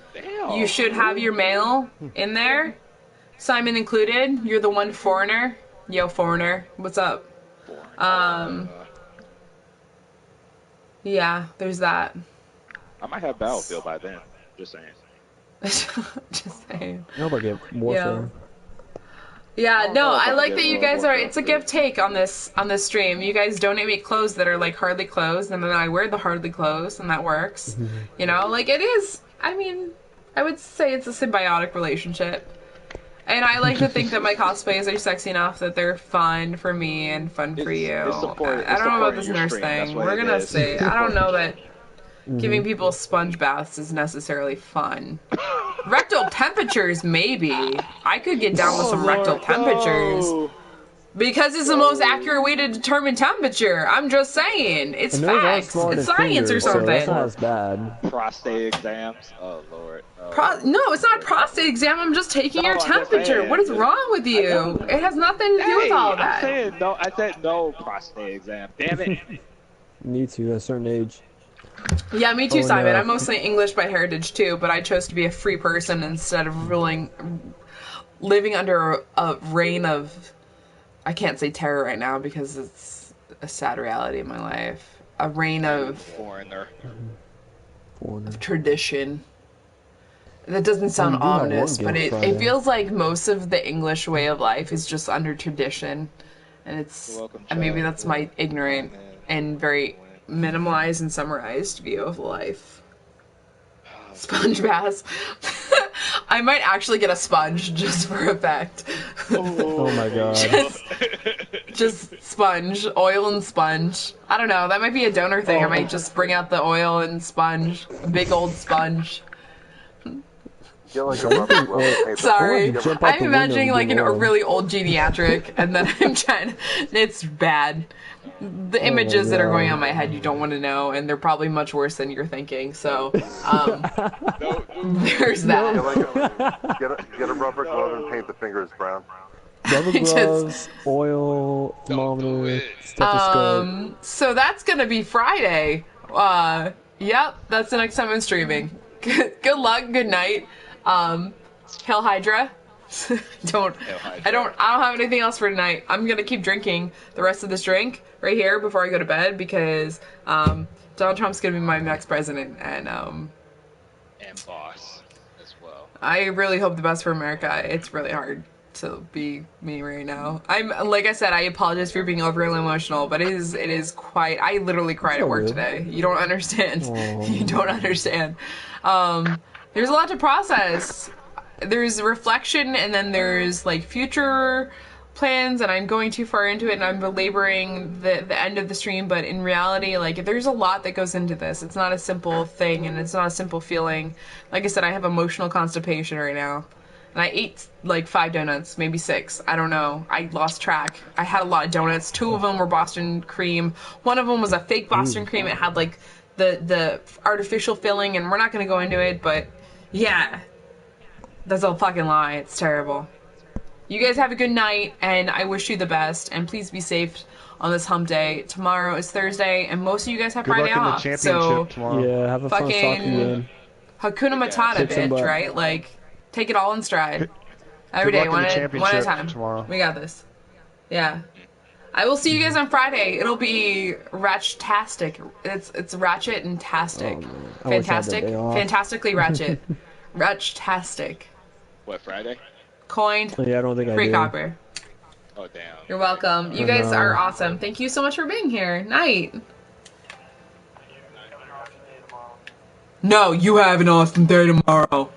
S1: you should have your mail in there. Simon included. You're the one foreigner. Yo, foreigner. What's up? Yeah, there's that.
S5: I might have Battlefield by then. Just saying.
S1: Just saying.
S7: Nobody get Warfare.
S1: Yeah, no, I like that you guys are. It's a give take on this stream. You guys donate me clothes that are hardly clothes, and then I wear the hardly clothes, and that works. It is. I mean, I would say it's a symbiotic relationship. And I like to think that my cosplays are sexy enough that they're fun for me and fun for you. I don't know about this nurse thing. We're gonna see. I don't know that giving people sponge baths is necessarily fun. Rectal temperatures, maybe. I could get down with some rectal temperatures. Because it's the most accurate way to determine temperature. I'm just saying. It's
S7: And those are
S1: facts.
S7: smaller
S1: It's
S7: than
S1: science or
S7: fingers, so that's
S1: something.
S7: not as bad.
S5: Prostate exams. Oh lord.
S1: No, it's not a prostate exam. I'm just taking your
S5: I'm just
S1: temperature.
S5: saying.
S1: What is wrong with you? It has nothing to do with all
S5: I'm
S1: that.
S5: saying no. I said no prostate exam. Damn it.
S7: Need to at a certain age.
S1: Yeah, me too,
S7: Oh,
S1: Simon.
S7: no.
S1: I'm mostly English by heritage too, but I chose to be a free person instead of living under a reign of. I can't say terror right now because it's a sad reality in my life. A reign of
S5: Foreigner.
S1: tradition. That doesn't sound
S7: We do have
S1: ominous,
S7: one
S1: but
S7: game
S1: it
S7: Friday.
S1: feels like most of the English way of life is just under tradition. And it's,
S5: You're welcome,
S1: and maybe
S5: child.
S1: that's my ignorant and very minimalized and summarized view of life. Sponge baths. I might actually get a sponge just for effect.
S7: Oh my god.
S1: Just sponge, oil and sponge. I don't know, that might be a donor thing. I might just bring out the oil and sponge. Big old sponge.
S3: Get like a rubber glove and paint the
S1: Sorry,
S3: fingers.
S7: Jump out the
S1: I'm
S7: window
S1: imagining
S7: and
S1: like
S7: get
S1: a
S7: oil.
S1: really old geriatric, and then I'm trying. It's bad. The images that are going on in my head, you don't want to know, and they're probably much worse than you're thinking. So, there's that.
S3: Get a rubber glove and paint the fingers brown.
S7: Rubber
S1: Just-
S7: gloves, oil, thermometer, stethoscope.
S1: So that's gonna be Friday. Yep, that's the next time I'm streaming. Good luck. Good night. Hail Hydra. I don't have anything else for tonight. I'm gonna keep drinking the rest of this drink right here before I go to bed because Donald Trump's gonna be my next president, and
S5: And boss as well.
S1: I really hope the best for America. It's really hard to be me right now. I'm like I said, I apologize for being overly emotional, but it is quite. I literally cried at work
S7: good.
S1: today. You don't understand.
S7: Aw.
S1: You don't understand. There's a lot to process. There's reflection, and then there's like future plans, and I'm going too far into it, and I'm belaboring the end of the stream. But in reality, like there's a lot that goes into this. It's not a simple thing, and it's not a simple feeling. Like I said, I have emotional constipation right now. And I ate like 5 donuts, maybe 6. I don't know. I lost track. I had a lot of donuts. 2 of them were Boston cream. One of them was a fake Boston cream. It had like the artificial filling, and we're not going to go into it, but yeah. That's a fucking lie. It's terrible. You guys have a good night, and I wish you the best, and please be safe on this hump day. Tomorrow is Thursday, and most of you guys have
S4: Good
S1: Friday
S4: luck in the
S1: off.
S4: championship
S1: So
S4: tomorrow.
S7: Yeah, have a fun soccer
S1: fucking-
S7: game.
S1: Hakuna Matata,
S7: Kick some
S1: bitch,
S7: butt.
S1: right? Like, take it all in stride. Every
S4: Good
S1: day,
S4: luck
S1: one
S4: in the
S1: at a
S4: championship
S1: time.
S4: tomorrow.
S1: We got this. Yeah. I will see you guys on Friday. It'll be Ratchetastic. It's Ratchet and Tastic.
S7: Oh, man. I wish I had that
S1: Fantastic.
S7: day off.
S1: Fantastically Ratchet. Ratchetastic.
S5: What, Friday?
S1: Coined.
S7: Yeah, I don't think I do.
S1: Freakhopper.
S5: Oh damn.
S1: You're welcome. You
S7: I
S1: guys
S7: know.
S1: are awesome. Thank you so much for being here. Night. No, you have an awesome day tomorrow.